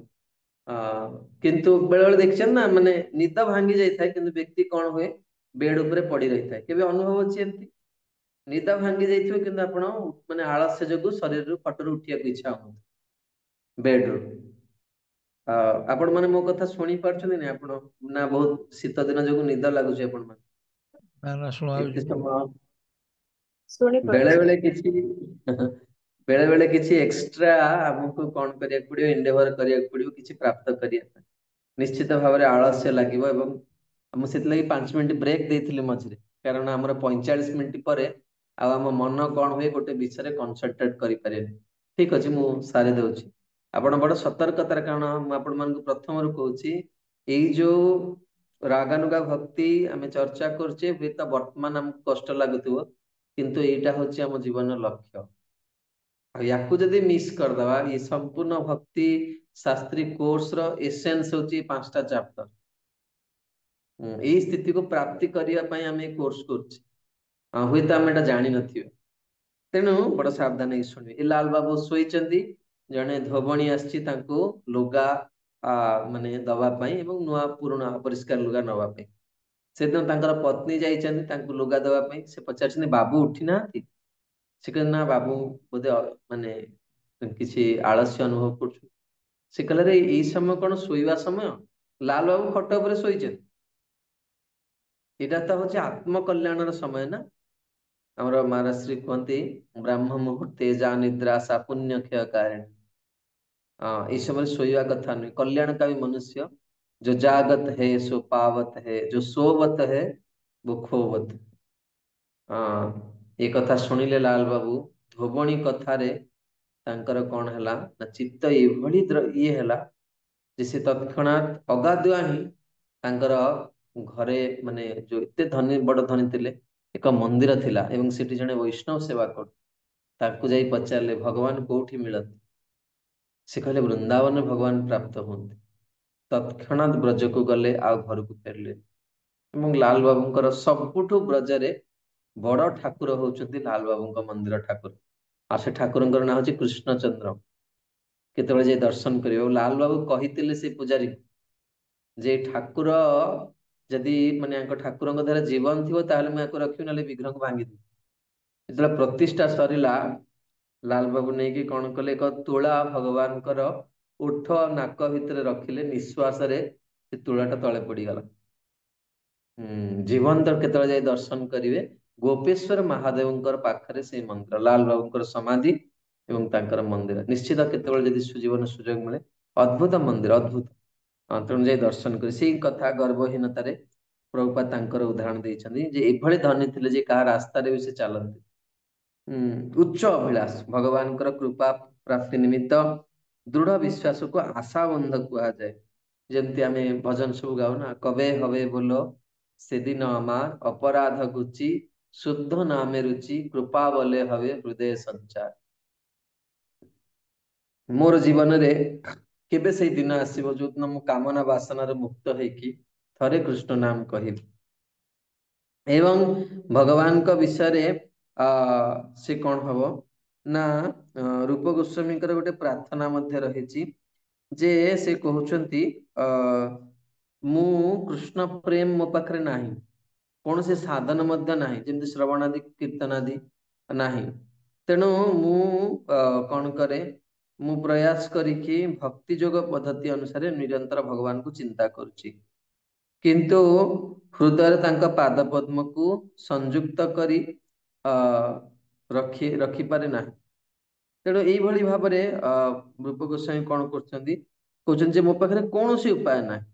କିନ୍ତୁ ବେଳେ ବେଳେ ଦେଖିଛନ୍ତି ନା, ମାନେ ନିଦ ଭାଙ୍ଗି ଯାଇଥାଏ କିନ୍ତୁ ବ୍ୟକ୍ତି କଣ ହୁଏ, ବେଡ୍ ଉପରେ ପଡି ରହିଥାଏ। କେବେ ଅନୁଭବ ଅଛି ଏମିତି? ନିଦ ଭାଙ୍ଗି ଯାଇଥିବ କିନ୍ତୁ ଆପଣ ମାନେ ଆଳସ୍ୟ ଯୋଗୁ ଶରୀରରୁ ଖଟରୁ ଉଠିବାକୁ ଇଚ୍ଛା ହଉନଥିବ, ବେଡରୁ। ଆପଣ ମାନେ ମୋ କଥା ଶୁଣି ପାରୁଛନ୍ତି ନା ଆପଣ? ନା ବହୁତ ଶୀତ ଦିନ ଯୋଗୁ ନିଦ ଲାଗୁଛି ଆପଣ ମାନେ? ନା ନା ଶୁଣା ଏତେ ଯାଉଛି। ସମୟ ବେଳେ ଶୁଣିପାରୁଛି। ବେଳେ କିଛି ବେଳେ ବେଳେ କିଛି ଏକ୍ସଟ୍ରା ଆମକୁ କଣ କରିବାକୁ ପଡିବ, ଏଣ୍ଡେଭର କରିବାକୁ ପଡିବ କିଛି ପ୍ରାପ୍ତ କରିବା ପାଇଁ। ନିଶ୍ଚିତ ଭାବରେ ଆଳସ୍ୟ ଲାଗିବ। ଏବଂ ମୁଁ ସେଥିଲାଗି 5 ମିନିଟ ବ୍ରେକ୍ ଦେଇଥିଲି ମଝିରେ, କାରଣ ଆମର 45 ମିନିଟ ପରେ ଆଉ ଆମ ମନ କଣ ହୁଏ, ଗୋଟେ ବିଷୟରେ କନସେନଟ୍ରେଟ କରିପାରେନି। ଠିକ ଅଛି, ମୁଁ ସାରି ଦଉଛି। ଆପଣ ବଡ ସତର୍କତାର, କାରଣ ମୁଁ ଆପଣ ମାନଙ୍କୁ ପ୍ରଥମରୁ କହୁଛି, ଏଇ ଯୋଉ ରାଗାନୁଗା ଭକ୍ତି ଆମେ ଚର୍ଚ୍ଚା କରୁଛେ, ହୁଏତ ବର୍ତ୍ତମାନ ଆମକୁ କଷ୍ଟ ଲାଗୁଥିବ, କିନ୍ତୁ ଏଇଟା ହଉଛି ଆମ ଜୀବନର ଲକ୍ଷ୍ୟ। ଆଉ ୟାକୁ ଯଦି ମିସ୍ କରିଦବା, ଏ ସମ୍ପୂର୍ଣ୍ଣ ଭକ୍ତି ଶାସ୍ତ୍ରୀ କୋର୍ସ ର ଏସେନ୍ସ ହଉଛି 5ଟା ଚାପ୍ଟର। ଏଇ ସ୍ଥିତିକୁ ପ୍ରାପ୍ତି କରିବା ପାଇଁ ଆମେ ଏ କୋର୍ସ କରୁଛେ। ହୁଏତ ଆମେ ଏଟା ଜାଣିନଥିବେ, ତେଣୁ ବଡ ସାବଧାନ ହେଇକି ଶୁଣିବେ। ଏ ଲାଲ ବାବୁ ଶୋଇଛନ୍ତି, ଜଣେ ଧୋବଣୀ ଆସିଛି ତାଙ୍କୁ ଲୁଗା ମାନେ ଦବା ପାଇଁ ଏବଂ ନୂଆ ପୁରୁଣା ଅପରିଷ୍କାର ଲୁଗା ନବା ପାଇଁ। ସେଦିନ ତାଙ୍କର ପତ୍ନୀ ଯାଇଛନ୍ତି ତାଙ୍କୁ ଲୁଗା ଦେବା ପାଇଁ। ସେ ପଚାରିଛନ୍ତି, ବାବୁ ଉଠି ନାହାନ୍ତି? ସେ କହିଲେ, ନା ବାବୁ ବୋଧେ ମାନେ କିଛି ଆଳସ୍ୟ ଅନୁଭବ କରୁଛୁ। ସେ କହିଲେ, ରେ ଏଇ ସମୟ କଣ ଶୋଇବା ସମୟ? ଲାଲ ବାବୁ ଖଟ ଉପରେ ଶୋଇଛନ୍ତି। ଏଇଟା ତ ହଉଛି ଆତ୍ମ କଲ୍ୟାଣର ସମୟ ନା। ଆମର ମହାରାଷ୍ଟ୍ରୀ କୁହନ୍ତି, ବ୍ରାହ୍ମ ମୁହୂର୍ତ୍ତେ ଯା ନିଦ୍ରା ସା ପୁଣ୍ୟ କ୍ଷୟ କାରିଣୀ। ଏଇ ସମୟରେ ଶୋଇବା କଥା ନୁହେଁ। କଲ୍ୟାଣକାମୀ ମନୁଷ୍ୟ जो जागत है सो पावत है, जो सोवत है वो खोवत। ଏ କଥା ଶୁଣିଲେ ଲାଲ ବାବୁ ଧୋବଣୀ କଥାରେ ତାଙ୍କର କଣ ହେଲା ନା, ଚିତ୍ତ ଏଭଳି ଇଏ ହେଲା ଯେ ସେ ତৎକ୍ଷଣାତ୍ ଅଗାଧୁଆ ହିଁ ତାଙ୍କର ଘରେ, ମାନେ ଯୋଉ ଏତେ ଧନୀ, ବଡ ଧନୀ ଥିଲେ, ଏକ ମନ୍ଦିର ଥିଲା ଏବଂ ସେଠି ଜଣେ ବୈଷ୍ଣବ ସେବା କରୁ, ତାଙ୍କୁ ଯାଇ ପଚାରିଲେ, ଭଗବାନ କୋଉଠି ମିଳନ୍ତି? ସେ କହିଲେ, ବୃନ୍ଦାବନରେ ଭଗବାନ ପ୍ରାପ୍ତ ହୁଅନ୍ତି। ତৎକ୍ଷଣାତ୍ ବ୍ରଜକୁ ଗଲେ, ଆଉ ଘରକୁ ଫେରିଲେ। ଏବଂ ଲାଲ ବାବୁଙ୍କର ସବୁଠୁ ବ୍ରଜରେ ବଡ ଠାକୁର ହଉଛନ୍ତି ଲାଲ ବାବୁଙ୍କ ମନ୍ଦିର ଠାକୁର। ଆଉ ସେ ଠାକୁରଙ୍କର ନାଁ ହଉଛି କୃଷ୍ଣଚନ୍ଦ୍ର। କେତେବେଳେ ଯାଇ ଦର୍ଶନ କରିବେ। ଆଉ ଲାଲ ବାବୁ କହିଥିଲେ ସେ ପୂଜାରୀ ଯେ ଠାକୁର ଯଦି ମାନେ ୟାଙ୍କ ଠାକୁରଙ୍କ ଦ୍ୱାରା ଜୀବନ ଥିବ ତାହେଲେ ମୁଁ ୟାକୁ ରଖିବି, ନହେଲେ ବିଗ୍ରହକୁ ଭାଙ୍ଗିଦେବି। ଯେତେବେଳେ ପ୍ରତିଷ୍ଠା ସରିଲା, ଲାଲ ବାବୁ ନେଇକି କଣ କଲେ, ଏକ ତୁଳା ଭଗବାନଙ୍କର ଓଠ ନାକ ଭିତରେ ରଖିଲେ, ନିଶ୍ୱାସରେ ସେ ତୁଳାଟା ତଳେ ପଡିଗଲା। ଜୀବନ୍ତ କେତେବେଳେ ଯାଇ ଦର୍ଶନ କରିବେ, ଗୋପେଶ୍ଵର ମହାଦେବଙ୍କର ପାଖରେ ସେଇ ମନ୍ଦିର, ଲାଲ ବାବୁଙ୍କର ସମାଧି ଏବଂ ତାଙ୍କର ମନ୍ଦିର। ନିଶ୍ଚିତ କେତେବେଳେ ଯଦି ଜୀବନ ସୁଯୋଗ ମିଳେ, ଅଦ୍ଭୁତ ମନ୍ଦିର, ଅଦ୍ଭୁତ। ତେଣୁ ଯାଇ ଦର୍ଶନ କରି, ସେଇ କଥା ଗର୍ଭହୀନତାରେ ପ୍ରଭୁପାଦ ତାଙ୍କର ଉଦାହରଣ ଦେଇଛନ୍ତି ଯେ ଏଭଳି ଧନୀ ଥିଲେ ଯେ କାହା ରାସ୍ତାରେ ବି ସେ ଚାଲନ୍ତି। ଉଚ୍ଚ ଅଭିଳାଷ, ଭଗବାନଙ୍କର କୃପା ପ୍ରାପ୍ତି ନିମିତ୍ତ ଦୃଢ ବିଶ୍ୱାସକୁ ଆଶା ବନ୍ଧ କୁହାଯାଏ। ଯେମିତି ଆମେ ଭଜନ ସବୁ ଗାଉନା, କବେ ହବେ ବୋଲ ସେଦିନ আমার ଅପରାଧ ଘୁଚି, শুদ্ধ নামে ରୁଚି, କୃପା ବଲେ ହବେ ହୃଦୟ ସଞ୍ଚାର। ମୋର ଜୀବନରେ କେବେ ସେଇ ଦିନ ଆସିବ ଯୋଉଦିନ ମୁଁ କାମନା ବାସନାରେ ମୁକ୍ତ ହେଇକି ଥରେ କୃଷ୍ଣ ନାମ କହିବି। ଏବଂ ଭଗବାନଙ୍କ ବିଷୟରେ ସେ କଣ ହବ ନା, ରୂପ ଗୋସ୍ୱାମୀଙ୍କର ଗୋଟେ ପ୍ରାର୍ଥନା ମଧ୍ୟ ରହିଛି ଯେ ସେ କହୁଛନ୍ତି, ମୁଁ କୃଷ୍ଣ ପ୍ରେମ ମୋ ପାଖରେ ନାହିଁ, କୌଣସି ସାଧନ ମଧ୍ୟ ନାହିଁ, ଯେମିତି ଶ୍ରବଣାଦି କୀର୍ତ୍ତନାଦି ନାହିଁ। ତେଣୁ ମୁଁ କଣ କରେ, ମୁଁ ପ୍ରୟାସ କରିକି ଭକ୍ତି ଯୋଗ ପଦ୍ଧତି ଅନୁସାରେ ନିରନ୍ତର ଭଗବାନଙ୍କୁ ଚିନ୍ତା କରୁଛି, କିନ୍ତୁ ହୃଦୟରେ ତାଙ୍କ ପାଦ ପଦ୍ମକୁ ସଂଯୁକ୍ତ କରି ରଖିପାରେ ନାହିଁ। ତେଣୁ ଏଇଭଳି ଭାବରେ ରୂପ ଗୋସ୍ୱାମୀ କଣ କରୁଛନ୍ତି, କହୁଛନ୍ତି ଯେ ମୋ ପାଖରେ କୌଣସି ଉପାୟ ନାହିଁ,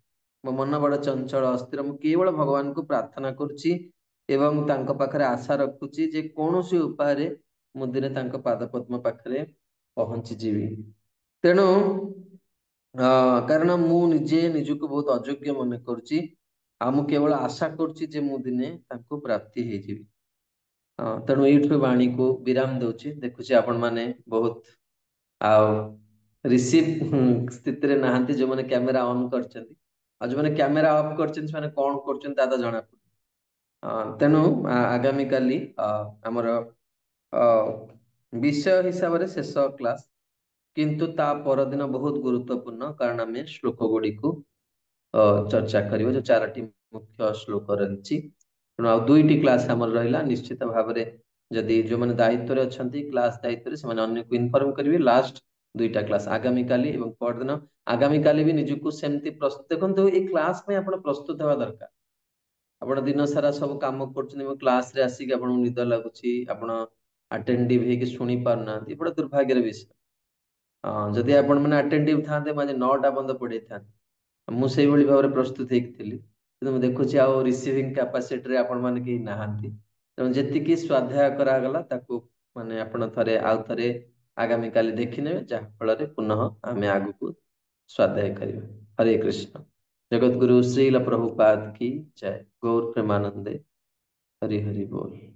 ମୋ ମନ ବଡ ଚଞ୍ଚଳ ଅସ୍ଥିର, ମୁଁ କେବଳ ଭଗବାନଙ୍କୁ ପ୍ରାର୍ଥନା କରୁଛି ଏବଂ ତାଙ୍କ ପାଖରେ ଆଶା ରଖୁଛି ଯେ କୌଣସି ଉପାୟରେ ମୁଁ ଦିନେ ତାଙ୍କ ପାଦ ପଦ୍ମ ପାଖରେ ପହଞ୍ଚିଯିବି। ତେଣୁ କାରଣ ମୁଁ ନିଜେ ନିଜକୁ ବହୁତ ଅଯୋଗ୍ୟ ମନେ କରୁଛି, ଆଉ ମୁଁ କେବଳ ଆଶା କରୁଛି ଯେ ମୁଁ ଦିନେ ତାଙ୍କୁ ପ୍ରାପ୍ତି ହେଇଯିବି। ତେଣୁ ଏଇଠୁ ବାଣୀକୁ ବିରାମ ଦଉଛି। ଦେଖୁଛି ଆପଣ ମାନେ ବହୁତ ଆଉ ରିସିଭ ସ୍ଥିତିରେ ନାହାନ୍ତି, ଯୋଉମାନେ କ୍ୟାମେରା ଅନ୍ କରିଛନ୍ତି, ଆଉ ଯୋଉମାନେ କ୍ୟାମେରା ଅଫ୍ କରିଛନ୍ତି ସେମାନେ କଣ କରୁଛନ୍ତି ତା ତ ଜଣା ପଡୁନି। ତେଣୁ ଆଗାମୀ କାଲି ଆମର ଅ, ବିଷୟ ହିସାବରେ ଶେଷ କ୍ଲାସ, କିନ୍ତୁ ତା ପରଦିନ ବହୁତ ଗୁରୁତ୍ୱପୂର୍ଣ୍ଣ, କାରଣ ଆମେ ଶ୍ଲୋକ ଗୁଡିକୁ ଚର୍ଚ୍ଚା କରିବା, ଯୋଉ 4ଟି ମୁଖ୍ୟ ଶ୍ଲୋକ ରହିଛି। ତେଣୁ ଆଉ 2ଟି କ୍ଲାସ ଆମର ରହିଲା। ନିଶ୍ଚିତ ଭାବରେ ଯଦି ଯୋଉମାନେ ଦାୟିତ୍ୱରେ ଅଛନ୍ତି, କ୍ଲାସ ଦାୟିତ୍ୱରେ, ସେମାନେ ଅନ୍ୟକୁ ଇନଫର୍ମ କରିବେ। ଲାଷ୍ଟ 2ଟା କ୍ଲାସ ଆଗାମୀ କାଲି ଏବଂ ପରଦିନ। ଆଗାମୀ କାଲି ବି ନିଜକୁ ସେମିତି ପ୍ରସ୍ତୁତ ଦେଖନ୍ତୁ, ଏଇ କ୍ଲାସ ପାଇଁ ଆପଣ ପ୍ରସ୍ତୁତ ହେବା ଦରକାର। ଆପଣ ଦିନ ସାରା ସବୁ କାମ କରୁଛନ୍ତି ଏବଂ କ୍ଲାସରେ ଆସିକି ଆପଣଙ୍କୁ ନିଦ ଲାଗୁଛି, ଆପଣ ଆଟେଣ୍ଟିଭ ହେଇକି ଶୁଣି ପାରୁନାହାନ୍ତି, ବଡ ଦୁର୍ଭାଗ୍ୟର ବିଷୟ। ଯଦି ଆପଣ ମାନେ ଆଟେଣ୍ଟିଭ ଥାନ୍ତେ, ମୁଁ ଆଜି 9ଟା ପର୍ଯ୍ୟନ୍ତ ପଢେଇଥାନ୍ତି। ମୁଁ ସେଇଭଳି ଭାବରେ ପ୍ରସ୍ତୁତ ହେଇକି ଥିଲି, କିନ୍ତୁ ମୁଁ ଦେଖୁଛି ଆଉ ରିସିଭିଂ କାପାସିଟିରେ ଆପଣ ମାନେ କେହି ନାହାନ୍ତି। ତେଣୁ ଯେତିକି ସ୍ୱାଧ୍ୟାୟ କରାଗଲା ତାକୁ ମାନେ ଆପଣ ଥରେ ଆଉ ଥରେ ଆଗାମୀ କାଲି ଦେଖିନେବେ, ଯାହା ଫଳରେ ପୁନଃ ଆମେ ଆଗକୁ ସ୍ୱାଧ୍ୟାୟ କରିବା। ହରେ କୃଷ୍ଣ। जगत गुरु श्रील प्रभुपाद की जय। गौर प्रेमानंदे। हरि हरि बोल।